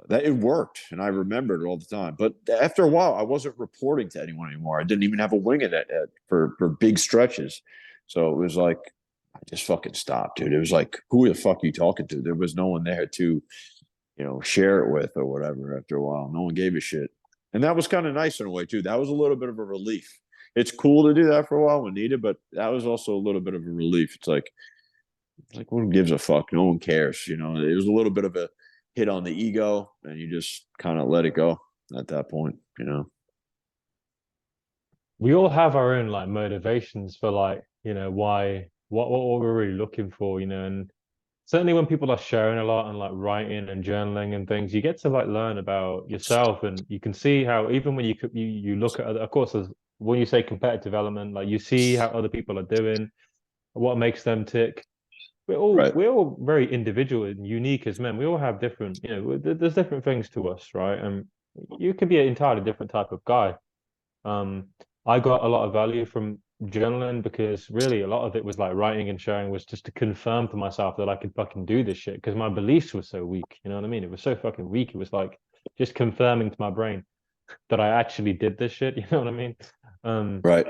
that it worked, and I remembered it all the time. But after a while, I wasn't reporting to anyone anymore. I didn't even have a wing in it for big stretches. So it was like I just fucking stopped, dude. It was like, who the fuck are you talking to? There was no one there to, share it with or whatever. After a while, no one gave a shit, and that was kind of nice in a way too. That was a little bit of a relief. It's cool to do that for a while when needed, but that was also a little bit of a relief. It's like who gives a fuck? No one cares. It was a little bit of a hit on the ego, and you just kind of let it go at that point. We all have our own like motivations for like, why what we're really looking for, and certainly when people are sharing a lot and like writing and journaling and things, you get to like learn about yourself, and you can see how even when you look at other, of course, when you say competitive element, like you see how other people are doing, what makes them tick. we're all Right. we're all very individual and unique as men. We all have different, there's different things to us, right? And you could be an entirely different type of guy. Um, I got a lot of value from journaling because really a lot of it was like writing and sharing was just to confirm for myself that I could fucking do this shit because my beliefs were so weak. You know what I mean? It was so fucking weak. It was like just confirming to my brain that I actually did this shit. You know what I mean? Um, Right.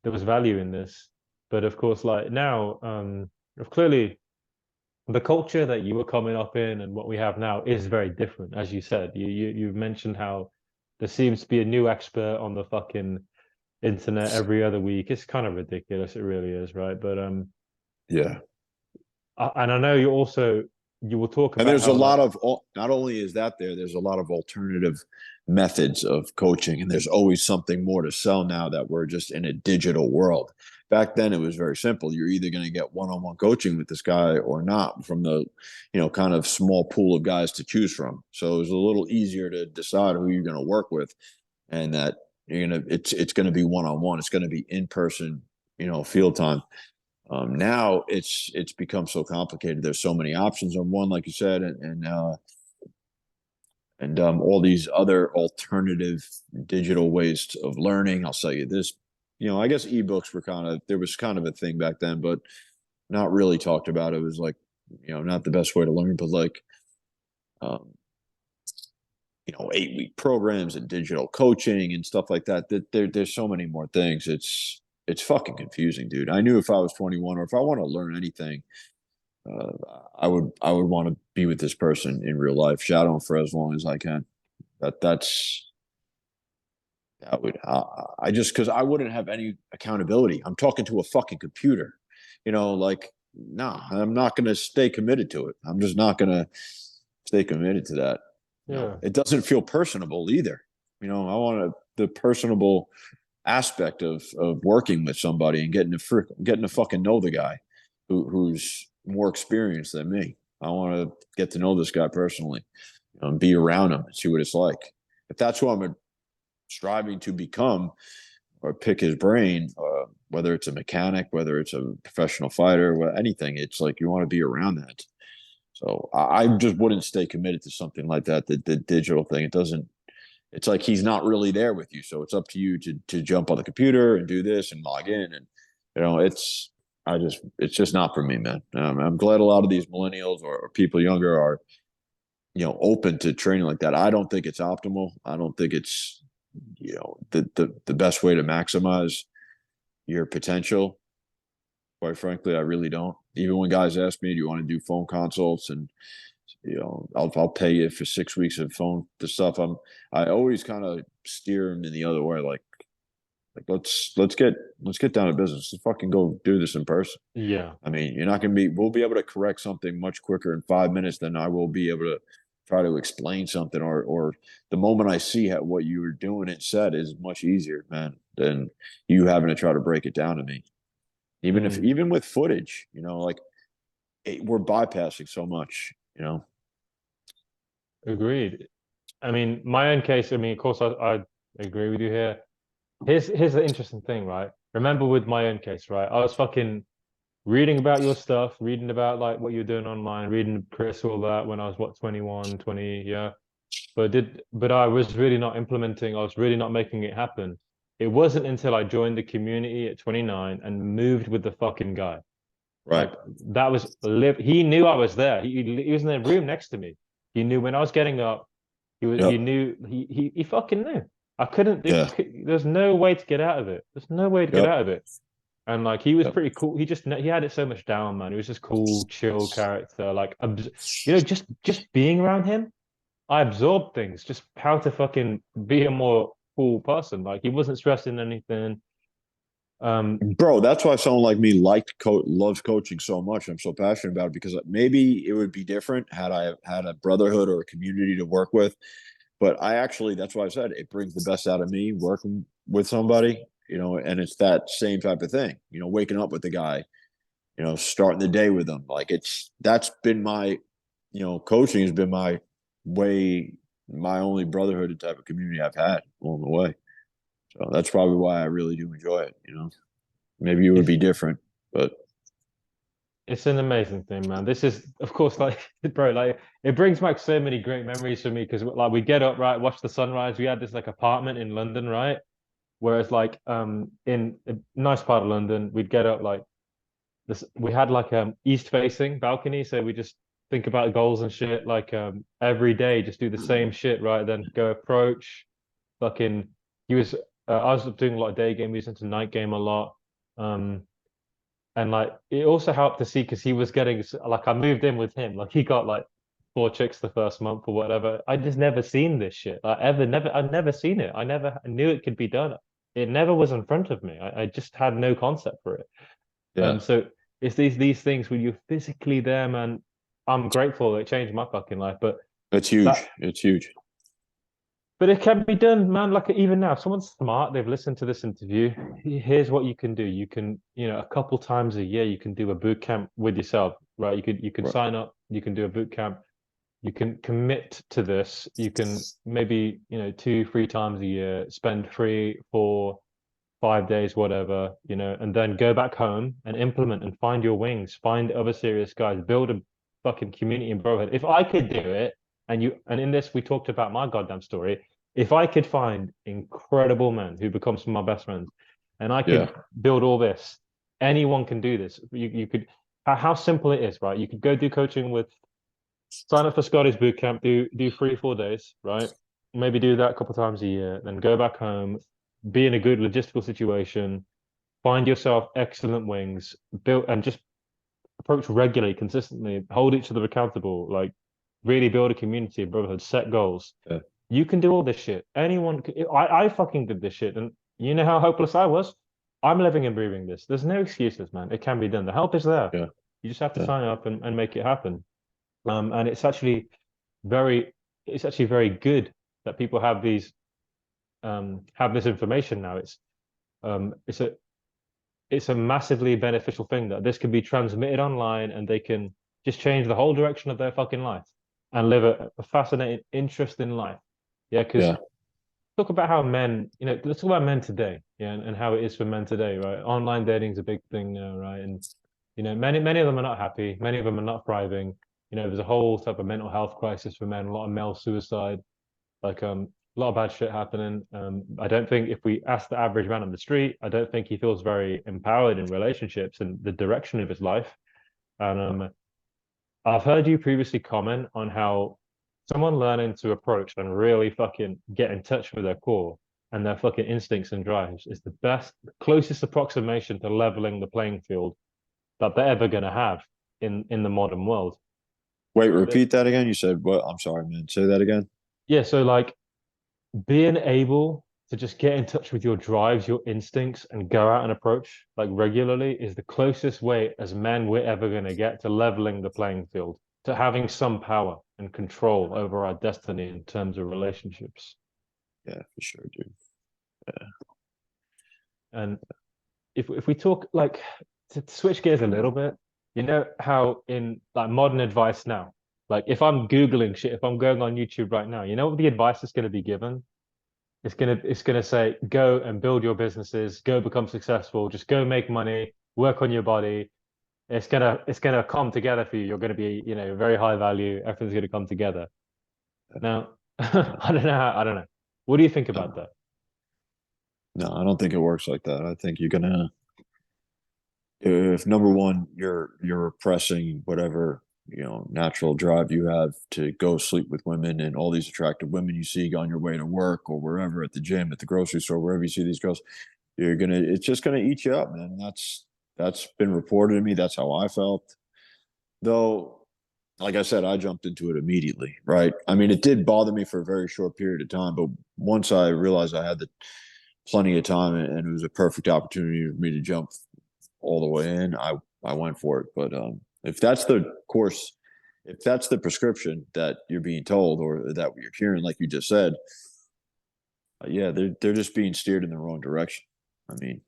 there was value in this. But of course, like now, clearly the culture that you were coming up in and what we have now is very different. As you said, you've mentioned how there seems to be a new expert on the fucking internet every other week. It's kind of ridiculous. It really is, right? But Yeah. and I know you will talk And about there's a how lot like of, not only is that there's a lot of alternative methods of coaching, and there's always something more to sell now that we're just in a digital world. Back then, it was very simple. You're either going to get one-on-one coaching with this guy or not from the, kind of small pool of guys to choose from. So it was a little easier to decide who you're going to work with, and that it's going to be one-on-one. It's going to be in person, field time. Now it's become so complicated. There's so many options on one, like you said, and all these other alternative digital ways of learning. I'll tell you this, I guess ebooks were there was kind of a thing back then, but not really talked about. It was like, not the best way to learn, but like, um, 8-week programs and digital coaching and stuff like that. There's so many more things. It's fucking confusing, dude. I knew if I was 21 or if I want to learn anything, uh, I would want to be with this person in real life, shadow him for as long as I can. That would I just because I wouldn't have any accountability. I'm talking to a fucking computer, like no, I'm not going to stay committed to it. I'm just not going to stay committed to that. yeah. It doesn't feel personable either. I want the personable. aspect of working with somebody and getting to fucking know the guy who's more experienced than me. I want to get to know this guy personally, and be around him and see what it's like. If that's who I'm striving to become or pick his brain, whether it's a mechanic, whether it's a professional fighter, anything, it's like you want to be around that. So I just wouldn't stay committed to something like that. The digital thing, it doesn't. It's like he's not really there with you, so it's up to you to jump on the computer and do this and log in, and it's just not for me, man. I'm glad a lot of these millennials or people younger are open to training like that. I don't think it's optimal. I don't think it's the best way to maximize your potential. Quite frankly, I really don't. Even when guys ask me, do you want to do phone consults, and I'll pay you for 6 weeks of phone the stuff. I always kind of steer them in the other way, like let's get down to business. Let's fucking go do this in person. Yeah. I mean, we'll be able to correct something much quicker in 5 minutes than I will be able to try to explain something, or the moment I see what you were doing and said is much easier, man, than you having to try to break it down to me. Even with footage, like we're bypassing so much. Agreed. I mean, my own case, I mean, of course, I agree with you here. Here's the interesting thing, right? Remember with my own case, right? I was fucking reading about your stuff, reading about like what you're doing online, reading Chris, all that when I was what, 21, 20, yeah. But I was really not implementing, I was really not making it happen. It wasn't until I joined the community at 29 and moved with the fucking guy. Right. Like that was live. He knew I was there. He was in the room next to me. He knew when I was getting up. He Yep. knew he fucking knew. I couldn't do. Yeah. There's no way to get out of it. There's no way to get Yep. out of it. And like he was Yep. pretty cool. He had it so much down, man. He was just cool, chill character. Like just being around him, I absorbed things. Just how to fucking be a more cool person. Like he wasn't stressing anything. Bro, that's why someone like me loves coaching so much. I'm so passionate about it because maybe it would be different had I had a brotherhood or a community to work with. But that's why I said it brings the best out of me working with somebody, and it's that same type of thing, waking up with the guy, starting the day with them. Like that's been my, coaching has been my only brotherhood type of community I've had along the way. So that's probably why I really do enjoy it. Maybe it would it's be different, but it's an amazing thing, man. This is, of course, like, bro, like it brings back so many great memories for me because, like, we get up, right, watch the sunrise. We had this like apartment in London, right? Whereas, like, in a nice part of London, we'd get up like this. We had like east facing balcony, so we just think about goals and shit like every day, just do the same shit, right? Then go approach, fucking. He was, I was doing a lot of day game. He was into night game a lot. Um, and like it also helped to see because he was getting like I moved in with him. Like he got like 4 chicks the first month or whatever. I just never seen this shit. Like ever, never. I'd never seen it. I knew it could be done. It never was in front of me. I just had no concept for it. yeah, So it's these things when you're physically there, man. I'm grateful it changed my fucking life. But it's that huge. It's huge. But it can be done, man. Like even now, if someone's smart, they've listened to this interview. Here's what you can do. You can, a couple times a year, you can do a boot camp with yourself, right? You can Right. sign up, you can do a boot camp, you can commit to this. You can maybe, 2, 3 times a year, spend 3, 4, 5 days, whatever, and then go back home and implement and find your wings, find other serious guys, build a fucking community in brotherhood. If I could do it, and in this we talked about my goddamn story. If I could find incredible men who become some of my best friends, and I Yeah. could build all this, anyone can do this. You could, how simple it is, right? You could go do coaching with, sign up for Scotty's boot camp, do 3, 4 days, right? Maybe do that a couple times a year, then go back home, be in a good logistical situation, find yourself excellent wings, build and just approach regularly, consistently, hold each other accountable, like really build a community, a brotherhood, set goals. Yeah. You can do all this shit. I fucking did this shit, and you know how hopeless I was. I'm living and breathing this. There's no excuses, man. It can be done. The help is there. Yeah. You just have to Yeah. sign up and make it happen. And very, it's actually very good that people have this information now. It's a massively beneficial thing that this can be transmitted online and they can just change the whole direction of their fucking life and live a fascinating, interesting life. Yeah, because Yeah. talk about how men, let's talk about men today, yeah, and how it is for men today, right? Online dating is a big thing now, right? And many of them are not happy, many of them are not thriving. There's a whole type of mental health crisis for men, a lot of male suicide, like a lot of bad shit happening. I don't think if we ask the average man on the street, I don't think he feels very empowered in relationships and the direction of his life. And I've heard you previously comment on how someone learning to approach and really fucking get in touch with their core and their fucking instincts and drives is the best, closest approximation to leveling the playing field that they're ever going to have in the modern world. Wait, repeat that again. You said what? I'm sorry, man. Say that again. Yeah, so like being able to just get in touch with your drives, your instincts, and go out and approach like regularly is the closest way as men we're ever going to get to leveling the playing field, to having some power and control over our destiny in terms of relationships. Yeah, for sure, dude. Yeah. And if we talk like to switch gears a little bit, you know how in like modern advice now, like if I'm Googling shit, if I'm going on YouTube right now, you know what the advice is going to be given? It's gonna say go and build your businesses, go become successful, just go make money, work on your body. It's gonna come together for you. You're gonna be, very high value. Everything's gonna come together. Now, I don't know. What do you think about No, that? no, I don't think it works like that. I think you're gonna, if number one, you're repressing whatever, natural drive you have to go sleep with women and all these attractive women you see on your way to work or wherever, at the gym, at the grocery store, wherever you see these girls, it's just gonna eat you up, man. That's been reported to me. That's how I felt. Though, like I said, I jumped into it immediately, right? I mean, it did bother me for a very short period of time, but once I realized I had the plenty of time and it was a perfect opportunity for me to jump all the way in, I went for it. But if that's the course, if that's the prescription that you're being told or that you're hearing, like you just said, yeah, they're just being steered in the wrong direction. I mean,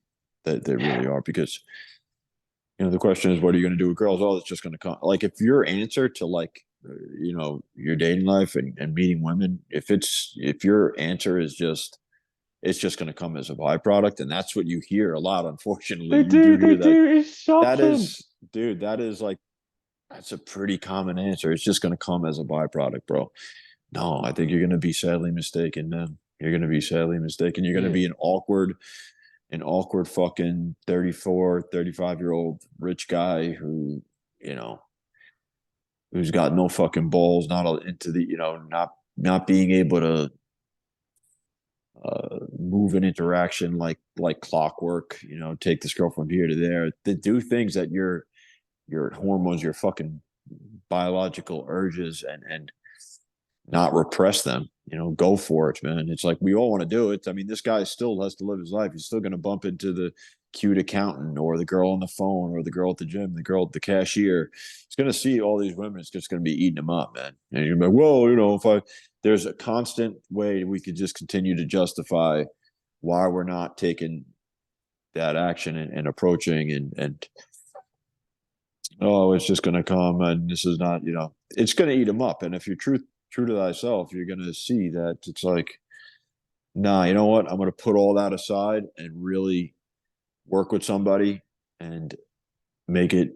they really are, because the question is, what are you going to do with girls? Oh, it's just going to come. Like, if your answer to, like, your dating life and meeting women, if your answer is just, it's just going to come as a byproduct, and that's what you hear a lot. Unfortunately, They you do do, they hear that. do. It's That shocking. is, dude, that is like, that's a pretty common answer. It's just going to come as a byproduct, bro. No, I think you're going to be sadly mistaken, man. You're going to be sadly mistaken. You're going to Yeah. be an awkward fucking 34, 35-year-old rich guy you know, who's got no fucking balls, not into the, not being able to move an interaction like clockwork, take this girl from here to there, to do things that your hormones, your fucking biological urges, and not repress them. Go for it, man. It's like we all want to do it. I mean, this guy still has to live his life. He's still going to bump into the cute accountant or the girl on the phone or the girl at the gym, the girl at the cashier. He's going to see all these women. It's just going to be eating him up, man. And you're like, well, there's a constant way we could just continue to justify why we're not taking that action and approaching and oh, it's just going to come and this is not, it's going to eat them up. And if you're true to thyself, you're going to see that it's like, nah, you know what? I'm going to put all that aside and really work with somebody and make it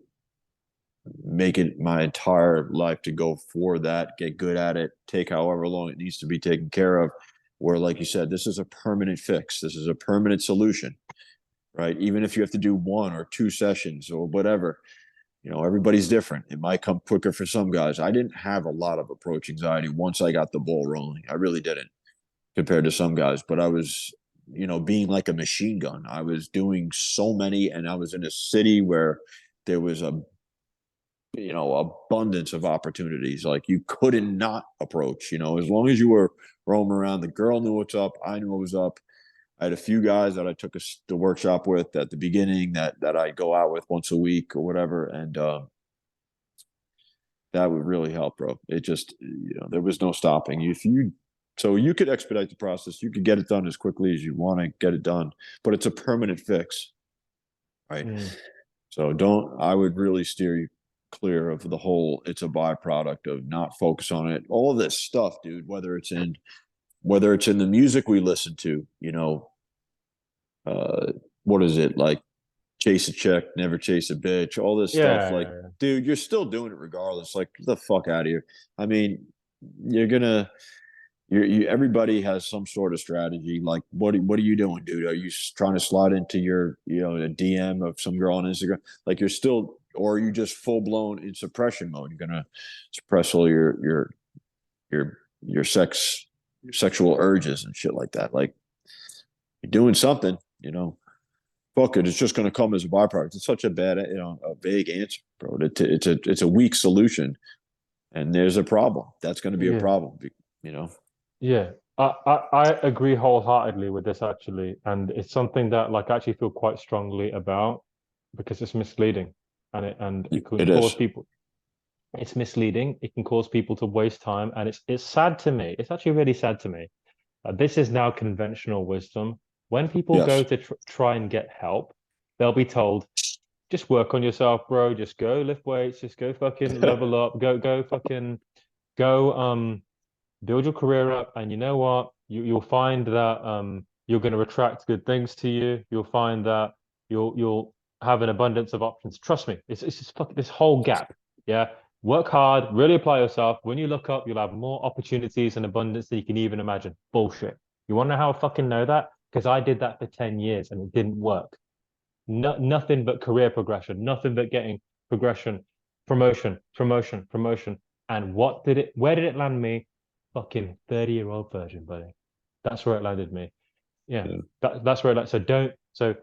my entire life to go for that, get good at it, take however long it needs to be taken care of. Where, like you said, this is a permanent fix. This is a permanent solution, right? Even if you have to do one or two sessions or whatever, everybody's different. It might come quicker for some guys. I didn't have a lot of approach anxiety once I got the ball rolling. I really didn't, compared to some guys, but I was, being like a machine gun. I was doing so many, and I was in a city where there was abundance of opportunities. Like, you couldn't not approach, as long as you were roaming around, the girl knew what's up. I knew what was up. I had a few guys that I took the workshop with at the beginning that I go out with once a week or whatever. And, that would really help, bro. It just, there was no stopping. If you So you could expedite the process. You could get it done as quickly as you want to get it done, but it's a permanent fix, right? Mm. So I would really steer you clear of the whole, it's a byproduct of not focus on it. All of this stuff, dude, whether it's in the music we listen to, uh, what is it like? Chase a check, never chase a bitch, all this stuff. Like, Yeah. dude, you're still doing it regardless. Like, get the fuck out of here. I mean, you're gonna, everybody has some sort of strategy. Like, what are you doing, dude? Are you trying to slide into your, a DM of some girl on Instagram? Like, you're still, or are you just full blown in suppression mode? You're gonna suppress all your sexual urges and shit like that. Like, you're doing something. Fuck it, it's just going to come as a byproduct. It's such a bad, a vague answer, bro. It's a weak solution, and there's a problem. That's going to be a Yeah. problem. Yeah. I agree wholeheartedly with this actually. And it's something that like I actually feel quite strongly about because it's misleading and it can It cause is. people it's misleading. It can cause people to waste time. And it's sad to me. It's actually really sad to me. This is now conventional wisdom. When people go Yes. to try and get help, they'll be told, just work on yourself, bro. Just go lift weights. Just go fucking level up. Go fucking go build your career up. And you know what? You'll find that you're going to attract good things to you. You'll find that you'll have an abundance of options. Trust me, it's just fucking this whole gap. Yeah. Work hard, really apply yourself. When you look up, you'll have more opportunities and abundance than you can even imagine. Bullshit. You want to know how I fucking know that? Because I did that for 10 years and it didn't work. Nothing but career progression, nothing but getting progression, promotion. And where did it land me? Fucking 30-year-old version, buddy. That's where it landed me. Yeah. Yeah. That's where it landed. So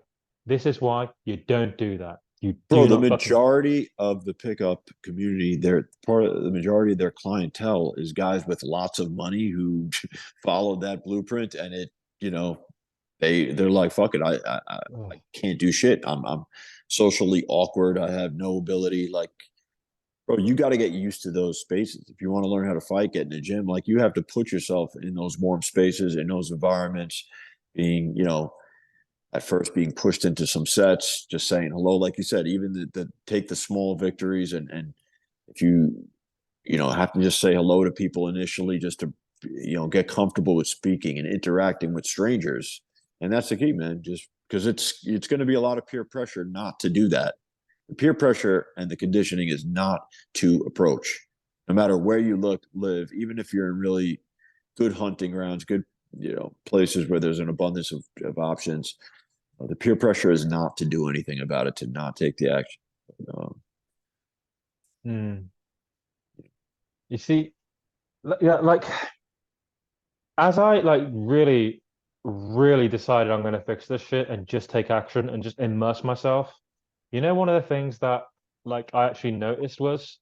this is why you don't do that. You Bro, do the not fucking majority of the pickup community, they're part of the majority of their clientele is guys with lots of money who followed that blueprint, and you know, they're like, fuck it, I oh, can't do shit. I'm socially awkward. I have no ability. Like, bro, you got to get used to those spaces. If you want to learn how to fight, get in the gym. Like, you have to put yourself in those warm spaces, in those environments, being, at first being pushed into some sets, just saying hello, like you said, even the take the small victories, and if you have to just say hello to people initially, just to get comfortable with speaking and interacting with strangers, and that's the key, man. Just because it's going to be a lot of peer pressure not to do that. The peer pressure and the conditioning is not to approach, no matter where you live, even if you're in really good hunting grounds, good places where there's an abundance of options. The peer pressure is not to do anything about it, to not take the action. Um, hmm. You see, yeah, like as I like really decided I'm going to fix this shit and just take action and just immerse myself. One of the things that like I actually noticed was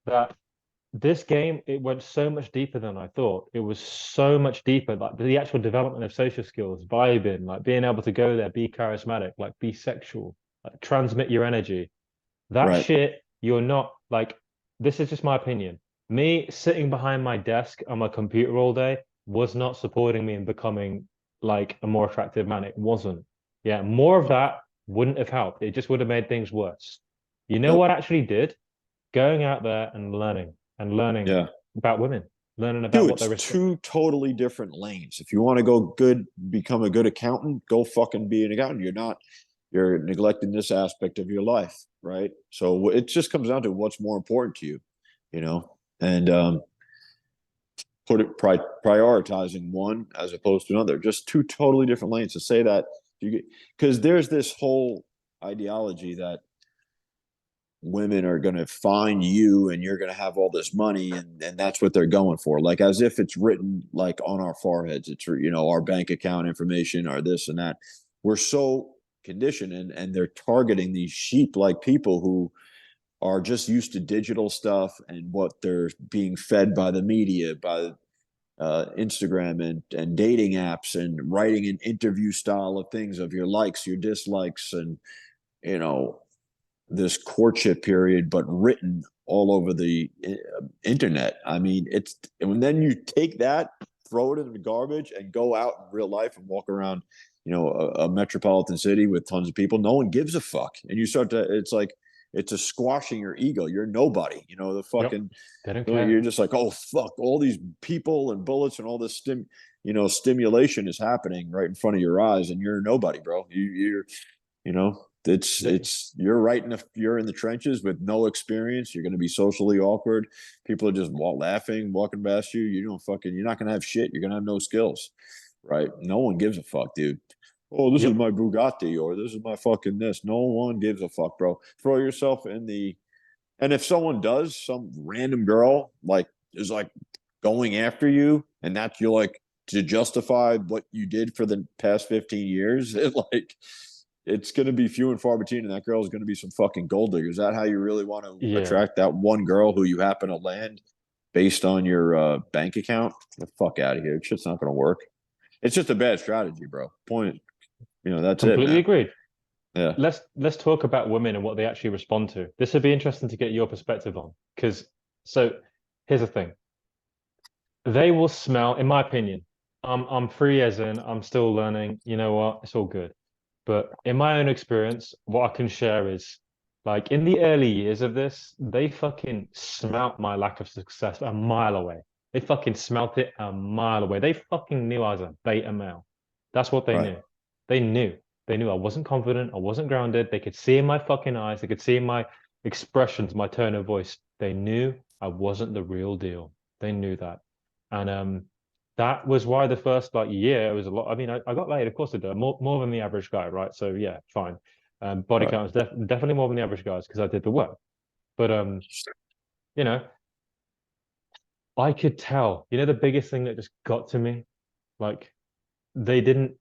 that this game it went so much deeper than I thought. It was so much deeper, like the actual development of social skills, vibing, like being able to go there, be charismatic, like be sexual, like transmit your energy. That right. shit, you're not like, this is just my opinion. Me sitting behind my desk on my computer all day was not supporting me in becoming like a more attractive man. It wasn't. Yeah, more of that wouldn't have helped. It just would have made things worse. You know Yep. what actually did? Going out there and learning Yeah. about women, learning about Dude, what they it's respect. two totally different lanes. If you want to go good, become a good accountant, go fucking be an accountant. You're neglecting this aspect of your life, right? So it just comes down to what's more important to you, and prioritizing one as opposed to another. Just two totally different lanes. To say that because there's this whole ideology that women are going to find you and you're going to have all this money, and that's what they're going for, like as if it's written like on our foreheads. It's our bank account information, or this and that. We're so conditioned, and they're targeting these sheep like people who are just used to digital stuff and what they're being fed by the media, by Instagram and dating apps, and writing an interview style of things, of your likes, your dislikes, and you know this courtship period, but written all over the internet. I mean, and then you take that throw it in the garbage and go out in real life and walk around, a metropolitan city with tons of people. No one gives a fuck. And you start to, it's like, it's a squashing your ego. You're nobody, the Yep. fucking, They don't you're care. just like, oh, fuck, all these people and bullets and all this stimulation is happening right in front of your eyes. And you're nobody, bro. You're you're in the trenches with no experience. You're going to be socially awkward. People are just laughing, walking past you. You're not going to have shit. You're going to have no skills, right? No one gives a fuck, dude. Oh, this is Yep. my Bugatti, or this is my fucking this. No one gives a fuck, bro. Throw yourself in the, and if someone does, some random girl is like going after you, and that's you like to justify what you did for the past 15 years, it's going to be few and far between, and that girl is going to be some fucking gold digger. Is that how you really want to Yeah. attract that one girl who you happen to land based on your bank account? Get the fuck out of here. Shit's not going to work. It's just a bad strategy, bro. Point. That's it, Completely man. agreed. Yeah. Let's talk about women and what they actually respond to. This would be interesting to get your perspective on. Because so here's the thing. They will smell, in my opinion, I'm 3 years in, I'm still learning. You know what? It's all good. But in my own experience, what I can share is like in the early years of this, they fucking smelt my lack of success a mile away. They fucking smelt it a mile away. They fucking knew I was a beta male. That's what they Right. knew. They knew. They knew I wasn't confident. I wasn't grounded. They could see in my fucking eyes. They could see in my expressions, my tone of voice. They knew I wasn't the real deal. They knew that. And that was why the first like year it was a lot. I mean, I got laid, of course I did, more than the average guy, right? So yeah, fine. Body Right. count was definitely more than the average guys because I did the work. But you know, I could tell. You know, the biggest thing that just got to me, like they didn't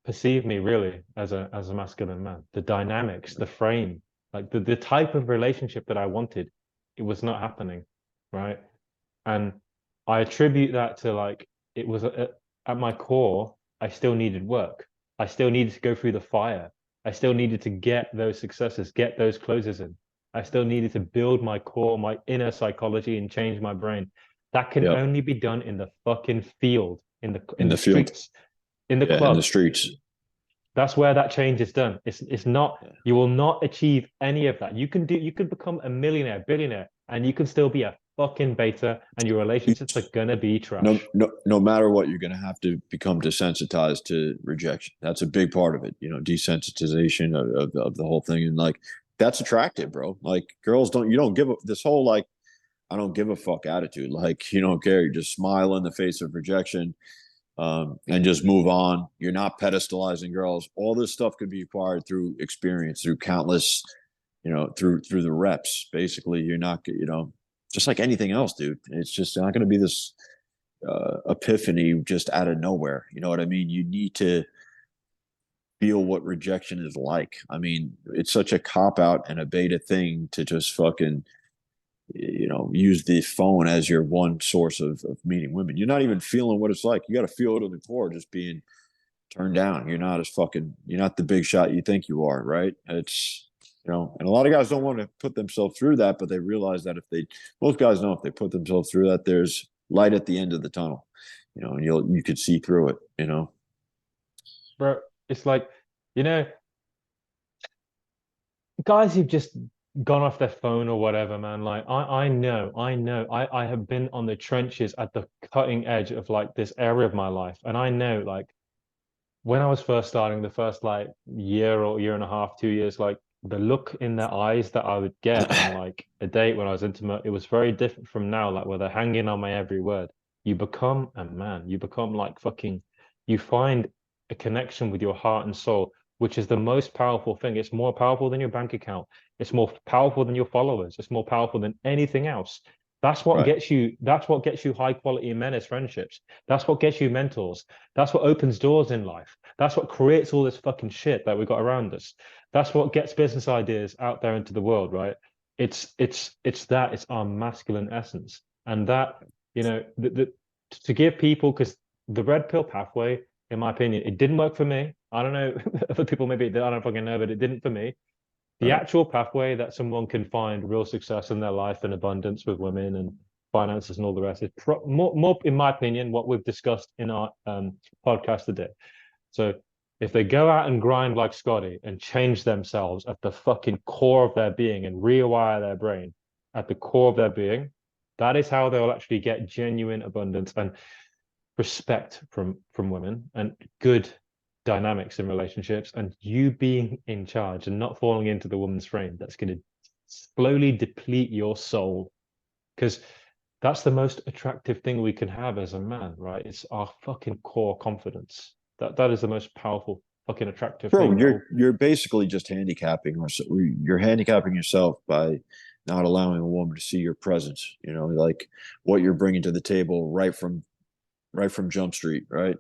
perceive me really as a masculine man. The dynamics, the frame, like the type of relationship that I wanted, it was not happening, right? And I attribute that to like it was at my core, I still needed work. I still needed to go through the fire. I still needed to get those successes, get those closes in. I still needed to build my core, my inner psychology, and change my brain. That can Yep. only be done in the fucking field, in In the the field. streets, in the Yeah. In the club. streets. That's where that change is done. It's not, Yeah. you will not achieve any of that. You can become a millionaire, billionaire, and you can still be a fucking beta, and your relationships are gonna be No, trash. no, no matter what, you're going to have to become desensitized to rejection. That's a big part of it, desensitization of the whole thing. And like, that's attractive, bro. Like, you don't give this whole, like, I don't give a fuck attitude. Like, you don't care. You just smile in the face of rejection, and just move on. You're not pedestalizing girls. All this stuff could be acquired through experience, through countless, through the reps. Basically, you're not, just like anything else, dude. It's just not going to be this epiphany just out of nowhere. You know what I mean? You need to feel what rejection is like. I mean, it's such a cop out and a beta thing to just fucking, use the phone as your one source of meeting women. You're not even feeling what it's like. You got to feel it in the core, just being turned down. You're not the big shot you think you are, right? And a lot of guys don't want to put themselves through that, but they realize that most guys know if they put themselves through that, there's light at the end of the tunnel, and you could see through it. Bro, it's like, you know, guys who've just gone off their phone or whatever, man. Like I have been on the trenches at the cutting edge of like this area of my life. And I know like when I was first starting, the first like year or year and a half, 2 years, like the look in their eyes that I would get on like a date when I was intimate, it was very different from now, like where they're hanging on my every word. You become a man. You become like fucking, you find a connection with your heart and soul, which is the most powerful thing. It's more powerful than your bank account. It's more powerful than your followers. It's more powerful than anything else. Right. That's what gets you high quality men as friendships. That's what gets you mentors. That's what opens doors in life. That's what creates all this fucking shit that we got around us. That's what gets business ideas out there into the world, right? It's our masculine essence. And that, to give people, because the red pill pathway, in my opinion, it didn't work for me. I don't know, other people maybe I don't fucking know, but it didn't for me. The Right. actual pathway that someone can find real success in their life and abundance with women and finances and all the rest is more, in my opinion, what we've discussed in our podcast today. So if they go out and grind like Scotty and change themselves at the fucking core of their being and rewire their brain at the core of their being, that is how they'll actually get genuine abundance and respect from women and good dynamics in relationships, and you being in charge and not falling into the woman's frame that's going to slowly deplete your soul, because that's the most attractive thing we can have as a man, right? It's our fucking core confidence. That is the most powerful fucking attractive Bro, thing. you're basically just handicapping, or you're handicapping yourself by not allowing a woman to see your presence. You know, like what you're bringing to the table right from Jump Street, right?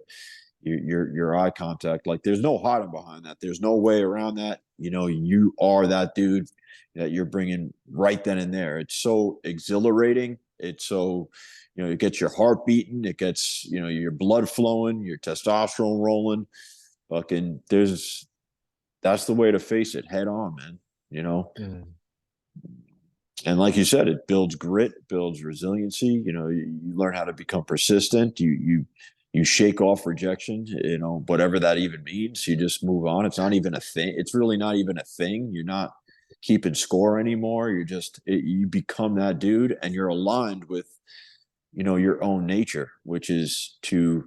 Your eye contact. Like, there's no hiding behind that. There's no way around that. You know, you are that dude that you're bringing right then and there. It's so exhilarating. It's so, you know, it gets your heart beating. It gets, you know, your blood flowing, your testosterone rolling. Fucking, that's the way to face it head on, man. You know, and like you said, it builds grit, it builds resiliency. You know, you learn how to become persistent. You shake off rejection, you know, whatever that even means. You just move on. It's not even a thing. It's really not even a thing. You're not keeping score anymore. You become that dude, and you're aligned with, you know, your own nature, which is to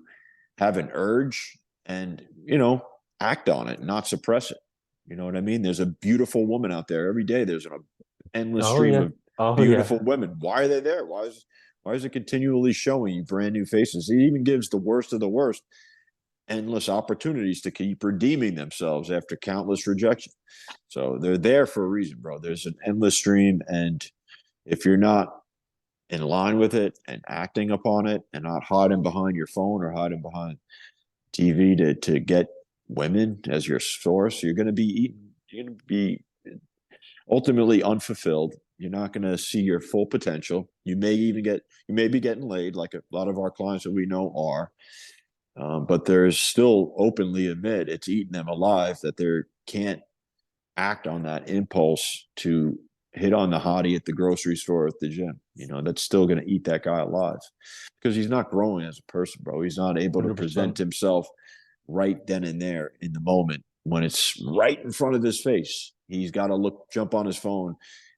have an urge and, you know, act on it, not suppress it. You know what I mean? There's a beautiful woman out there every day. There's an endless Oh stream yeah. of Oh beautiful yeah. women. Why are they there? Why is it continually showing you brand new faces? It even gives the worst of the worst endless opportunities to keep redeeming themselves after countless rejection. So they're there for a reason, bro. There's an endless stream, and if you're not in line with it and acting upon it and not hiding behind your phone or hiding behind TV to get women as your source, you're going to be eating. You're going to be ultimately unfulfilled. You're not going to see your full potential. You may be getting laid, like a lot of our clients that we know are, but there's still openly admit it's eating them alive that they can't act on that impulse to hit on the hottie at the grocery store or at the gym. You know, that's still going to eat that guy alive because he's not growing as a person, bro. He's not able to present 100%. himself right then and there in the moment when it's right in front of his face. He's got to jump on his phone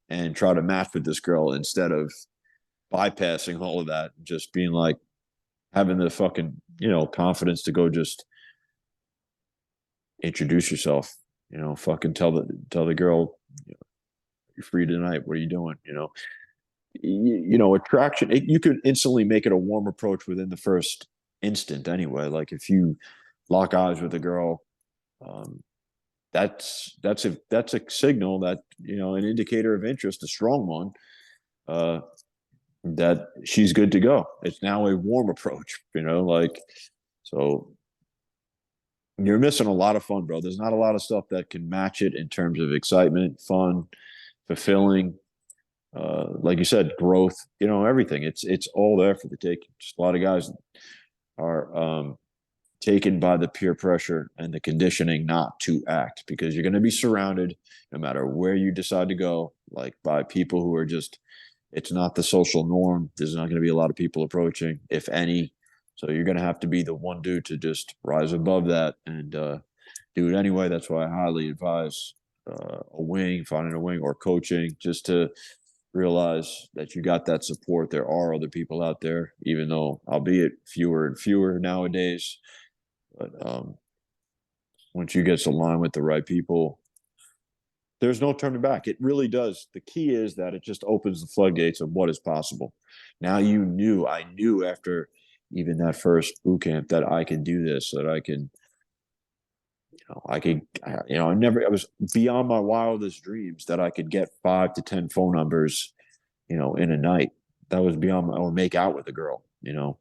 and try to match with this girl instead of bypassing all of that, just being like having the fucking, you know, confidence to go just introduce yourself, you know, fucking tell the girl, you know, you're free tonight. What are you doing? You know, attraction, you could instantly make it a warm approach within the first instant anyway. Like if you lock eyes with a girl, that's a signal that, you know, an indicator of interest, a strong one, that she's good to go. It's now a warm approach, you know, like, so you're missing a lot of fun, bro. There's not a lot of stuff that can match it in terms of excitement, fun, fulfilling, like you said, growth, you know, everything. It's all there for the taking. Just a lot of guys are taken by the peer pressure and the conditioning not to act, because you're going to be surrounded, no matter where you decide to go, like by people who are just, it's not the social norm. There's not going to be a lot of people approaching, if any. So you're going to have to be the one dude to just rise above that and do it anyway. That's why I highly advise finding a wing or coaching, just to realize that you got that support. There are other people out there, even though albeit fewer and fewer nowadays. But once you get aligned with the right people, there's no turning back. It really does. The key is that it just opens the floodgates of what is possible. Now I knew after even that first boot camp that I can do this, that I can, I was beyond my wildest dreams that I could get 5 to 10 phone numbers, you know, in a night. That was beyond or make out with a girl, you know.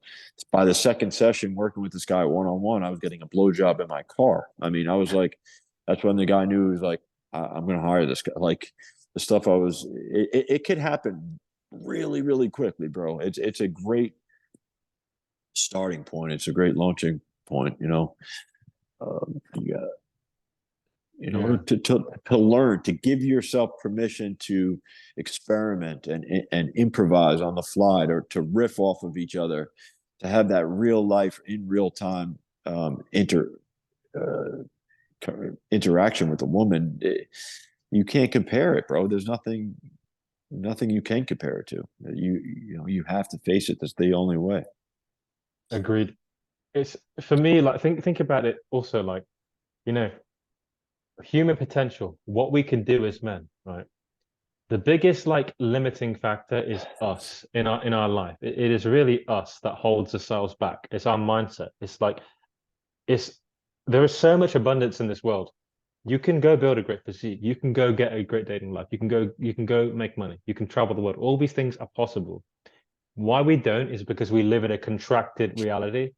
By the second session working with this guy one-on-one, I was getting a blowjob in my car. I mean, I was like, that's when the guy knew. He was like, I'm going to hire this guy. Like the stuff it could happen really, really quickly, bro. It's a great starting point. It's a great launching point, you know. Yeah. Yeah. to learn, to give yourself permission to experiment and improvise on the fly, or to riff off of each other, to have that real life in real time uh, interaction with a woman. You can't compare it, bro. There's nothing you can compare it to. You have to face it. That's the only way. Agreed. It's for me, like think about it also like, you know, human potential, what we can do as men, right? The biggest like limiting factor is us in our life. It is really us that holds ourselves back. It's our mindset. It's like it's there is so much abundance in this world. You can go build a great physique. You can go get a great dating life. You can go make money. You can travel the world. All these things are possible. Why we don't is because we live in a contracted reality.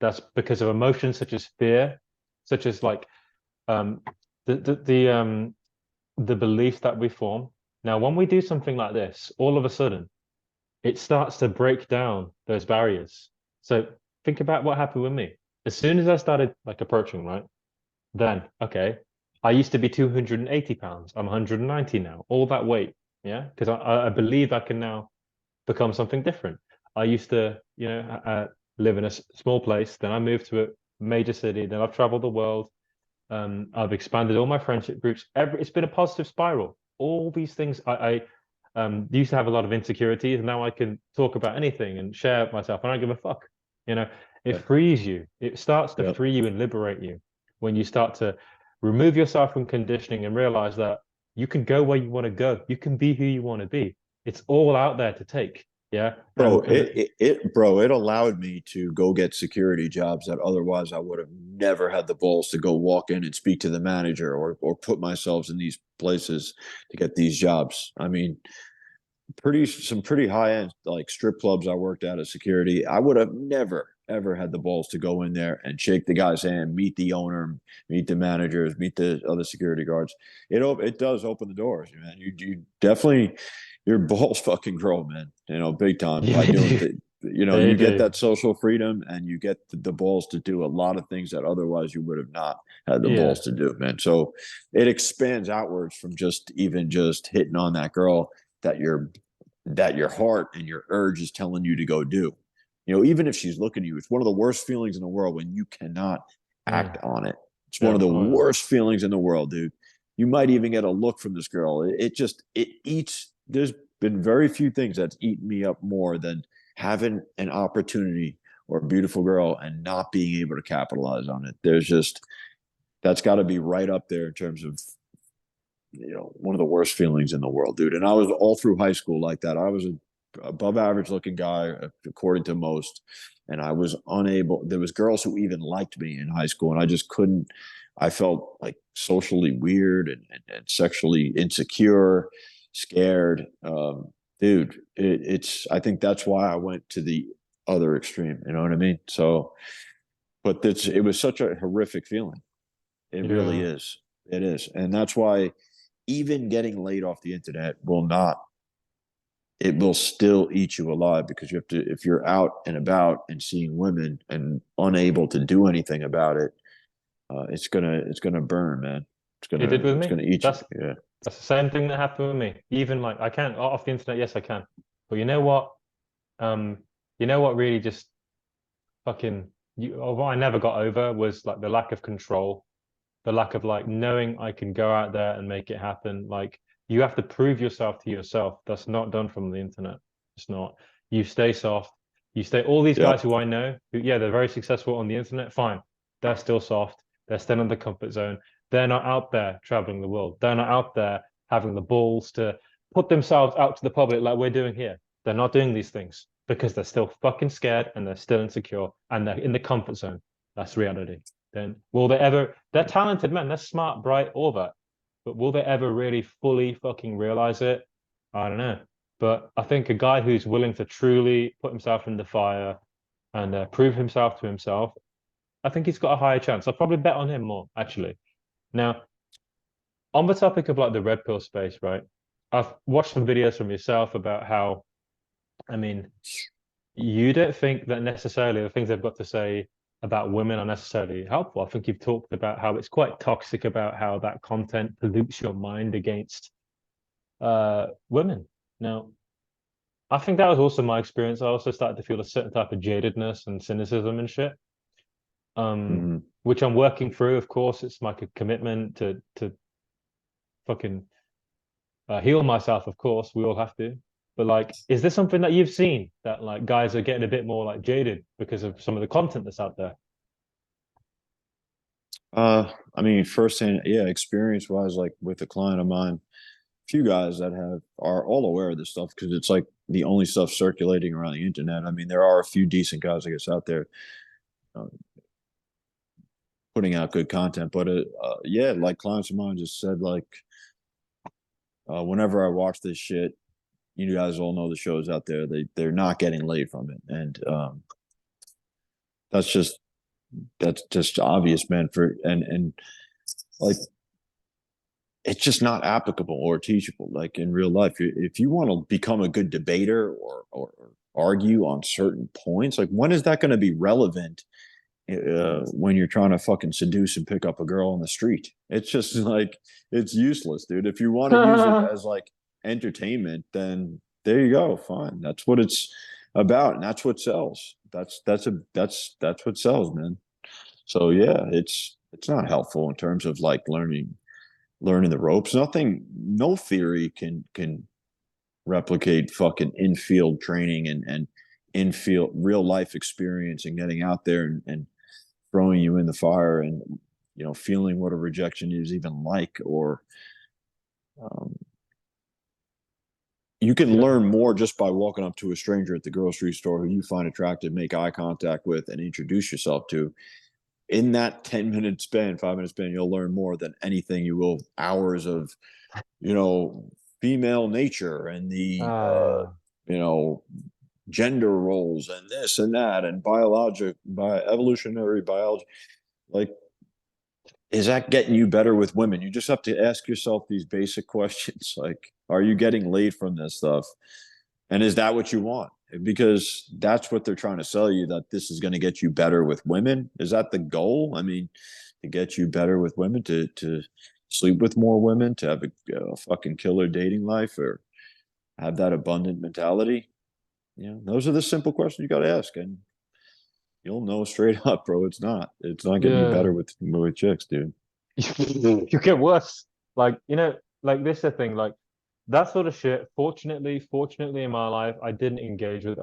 That's because of emotions such as fear, such as like um the the the um the belief that we form. Now, when we do something like this, all of a sudden it starts to break down those barriers. So think about what happened with me. As soon as I started like approaching, right? Then, okay, I used to be 280 pounds. I'm 190 now. All that weight, yeah, because I believe I can now become something different. I used to, live in a small place. Then I moved to a major city. Then I've traveled the world. I've expanded all my friendship groups. It's been a positive spiral. All these things I used to have a lot of insecurities, and now I can talk about anything and share myself. I don't give a fuck. You know, it Yeah. frees you. It starts to Yeah. free you and liberate you when you start to remove yourself from conditioning and realize that you can go where you want to go. You can be who you want to be. It's all out there to take. Yeah. Bro, And it allowed me to go get security jobs that otherwise I would have never had the balls to go walk in and speak to the manager, or put myself in these places to get these jobs. I mean, some pretty high end like strip clubs I worked at as security. I would have never ever had the balls to go in there and shake the guy's hand, meet the owner, meet the managers, meet the other security guards. It does open the doors, man. You definitely, your balls fucking grow, man. Big time by they doing do. things. They You get do. that social freedom, and you get the balls to do a lot of things that otherwise you would have not had the balls Yeah. to do, man. So it expands outwards from just hitting on that girl that your heart and your urge is telling you to go do. Even if she's looking at you, it's one of the worst feelings in the world when you cannot act Mm. on it. It's one Yeah. of the Oh, yeah. worst feelings in the world, dude. You might even get a look from this girl. It eats. There's been very few things that's eaten me up more than having an opportunity or a beautiful girl and not being able to capitalize on it. That's got to be right up there in terms of one of the worst feelings in the world, dude. And I was all through high school like that. I was a above average looking guy according to most, and I was unable. There was girls who even liked me in high school, and I just couldn't. I felt like socially weird and sexually insecure, scared. Dude, it's. I think that's why I went to the other extreme. You know what I mean? So, but it was such a horrific feeling. It really Yeah. is. It is, and that's why even getting laid off the internet will not, it will still eat you alive, because you have to, if you're out and about and seeing women and unable to do anything about it, it's gonna burn, man. it's It gonna did with it's me. gonna eat you. That's Yeah. that's the same thing that happened with me. Even like I can't off the internet, yes, I can. But you know what? Um, you know what really just fucking or what I never got over was like the lack of control, the lack of like knowing I can go out there and make it happen. Like you have to prove yourself to yourself. That's not done from the internet. It's not. You stay soft. You stay all these guys Yep. who I know, who yeah, they're very successful on the internet, fine. They're still soft. They're still in the comfort zone. They're not out there traveling the world. They're not out there having the balls to put themselves out to the public like we're doing here. They're not doing these things because they're still fucking scared and they're still insecure and they're in the comfort zone. That's reality. Then will they ever? They're talented men. They're smart, bright, all that. But will they ever really fully fucking realize it? I don't know. But I think a guy who's willing to truly put himself in the fire and prove himself to himself, I think he's got a higher chance. I'll probably bet on him more, actually. Now, on the topic of like the red pill space, right? I've watched some videos from yourself about how, I mean, you don't think that necessarily the things they've got to say about women are necessarily helpful. I think you've talked about how it's quite toxic, about how that content pollutes your mind against women. Now, I think that was also my experience. I also started to feel a certain type of jadedness and cynicism and shit. Hmm. Which I'm working through, of course. It's like a commitment to fucking heal myself, of course. We all have to. But like, is this something that you've seen that like guys are getting a bit more like jaded because of some of the content that's out there? I mean, firsthand, yeah, experience wise, like with a client of mine, few guys that have are all aware of this stuff because it's like the only stuff circulating around the internet. I mean, there are a few decent guys, I guess, out there uh, putting out good content, but yeah, like clients of mine just said, like, whenever I watch this shit, you guys all know the shows out there. They're not getting laid from it, and that's just that's just obvious, man. For and like it's just not applicable or teachable like in real life. If you want to become a good debater or argue on certain points, like when is that going to be relevant when you're trying to fucking seduce and pick up a girl on the street? It's just like it's useless, dude. If you want to use it as like entertainment, then there you go, fine. That's what it's about, and that's what sells. That's what sells, man. So yeah, it's not helpful in terms of like learning the ropes. Nothing, no theory can replicate fucking infield training and infield real life experience and getting out there and throwing you in the fire and feeling what a rejection is even like. Or um, you can Yeah. learn more just by walking up to a stranger at the grocery store who you find attractive, make eye contact with, and introduce yourself to. In that 10-minute span, 5-minute span, you'll learn more than anything you will hours of you know, female nature and the Yeah. you know, gender roles and this and that and by evolutionary biology. Like, is that getting you better with women? You just have to ask yourself these basic questions. Like, are you getting laid from this stuff? And is that what you want? Because that's what they're trying to sell you, that this is going to get you better with women. Is that the goal? I mean, to get you better with women, to sleep with more women, to have a fucking killer dating life, or have that abundant mentality? Those are the simple questions you got to ask, and you'll know straight up, bro. It's not getting you Yeah. better with chicks, dude. You get worse. Like, like this is the thing, like that sort of shit, fortunately in my life, I didn't engage with.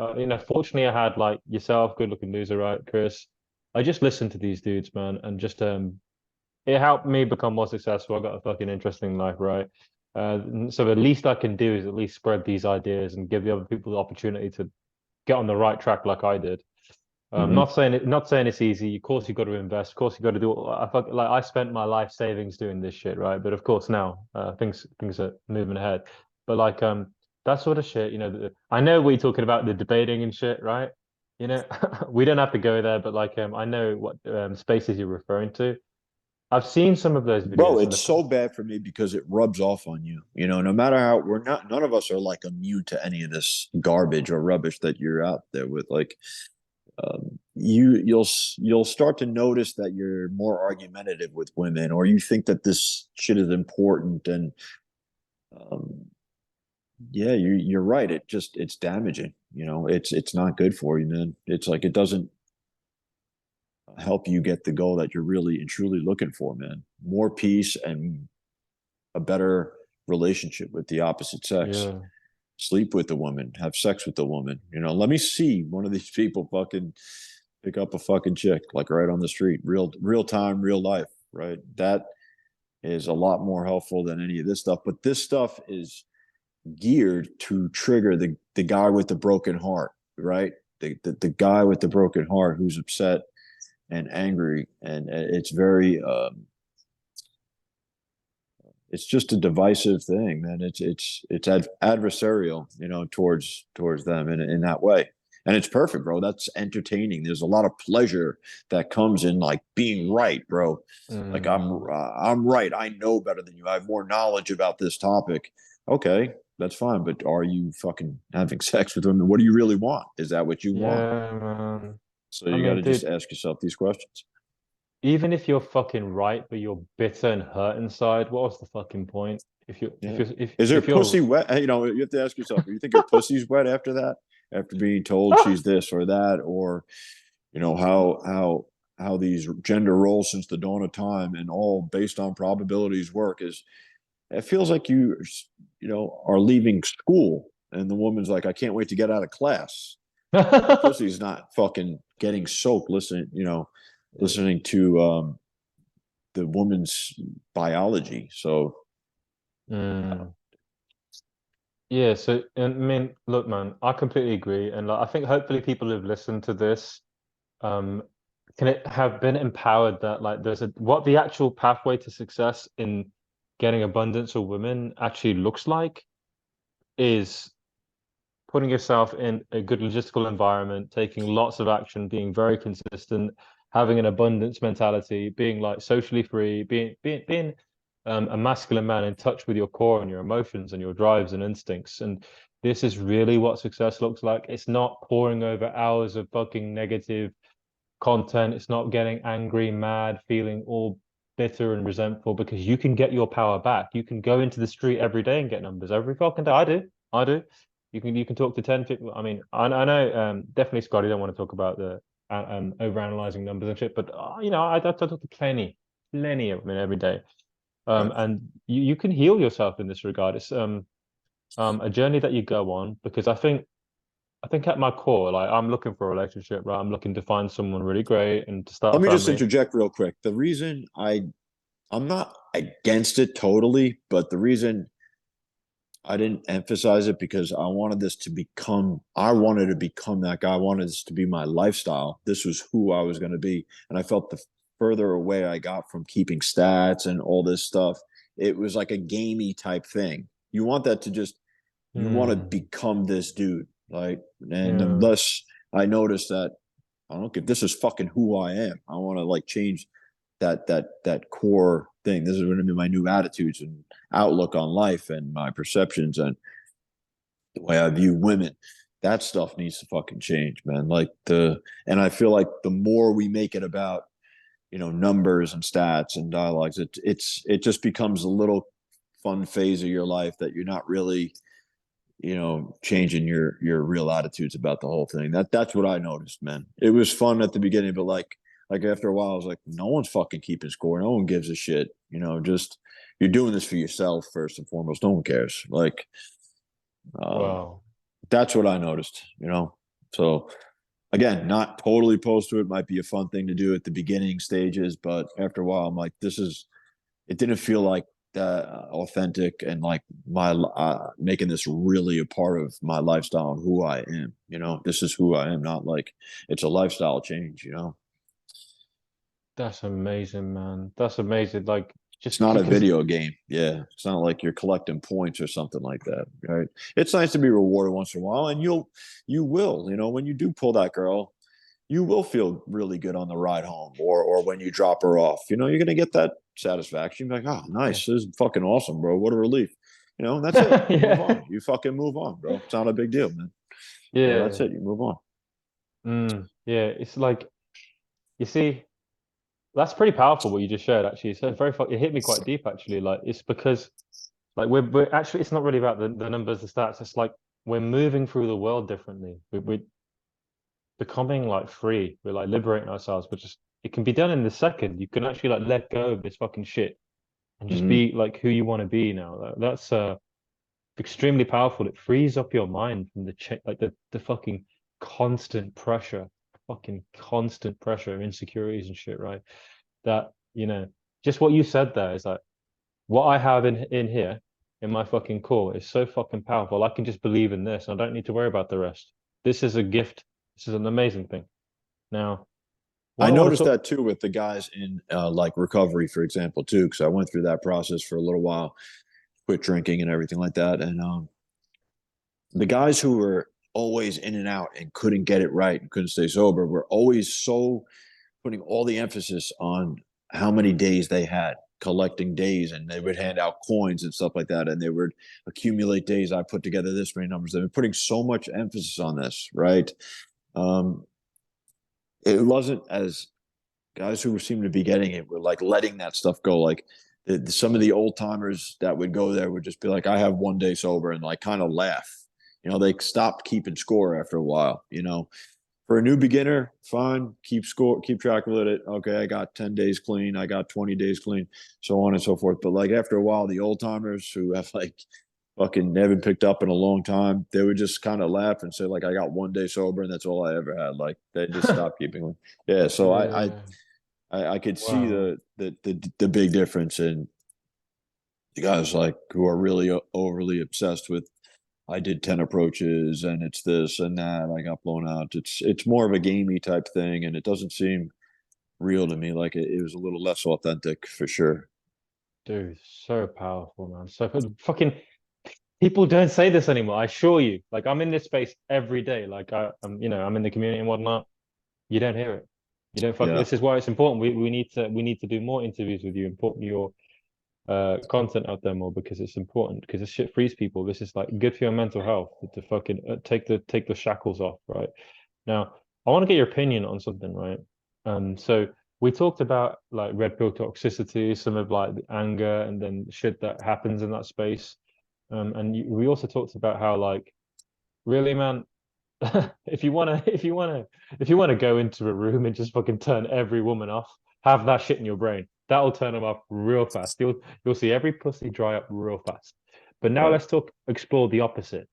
Fortunately I had like yourself, good looking loser, right, Chris. I just listened to these dudes, man, and just it helped me become more successful. I got a fucking interesting life, right? So the least I can do is at least spread these ideas and give the other people the opportunity to get on the right track like I did. Mm-hmm. Not saying it's easy. Of course, you got to invest. Of course, you got to do. Like I spent my life savings doing this shit, right? But of course, now things are moving ahead. But like that sort of shit, I know we're talking about the debating and shit, right? We don't have to go there, but like I know what spaces you're referring to. I've seen some of those Bro, videos, and it's so bad for me because it rubs off on you. No matter how we're not, none of us are like immune to any of this garbage or rubbish that you're out there with. Like, you'll start to notice that you're more argumentative with women, or you think that this shit is important, and um, yeah, you're right. It's damaging. It's not good for you, man. It's like it doesn't help you get the goal that you're really and truly looking for, man. More peace and a better relationship with the opposite sex. yeah, Sleep with the woman, have sex with the woman. Let me see one of these people fucking pick up a fucking chick like right on the street, real time, real life, right? That is a lot more helpful than any of this stuff. But this stuff is geared to trigger the guy with the broken heart, right? The guy with the broken heart who's upset and angry, and it's just a divisive thing, man. It's adversarial, towards them in that way. And it's perfect, bro. That's entertaining. There's a lot of pleasure that comes in like being right, bro. Like mm, I'm right. I know better than you. I have more knowledge about this topic. Okay, that's fine. But are you fucking having sex with women? What do you really want? Is that what you want? yeah, man. So I you got mean, to just dude, ask yourself these questions. even if you're fucking right, but you're bitter and hurt inside, what was the fucking point? Yeah. Is her If you're pussy wet? You know, you have to ask yourself, you think her pussy's wet after that? After being told she's this or that, or you know, how these gender roles since the dawn of time and all based on probabilities work is it feels like you know, are leaving school and the woman's like, I can't wait to get out of class. Her pussy's not fucking getting soaked listening, you know, listening to the woman's biology. So Mm. Yeah, so I mean, look, man, I completely agree, and like, I think hopefully people who've listened to this, um, can it have been empowered that like there's a what the actual pathway to success in getting abundance of women actually looks like is putting yourself in a good logistical environment, taking lots of action, being very consistent, having an abundance mentality, being like socially free, being a masculine man in touch with your core and your emotions and your drives and instincts. And this is really what success looks like. It's not pouring over hours of fucking negative content. It's not getting angry, mad, feeling all bitter and resentful because you can get your power back. You can go into the street every day and get numbers every fucking day. I do. I do. You can talk to 10, 50. I mean, I know definitely Scotty don't want to talk about the overanalyzing numbers and shit, but you know, I talk to plenty of them every day. right. And you can heal yourself in this regard. It's a journey that you go on because I think at my core, like I'm looking for a relationship, right? I'm looking to find someone really great and to start Let a me just family. interject real quick. The reason I'm not against it totally, but the reason I didn't emphasize it because I wanted to become that guy. I wanted this to be my lifestyle. This was who I was going to be. And I felt the further away I got from keeping stats and all this stuff, it was like a gamey type thing. You want that to just, you want to Hmm. become this dude. Like, and the Yeah. less I noticed that, I don't get this is fucking who I am. I want to like change that core thing. This is going to be my new attitudes and outlook on life and my perceptions and the way I view women. That stuff needs to fucking change, man. And I feel like the more we make it about, you know, numbers and stats and dialogues, it just becomes a little fun phase of your life that you're not really, you know, changing your real attitudes about the whole thing. That's what I noticed, man. It was fun at the beginning, but like after a while, I was like, no one's fucking keeping score. No one gives a shit. You know, just you're doing this for yourself first and foremost. No one cares. Like, um, Wow. that's what I noticed. You know, so again, not totally opposed to it. Might be a fun thing to do at the beginning stages, but after a while, I'm like, this is. It didn't feel like that authentic and like my making this really a part of my lifestyle and who I am. You know, this is who I am. Not like it's a lifestyle change. You know. That's amazing, man. That's amazing. Like It's just not a because video game. Yeah. It's not like you're collecting points or something like that. Right. It's nice to be rewarded once in a while. And you will, you know, when you do pull that girl, you will feel really good on the ride home or when you drop her off. You know, you're going to get that satisfaction. You're like, oh, yeah. nice. This is fucking awesome, bro. What a relief. You know, and that's it. You move Yeah. on. You fucking move on, bro. It's not a big deal, man. You know, that's Yeah. it. You move on. Yeah. It's like you see, that's pretty powerful what you just shared, actually. So it hit me quite deep actually. Like it's because like we're actually it's not really about the numbers, the stats. It's like we're moving through the world differently. We're becoming like free. We're like liberating ourselves, but just it can be done in the second. You can actually like let go of this fucking shit and just Mm-hmm. be like who you want to be now. That's extremely powerful. It frees up your mind from like the fucking constant pressure of insecurities and shit, right? That, you know, just what you said there is like what I have in here in my fucking core is so fucking powerful. I can just believe in this. I don't need to worry about the rest. This is a gift. This is an amazing thing. Now, I what I want to noticed talk. that too with the guys in like recovery, for example, too, because I went through that process for a little while, quit drinking and everything like that. And the guys who were always in and out and couldn't get it right and couldn't stay sober were always so putting all the emphasis on how many days they had collecting days, and they would hand out coins and stuff like that, and they would accumulate days. I put together this many numbers. They've been putting so much emphasis on this, right? um, it wasn't as guys who seemed to be getting it were like letting that stuff go. Like some of the old timers that would go there would just be like, I have 1 day sober, and like kind of laugh. They stopped keeping score after a while. For a new beginner, fine, keep track of it. Okay, I got 10 days clean, I got 20 days clean, so on and so forth. But like after a while, the old timers who have like fucking haven't picked up in a long time, they would just kind of laugh and say like, I got 1 day sober and that's all I ever had. Like they just stopped keeping them. Yeah, so Yeah. I could see Wow. the big difference in the guys like who are really overly obsessed with, I did 10 approaches and it's this and that, I got blown out. It's more of a gamey type thing, and it doesn't seem real to me. Like it was a little less authentic for sure. Dude, so powerful, man. So fucking people don't say this anymore. I assure you. Like I'm in this space every day. Like I'm in the community and whatnot. You don't hear it. You don't fuck. Yeah. This is why it's important. We need to do more interviews with you and put your content out there more because it's important because this shit frees people. This is like good for your mental health to fucking take the shackles off, right? Now, I want to get your opinion on something, right? So we talked about like red pill toxicity, some of like the anger and then shit that happens in that space. We also talked about how like really, man, if you wanna go into a room and just fucking turn every woman off, have that shit in your brain. That'll turn them off real fast. You'll see every pussy dry up real fast. But now Right. let's explore the opposite.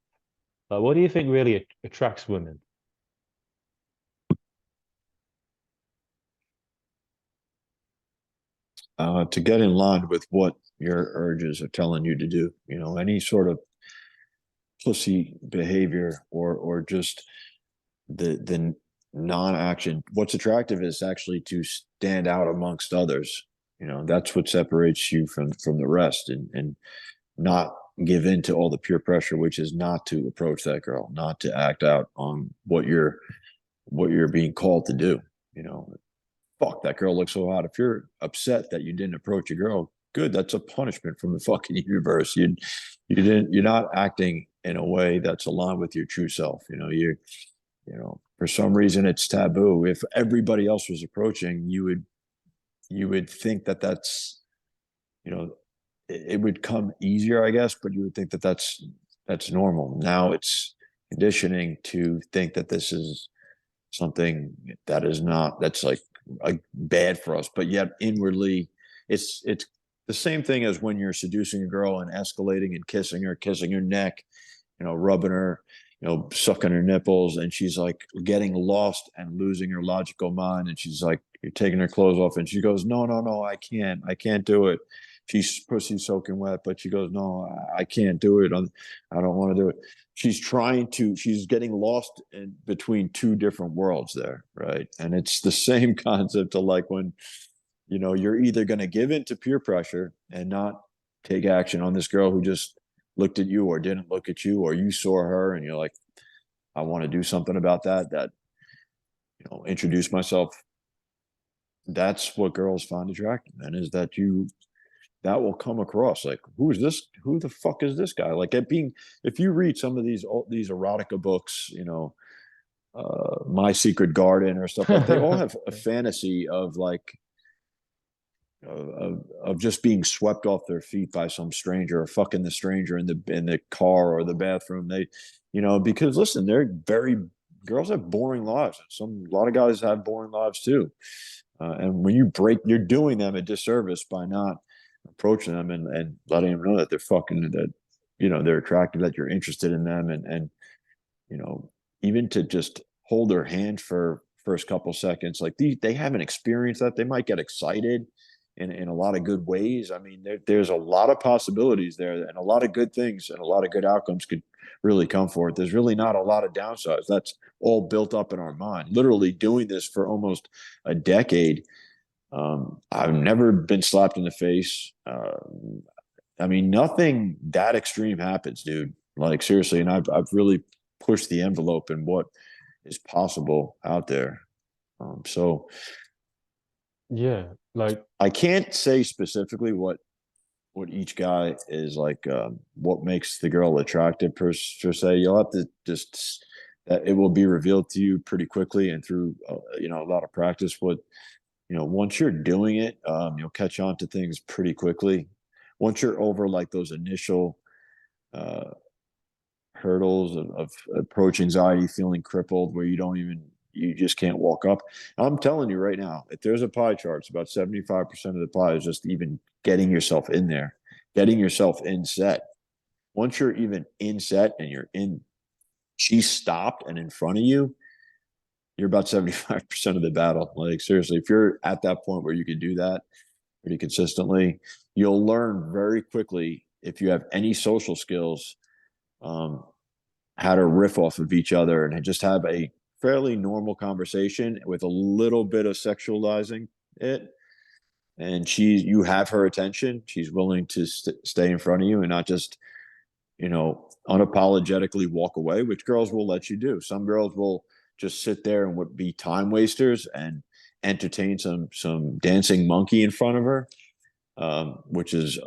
Like, what do you think really attracts women? To get in line with what your urges are telling you to do. Any sort of pussy behavior or just the non-action. What's attractive is actually to stand out amongst others. That's what separates you from the rest, and not give in to all the peer pressure, which is not to approach that girl, not to act out on what you're being called to do. You know, Fuck, that girl looks so hot. If you're upset that you didn't approach a girl, good. That's a punishment from the fucking universe. You're not acting in a way that's aligned with your true self. For some reason it's taboo. If everybody else was approaching, you would think that that's, you know, it would come easier, I guess, but you would think that that's normal. Now it's conditioning to think that this is something that is not, that's like bad for us, but yet inwardly it's the same thing as when you're seducing a girl and escalating and kissing her neck, rubbing her, sucking her nipples, and she's like getting lost and losing her logical mind, and she's like, you're taking her clothes off, and she goes, no, no, no, I can't do it. She's pussy soaking wet, but she goes, no, I can't do it. I don't want to do it. She's getting lost in between two different worlds there, right? And it's the same concept of like when, you're either going to give in to peer pressure and not take action on this girl who just looked at you or didn't look at you, or you saw her and you're like, I want to do something about that, introduce myself. That's what girls find attractive, and is that will come across like, who is this? Who the fuck is this guy? Like if you read some of these erotica books, My Secret Garden or stuff, like they all have a fantasy of like of just being swept off their feet by some stranger, or fucking the stranger in the car or the bathroom. Because listen, girls have boring lives. A lot of guys have boring lives too. And when you're doing them a disservice by not approaching them and letting them know that they're fucking, that, they're attractive, that you're interested in them. And, even to just hold their hand for first couple seconds, like they haven't experienced that. They might get excited in a lot of good ways. I mean, there's a lot of possibilities there, and a lot of good things and a lot of good outcomes could really come for it. There's really not a lot of downsides. That's all built up in our mind. Literally doing this for almost a decade. I've never been slapped in the face. I mean, nothing that extreme happens, dude. Like seriously, and I've really pushed the envelope in what is possible out there. So Yeah, like I can't say specifically what each guy is like, what makes the girl attractive per se. You'll have to just that it will be revealed to you pretty quickly and through a lot of practice. What once you're doing it, you'll catch on to things pretty quickly. Once you're over like those initial uh, hurdles of approach anxiety, feeling crippled, where you just can't walk up. I'm telling you right now, if there's a pie chart, it's about 75% of the pie is just even getting yourself in there, getting yourself in set. Once you're even in set and you're in, she stopped and in front of you, you're about 75% of the battle. Like, seriously, if you're at that point where you can do that pretty consistently, you'll learn very quickly, if you have any social skills, um, how to riff off of each other and just have a fairly normal conversation with a little bit of sexualizing it. And you have her attention. She's willing to stay in front of you and not just, unapologetically walk away, which girls will let you do. Some girls will just sit there and would be time wasters and entertain some dancing monkey in front of her, which is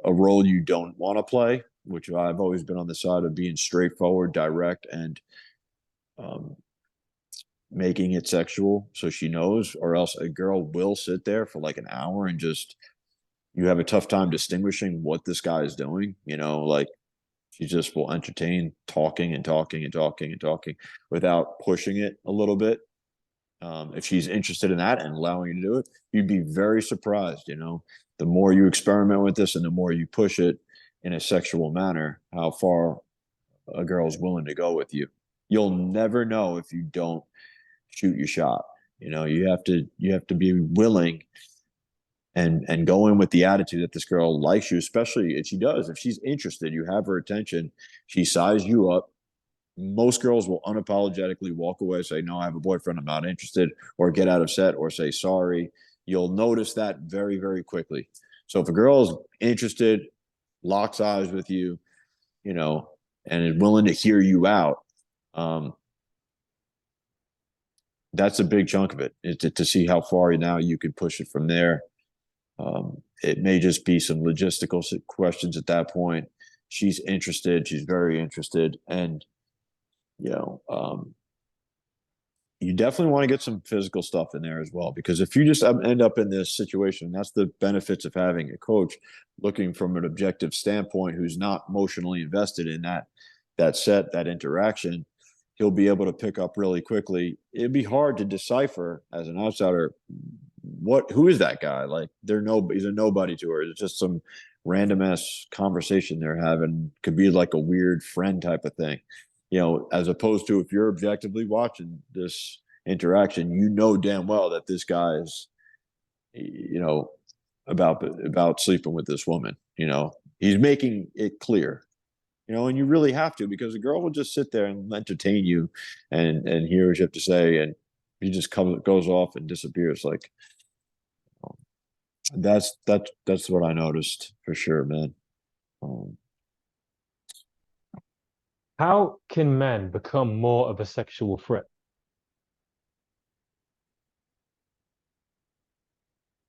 a role you don't want to play. Which I've always been on the side of being straightforward, direct, and um, making it sexual, so she knows. Or else a girl will sit there for like an hour and just, you have a tough time distinguishing what this guy is doing. Like, she just will entertain talking and talking and talking and talking without pushing it a little bit. If she's interested in that and allowing you to do it, you'd be very surprised. The more you experiment with this and the more you push it in a sexual manner, how far a girl's willing to go with you. You'll never know if you don't shoot your shot. You have to be willing and go in with the attitude that this girl likes you, especially if she does. If she's interested, you have her attention, she sized you up. Most girls will unapologetically walk away, say, no, I have a boyfriend, I'm not interested, or get out of set, or say sorry. You'll notice that very, very quickly. So if a girl is interested, locks eyes with you, and is willing to hear you out, that's a big chunk of it, to see how far now you can push it from there. It may just be some logistical questions at that point. She's interested. She's very interested. And, you definitely want to get some physical stuff in there as well, because if you just end up in this situation, that's the benefits of having a coach looking from an objective standpoint who's not emotionally invested in that interaction. He'll be able to pick up really quickly. It'd be hard to decipher as an outsider, who is that guy? Like, he's a nobody to her. It's just some random ass conversation they're having. Could be like a weird friend type of thing. As opposed to, if you're objectively watching this interaction, damn well that this guy is, about sleeping with this woman. He's making it clear. And you really have to, because a girl will just sit there and entertain you and hear what you have to say, and he just goes off and disappears. Like, that's what I noticed for sure, man. Um, How can men become more of a sexual threat?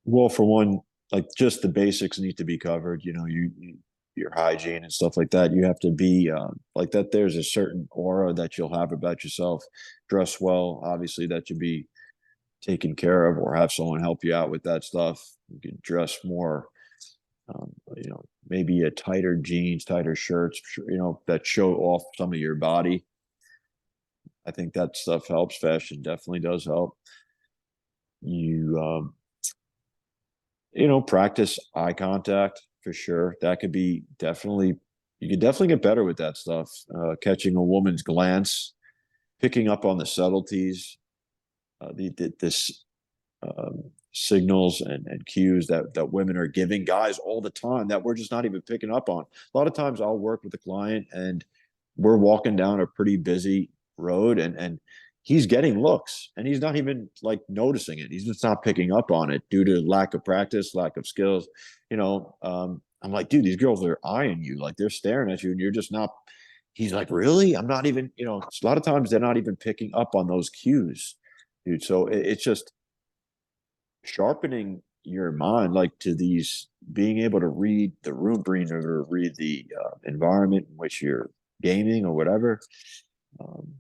well, for one, like, just the basics need to be covered. Your hygiene and stuff like that. You have to be like that. There's a certain aura that you'll have about yourself. Dress well, obviously, that you be taken care of, or have someone help you out with that stuff. You can dress more, maybe a tighter jeans, tighter shirts, that show off some of your body. I think that stuff helps. Fashion definitely does help. You, practice eye contact for sure. That could be definitely, you could definitely get better with that stuff. Catching a woman's glance, picking up on the subtleties, this signals and cues that women are giving guys all the time that we're just not even picking up on. A lot of times I'll work with a client and we're walking down a pretty busy road, and he's getting looks and he's not even like noticing it. He's just not picking up on it due to lack of practice, lack of skills. I'm like, dude, these girls are eyeing you, like they're staring at you and you're just not. He's like, really? I'm not even, a lot of times they're not even picking up on those cues, dude. So it's just sharpening your mind, like, to these, being able to read the room, being able to read the environment in which you're gaming or whatever. Um,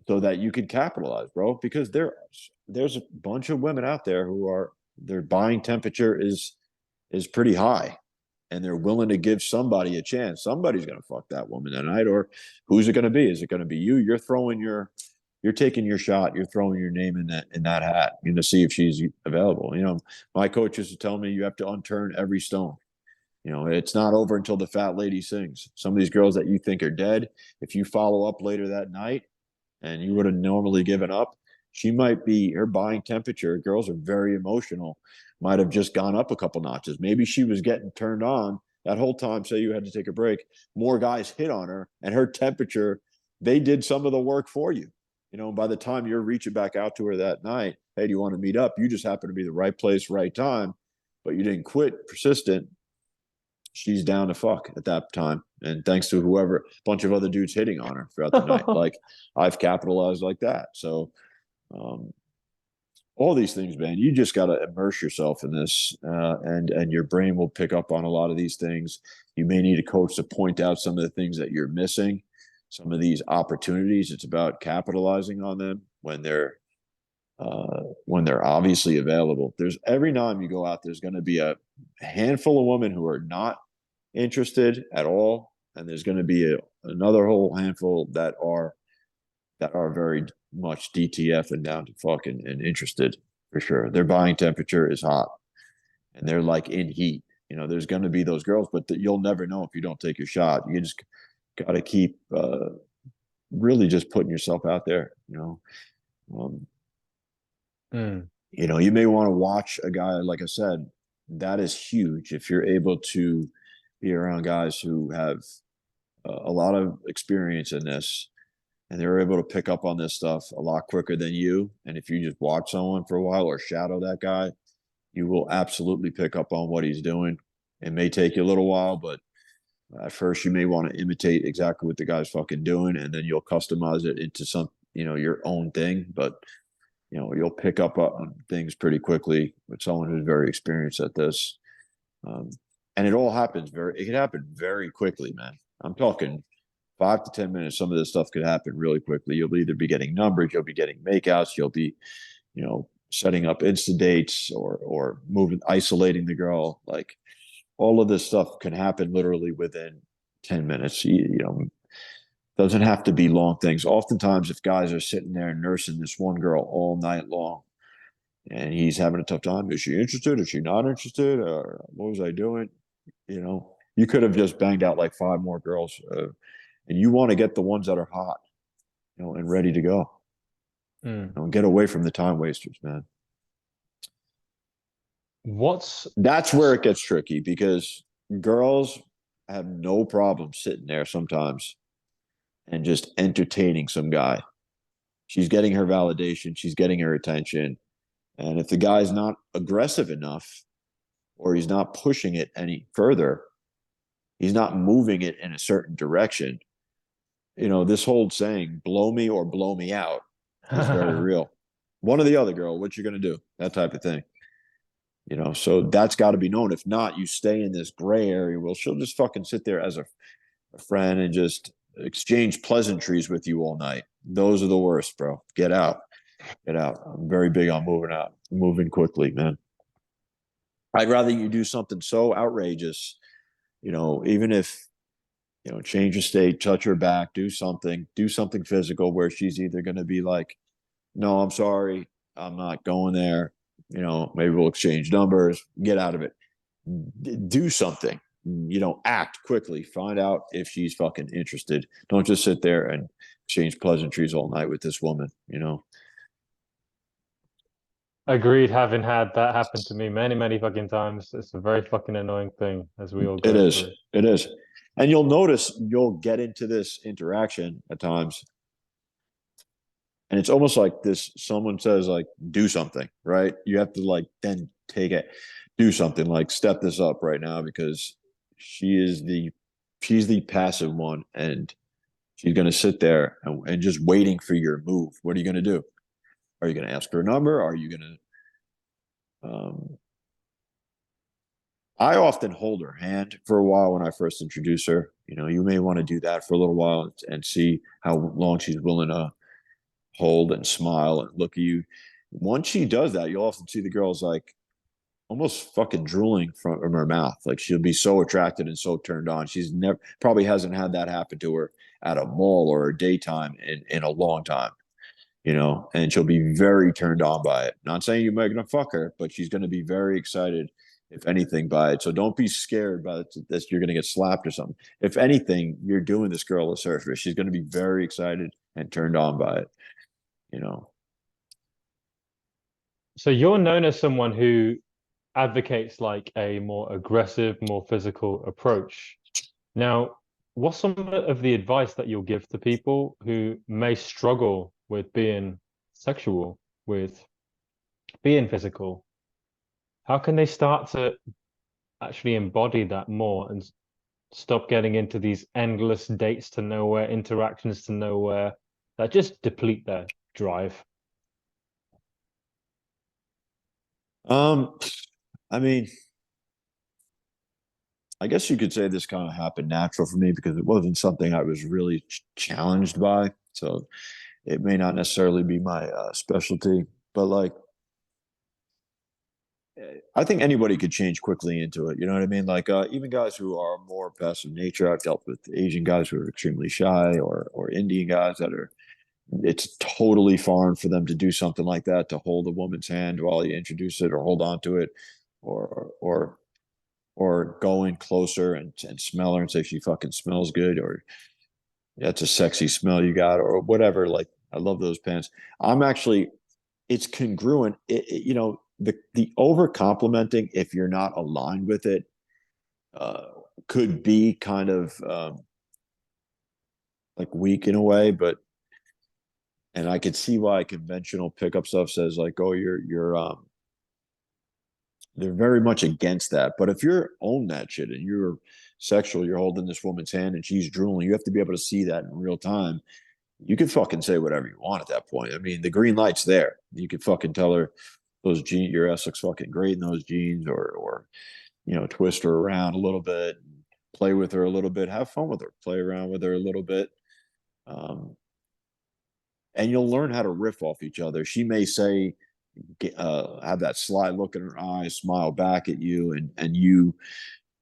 so that you can capitalize, bro. Because there's a bunch of women out there who are their buying temperature is pretty high, and they're willing to give somebody a chance. Somebody's gonna fuck that woman tonight, or who's it gonna be? Is it gonna be you? You're taking your shot. You're throwing your name in that hat. You're gonna see if she's available. You know, my coach used to tell me you have to unturn every stone. You know, it's not over until the fat lady sings. Some of these girls that you think are dead, if you follow up later that night and you would have normally given up, she might be, her buying temperature, girls are very emotional, might have just gone up a couple notches. Maybe she was getting turned on that whole time. Say you had to take a break, more guys hit on her, and her temperature, they did some of the work for you. You know, by the time you're reaching back out to her that night, hey, do you want to meet up? You just happen to be the right place, right time, but you didn't quit, persistent. She's down to fuck at that time. And thanks to whoever, bunch of other dudes hitting on her throughout the night. Like I've capitalized like that. So um, all these things, man, you just got to immerse yourself in this, and your brain will pick up on a lot of these things. You may need a coach to point out some of the things that you're missing, some of these opportunities. It's about capitalizing on them when they're obviously available. There's every time you go out, there's going to be a handful of women who are not interested at all, and there's going to be another whole handful that are very much DTF and down to fucking and interested for sure. Their buying temperature is hot, and they're like in heat. You know, there's going to be those girls, but you'll never know if you don't take your shot. You just got to keep really just putting yourself out there. You know, you may want to watch a guy, like I said, that is huge. If you're able to be around guys who have a lot of experience in this, and they're able to pick up on this stuff a lot quicker than you. And if you just watch someone for a while or shadow that guy, you will absolutely pick up on what he's doing. It may take you a little while, but at first you may want to imitate exactly what the guy's fucking doing, and then you'll customize it into some, you know, your own thing. But you know, you'll pick up on things pretty quickly with someone who's very experienced at this. And it all happens it can happen very quickly, man. I'm talking 5 to 10 minutes. Some of this stuff could happen really quickly. You'll either be getting numbers, you'll be getting makeouts, you'll be, you know, setting up Insta dates or moving, isolating the girl. Like all of this stuff can happen literally within 10 minutes. You know, doesn't have to be long things. Oftentimes, if guys are sitting there nursing this one girl all night long and he's having a tough time, is she interested? Is she not interested? Or what was I doing? You know, you could have just banged out like 5 more girls. And you want to get the ones that are hot, you know, and ready to go. You know, get away from the time wasters, man. That's where it gets tricky, because girls have no problem sitting there sometimes and just entertaining some guy. She's getting her validation, she's getting her attention. And if the guy's not aggressive enough, or he's not pushing it any further, he's not moving it in a certain direction. You know, this whole saying, blow me or blow me out, is very real. One or the other, girl, what you gonna do? That type of thing. You know, so that's got to be known. If not, you stay in this gray area. Well, she'll just fucking sit there as a friend and just exchange pleasantries with you all night. Those are the worst, bro. Get out. Get out. I'm very big on moving out, moving quickly, man. I'd rather you do something so outrageous, you know, even if, you know, change your state, touch her back, do something physical where she's either going to be like, no, I'm sorry, I'm not going there. You know, maybe we'll exchange numbers, get out of it. Do something, you know, act quickly, find out if she's fucking interested. Don't just sit there and exchange pleasantries all night with this woman, you know. Agreed, having had that happen to me many, many fucking times. It's a very fucking annoying thing, as we all It go is. through. It is. And you'll notice you'll get into this interaction at times, and it's almost like this, someone says like, do something, right? You have to like then take it, do something, like step this up right now, because she's the passive one, and she's going to sit there and just waiting for your move. What are you going to do? Are you going to ask her a number? Are you going to I often hold her hand for a while when I first introduce her. You know, you may want to do that for a little while and see how long she's willing to hold and smile and look at you. Once she does that, you'll often see the girls like almost fucking drooling from her mouth. Like she'll be so attracted and so turned on. She's never probably hasn't had that happen to her at a mall or a daytime in a long time, you know, and she'll be very turned on by it. Not saying you're gonna fuck her, but she's gonna be very excited, if anything, by it. So don't be scared by this. You're gonna get slapped or something. If anything, you're doing this girl a service. She's gonna be very excited and turned on by it, you know. So you're known as someone who advocates like a more aggressive, more physical approach. Now, what's some of the advice that you'll give to people who may struggle with being sexual, with being physical? How can they start to actually embody that more and stop getting into these endless dates to nowhere, interactions to nowhere that just deplete their drive? Um, I mean, I guess you could say this kind of happened natural for me because it wasn't something I was really challenged by. So it may not necessarily be my specialty, but like I think anybody could change quickly into it. You know what I mean? Like even guys who are more passive nature. I've dealt with Asian guys who are extremely shy, or Indian guys that are. It's totally foreign for them to do something like that, to hold a woman's hand while you introduce it, or hold on to it, or go in closer and smell her and say she fucking smells good, or that's a sexy smell you got, or whatever. Like I love those pants. I'm actually, it's congruent. You know, the over complimenting, if you're not aligned with it, uh, could be kind of like weak in a way, but and I could see why conventional pickup stuff says like, oh, you're they're very much against that. But if you're own that shit and you're sexual, you're holding this woman's hand and she's drooling, you have to be able to see that in real time. You can fucking say whatever you want at that point. I mean, the green light's there. You could fucking tell her those jeans, your ass looks fucking great in those jeans, or you know, twist her around a little bit, play with her a little bit, have fun with her, play around with her a little bit. Um, and you'll learn how to riff off each other. She may say, have that sly look in her eyes, smile back at you, and you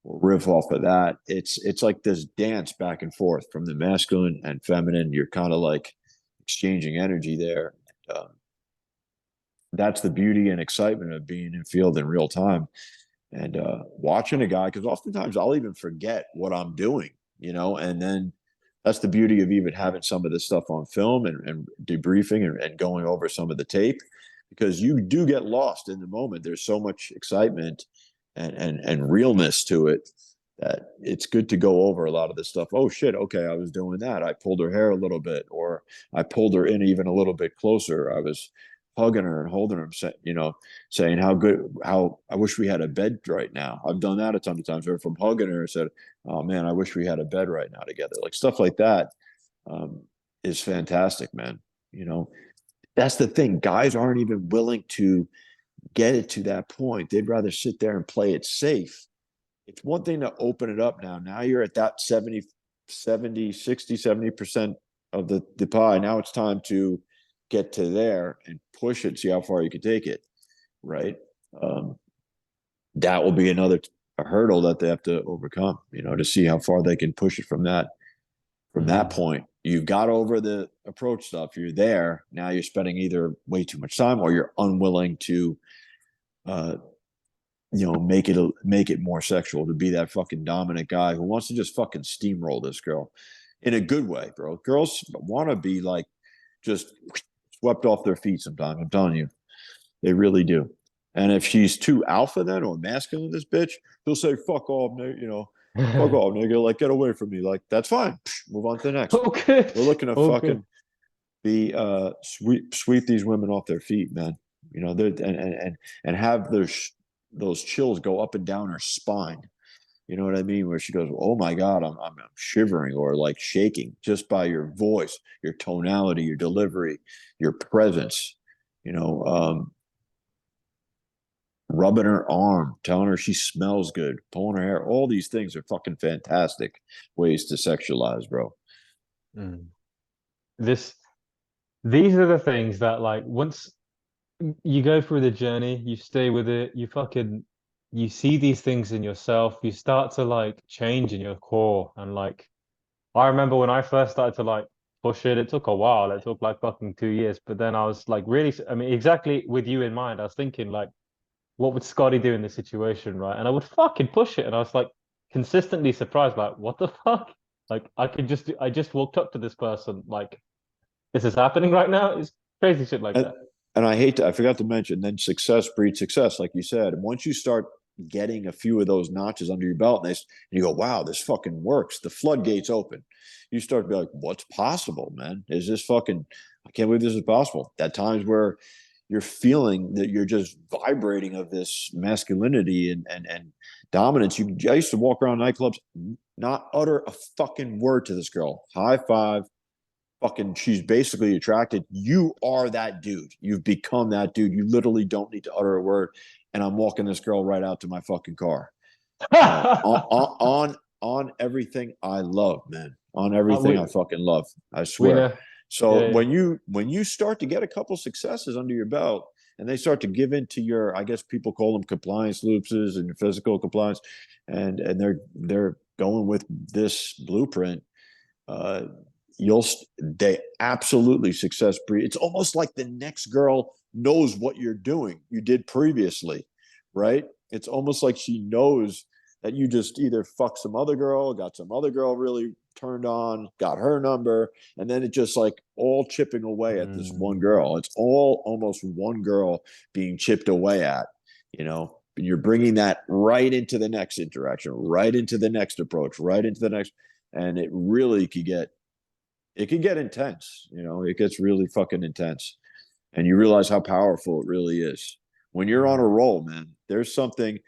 riff off of that. It's like this dance back and forth from the masculine and feminine. You're kind of like exchanging energy there. That's the beauty and excitement of being in field in real time and watching a guy. Because oftentimes I'll even forget what I'm doing, you know, and then that's the beauty of even having some of this stuff on film and debriefing and going over some of the tape, because you do get lost in the moment. There's so much excitement and realness to it that it's good to go over a lot of this stuff. Oh shit, okay, I was doing that. I pulled her hair a little bit, or I pulled her in even a little bit closer. I was hugging her and holding her, you know, saying how I wish we had a bed right now. I've done that a ton of times. Or from hugging her and said, "Oh man, I wish we had a bed right now together." Like stuff like that is fantastic, man. You know, that's the thing. Guys aren't even willing to get it to that point. They'd rather sit there and play it safe. It's one thing to open it up now. Now you're at that 70% of the pie. Now it's time to get to there and push it, see how far you can take it, right? That will be another a hurdle that they have to overcome, you know, to see how far they can push it from that point. You've got over the approach stuff. You're there. Now you're spending either way too much time or you're unwilling to you know, make it more sexual, to be that fucking dominant guy who wants to just fucking steamroll this girl in a good way, bro. Girls want to be like just swept off their feet sometimes. I'm telling you, they really do. And if she's too alpha then or masculine, this bitch, he'll say, fuck off, you know, fuck off, nigga, like get away from me. Like, that's fine. Move on to the next. Okay. We're looking to Okay. fucking be sweep these women off their feet, man. You know, and have those chills go up and down her spine. You know what I mean? Where she goes, "Oh my God, I'm shivering," or like shaking just by your voice, your tonality, your delivery, your presence. You know, rubbing her arm, telling her she smells good, pulling her hair. All these things are fucking fantastic ways to sexualize, bro. Mm. This these are the things that like once you go through the journey, you stay with it, you see these things in yourself, you start to like change in your core. And like I remember when I first started to like push it, it took a while. It took like fucking 2 years. But then I was like really, I mean, exactly with you in mind, I was thinking like, what would Scotty do in this situation, right? And I would fucking push it. And I was like consistently surprised, like, what the fuck? Like I just walked up to this person, like, this is happening right now. It's crazy shit like And that. I forgot to mention, then success breeds success, like you said. And once you start getting a few of those notches under your belt, and you go, wow, this fucking works. The floodgates open. You start to be like, what's possible, man? Is this fucking, I can't believe this is possible. At times where you're feeling that you're just vibrating of this masculinity and dominance. I used to walk around nightclubs, not utter a fucking word to this girl. High five, fucking, she's basically attracted. You are that dude. You've become that dude. You literally don't need to utter a word. And I'm walking this girl right out to my fucking car. On everything I love, man. On everything I We fucking love. I we swear. know. So Yeah, yeah. when you start to get a couple successes under your belt and they start to give into your, I guess people call them compliance loops and your physical compliance, and they're going with this blueprint, uh, you'll they absolutely success breed. It's almost like the next girl knows what you're doing, you did previously, right? It's almost like she knows that you just either fucked some other girl, got some other girl really turned on, got her number, and then it just like all chipping away at this one Mm. girl. It's all almost one girl being chipped away at, you know. You're bringing that right into the next interaction, right into the next approach, right into the next, and it could get intense. You know, it gets really fucking intense. And you realize how powerful it really is. When you're on a Mm. roll, man, there's something.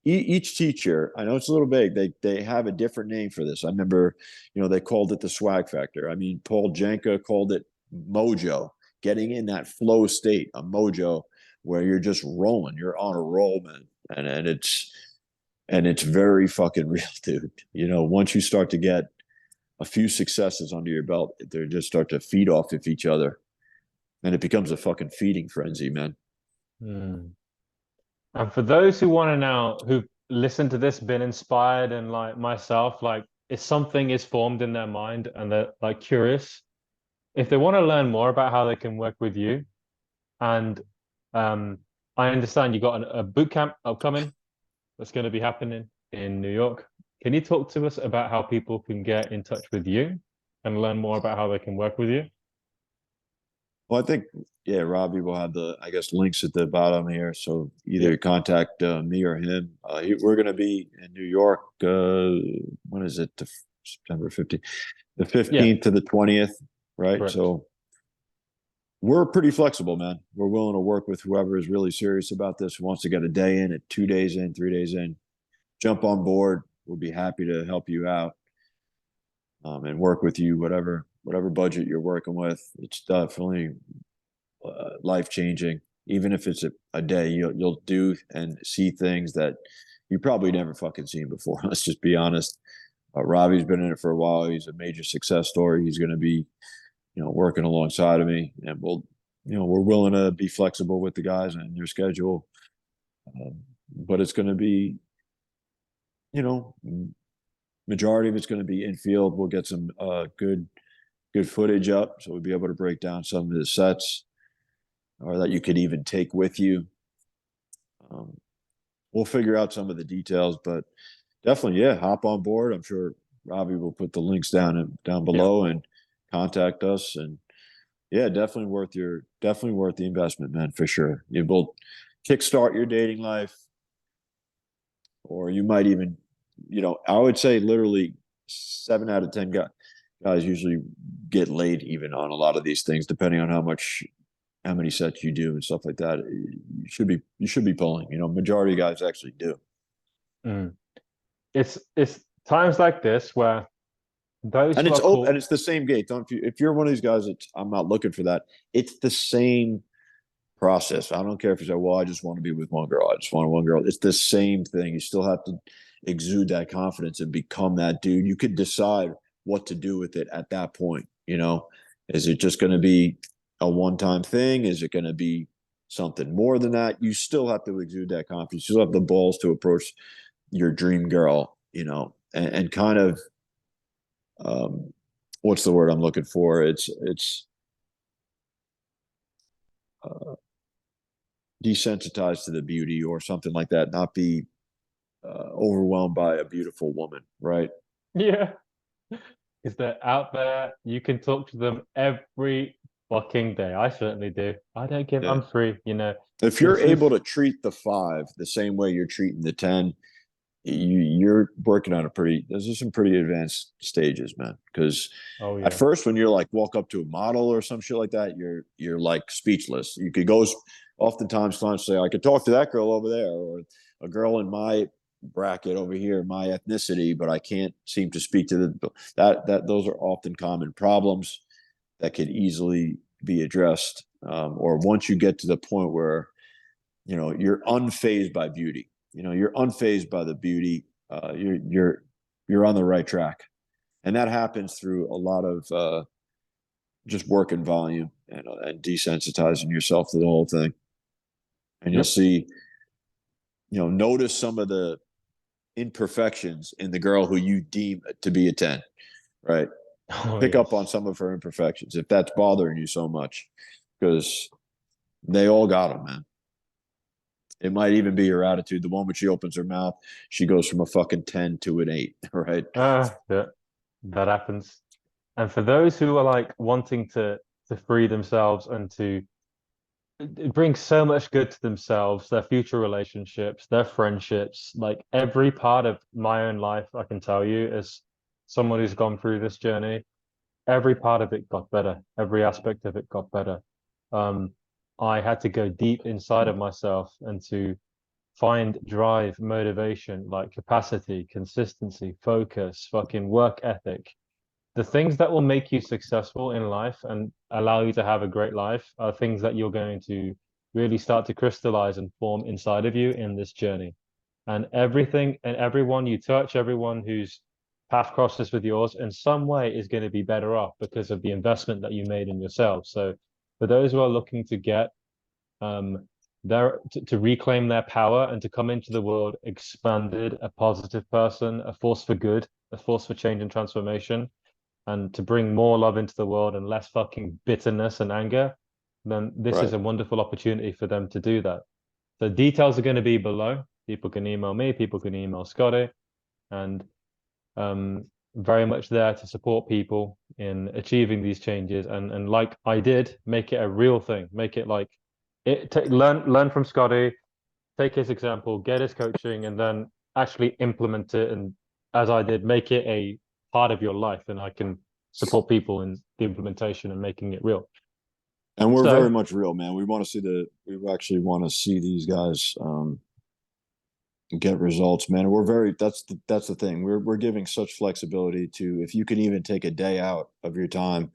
Each teacher, I know it's a little vague, they have a different name for this. I remember, they called it the swag factor. I mean, Paul Janka called it mojo, getting in that flow state, a mojo, where you're just rolling, you're on a roll, man. And it's very fucking real, dude. Once you start to get a few successes under your belt, they just start to feed off of each other, and it becomes a fucking feeding frenzy, man. Mm. And for those who want to now, who listen to this, been inspired, and like myself, like if something is formed in their mind and they're like curious, if they want to learn more about how they can work with you, and um, I understand you got a boot camp upcoming that's going to be happening in New York. Can you talk to us about how people can get in touch with you and learn more about how they can work with you? Well, I think, yeah, Robbie will have the, I guess, links at the bottom here. So Yeah, either contact me or him. We're going to be in New York. When is it? September 15th, the yeah, 15th to the 20th, right? correct. So we're pretty flexible, man. We're willing to work with whoever is really serious about this, who wants to get a day in, at 2 days in, 3 days in, jump on board. We'll be happy to help you out, and work with you, whatever budget you're working with. It's definitely life changing. Even if it's a day, you'll do and see things that you probably never fucking seen before. Let's just be honest. Robbie's been in it for a while. He's a major success story. He's going to be, working alongside of me, and we're willing to be flexible with the guys and their schedule. But it's going to be, you know, majority of it's going to be infield. We'll get some good footage up, so we'll be able to break down some of the sets, or that you could even take with you. Um, we'll figure out some of the details, but definitely, yeah, hop on board. I'm sure Robbie will put the links down Yeah. below and contact us. And yeah, definitely worth the investment, man, for sure. You will kickstart your dating life, or you might even, I would say literally 7 out of 10 guys usually get laid even on a lot of these things, depending on how many sets you do and stuff like that. You should be pulling. Majority of guys actually do. Mm. It's times like this where those And who it's are open, and called, it's the same gate. Don't if you're one of these guys that I'm not looking for that, it's the same process. I don't care if you say, well, I just want to be with one girl. I just want one girl. It's the same thing. You still have to exude that confidence and become that dude. You could decide what to do with it at that point. Is it just going to be a one-time thing? Is it going to be something more than that? You still have to exude that confidence. You still have the balls to approach your dream girl, and kind of, what's the word I'm looking for? It's uh, desensitized to the beauty or something like that. Not be overwhelmed by a beautiful woman, right? Yeah. Because they're out there. You can talk to them every fucking day. I certainly do. I don't give, Yeah. I'm free, If you're This able is, to treat the 5 the same way you're treating the 10, you're working on those are some pretty advanced stages, man. Because oh at yeah. first, when you're like walk up to a model or some shit like that, you're like speechless. You could go. Oftentimes, clients say, "I could talk to that girl over there," or a girl in my bracket over here, my ethnicity, but I can't seem to speak to that. Those are often common problems that could easily be addressed. Or once you get to the point where you're unfazed by beauty, you're unfazed by the beauty, you're on the right track, and that happens through a lot of just work and volume, and desensitizing yourself to the whole thing. And you'll Yep. see, notice some of the imperfections in the girl who you deem to be a 10, right? Oh Pick up on yes. some of her imperfections if that's bothering you so much, because they all got them, man. It might even be her attitude. The moment she opens her mouth, she goes from a fucking 10 to an 8, right? Yeah, that happens. And for those who are like wanting to free themselves and to it brings so much good to themselves, their future relationships, their friendships, like every part of my own life, I can tell you, as someone who's gone through this journey, every part of it got better. Every aspect of it got better. Um, I had to go deep inside of myself and to find drive, motivation, like capacity, consistency, focus, fucking work ethic. The things that will make you successful in life and allow you to have a great life are things that you're going to really start to crystallize and form inside of you in this journey. And everything and everyone you touch, everyone whose path crosses with yours in some way is going to be better off because of the investment that you made in yourself. So for those who are looking to get um to reclaim their power and to come into the world expanded, a positive person, a force for good, a force for change and transformation, and to bring more love into the world and less fucking bitterness and anger, then this is Right. a wonderful opportunity for them to do that. The details are going to be below. People can email me, people can email Scotty, and um, very much there to support people in achieving these changes. And like I did, make it a real thing. Make it like learn from Scotty, take his example, get his coaching, and then actually implement it. And as I did, make it a part of your life, and I can support people in the implementation and making it real. And we're So very much real, man. We actually want to see these guys get results, man. That's the thing. We're giving such flexibility to, if you can even take a day out of your time,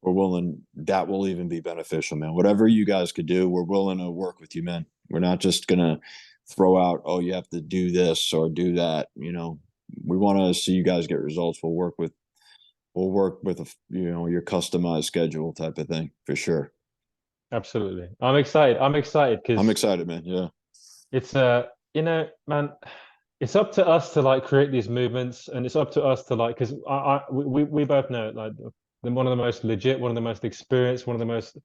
that will even be beneficial, man. Whatever you guys could do, we're willing to work with you, man. We're not just gonna throw out, oh, you have to do this or do that. We want to see you guys get results. We'll work with your customized schedule type of thing for sure. absolutely, I'm excited. I'm excited I'm because excited, man. Yeah. it's man, it's up to us to like create these movements, and it's up to us to like because we both know like one of the most legit, one of the most experienced, one of the most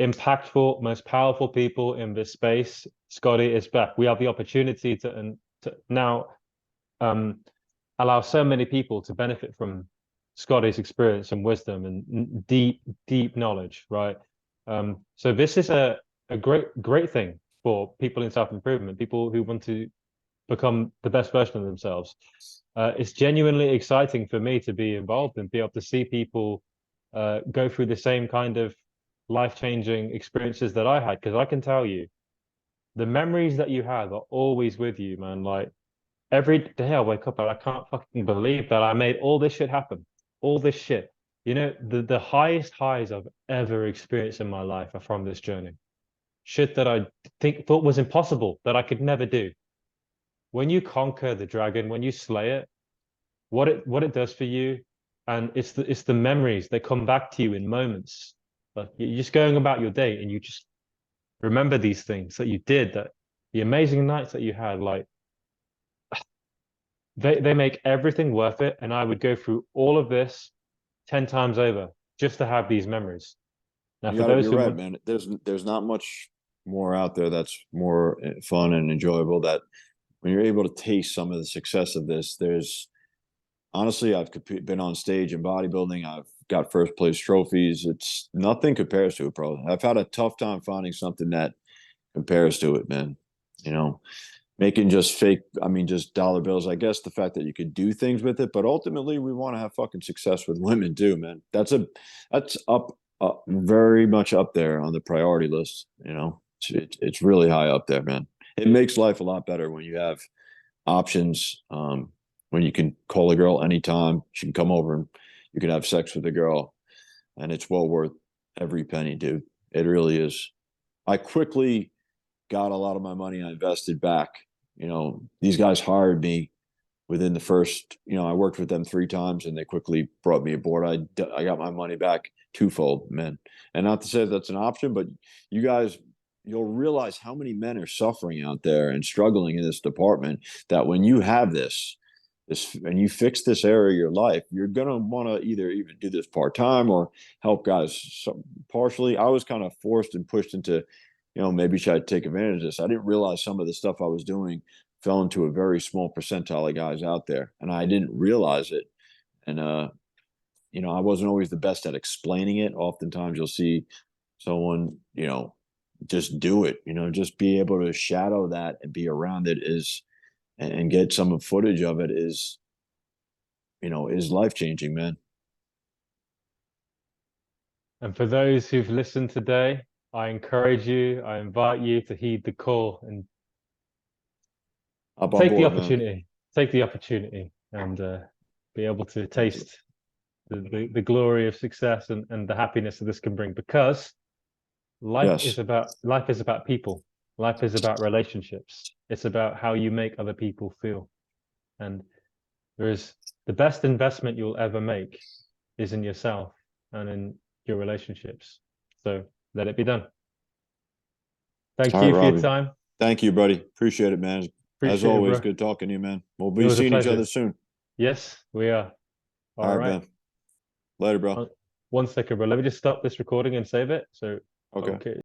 impactful, most powerful people in this space. Scotty is back. We have the opportunity to now um allow so many people to benefit from Scotty's experience and wisdom and deep knowledge, right? So this is a great thing for people in self-improvement, people who want to become the best version of themselves. It's genuinely exciting for me to be involved and be able to see people go through the same kind of life-changing experiences that I had. Because I can tell you, the memories that you have are always with you, man. Like every day I wake up and I can't fucking believe that I made all this shit happen. All this shit. The highest highs I've ever experienced in my life are from this journey. Shit that I thought was impossible, that I could never do. When you conquer the dragon, when you slay it, what it does for you, and it's the memories that come back to you in moments. Like you're just going about your day and you just remember these things that you did, that the amazing nights that you had, like they make everything worth it. And I would go through all of this 10 times over just to have these memories. Now, for those You're who right, want, man. There's not much more out there that's more fun and enjoyable. That when you're able to taste some of the success of this, there's honestly, been on stage in bodybuilding. I've got first place trophies. It's nothing compares to it, bro. I've had a tough time finding something that compares to it, man. You know, making just fake, I mean, just dollar bills. I guess the fact that you could do things with it, but ultimately we want to have fucking success with women too, man. That's up very much up there on the priority list. You know, it's really high up there, man. It makes life a lot better when you have options. When you can call a girl anytime, she can come over and you can have sex with a girl, and it's well worth every penny, dude. It really is. I quickly got a lot of my money I invested back. You know, these guys hired me within the first, you know, I worked with them 3 times and they quickly brought me aboard. I got my money back twofold, man. And not to say that's an option, but you guys, you'll realize how many men are suffering out there and struggling in this department, that when you have this and you fix this area of your life, you're gonna want to either even do this part-time or help guys partially. I was kind of forced and pushed into, you know, maybe should I take advantage of this. I didn't realize some of the stuff I was doing fell into a very small percentile of guys out there, and I didn't realize it. And you know, I wasn't always the best at explaining it. Oftentimes you'll see someone, you know, just do it, you know, just be able to shadow that and be around it is, and get some footage of it is, you know, is life changing, man. and for those who've listened today, I encourage you, I invite you to heed the call and Up on take the board, man. opportunity, take the opportunity and be able to taste the glory of success and the happiness that this can bring, because Yes. life is about people. Life is about relationships. It's about how you make other people feel. And there is the best investment you'll ever make is in yourself and in your relationships. So let it be done. Thank All right, you for your Robbie. time. Thank you, buddy. Appreciate it, man. As Appreciate it, always, bro. good talking to you, man. We'll It be was a seeing each other pleasure. soon. Yes, we are. All All right, right. man. Later, bro. 1 second, bro. Let me just stop this recording and save it. So, Okay. okay.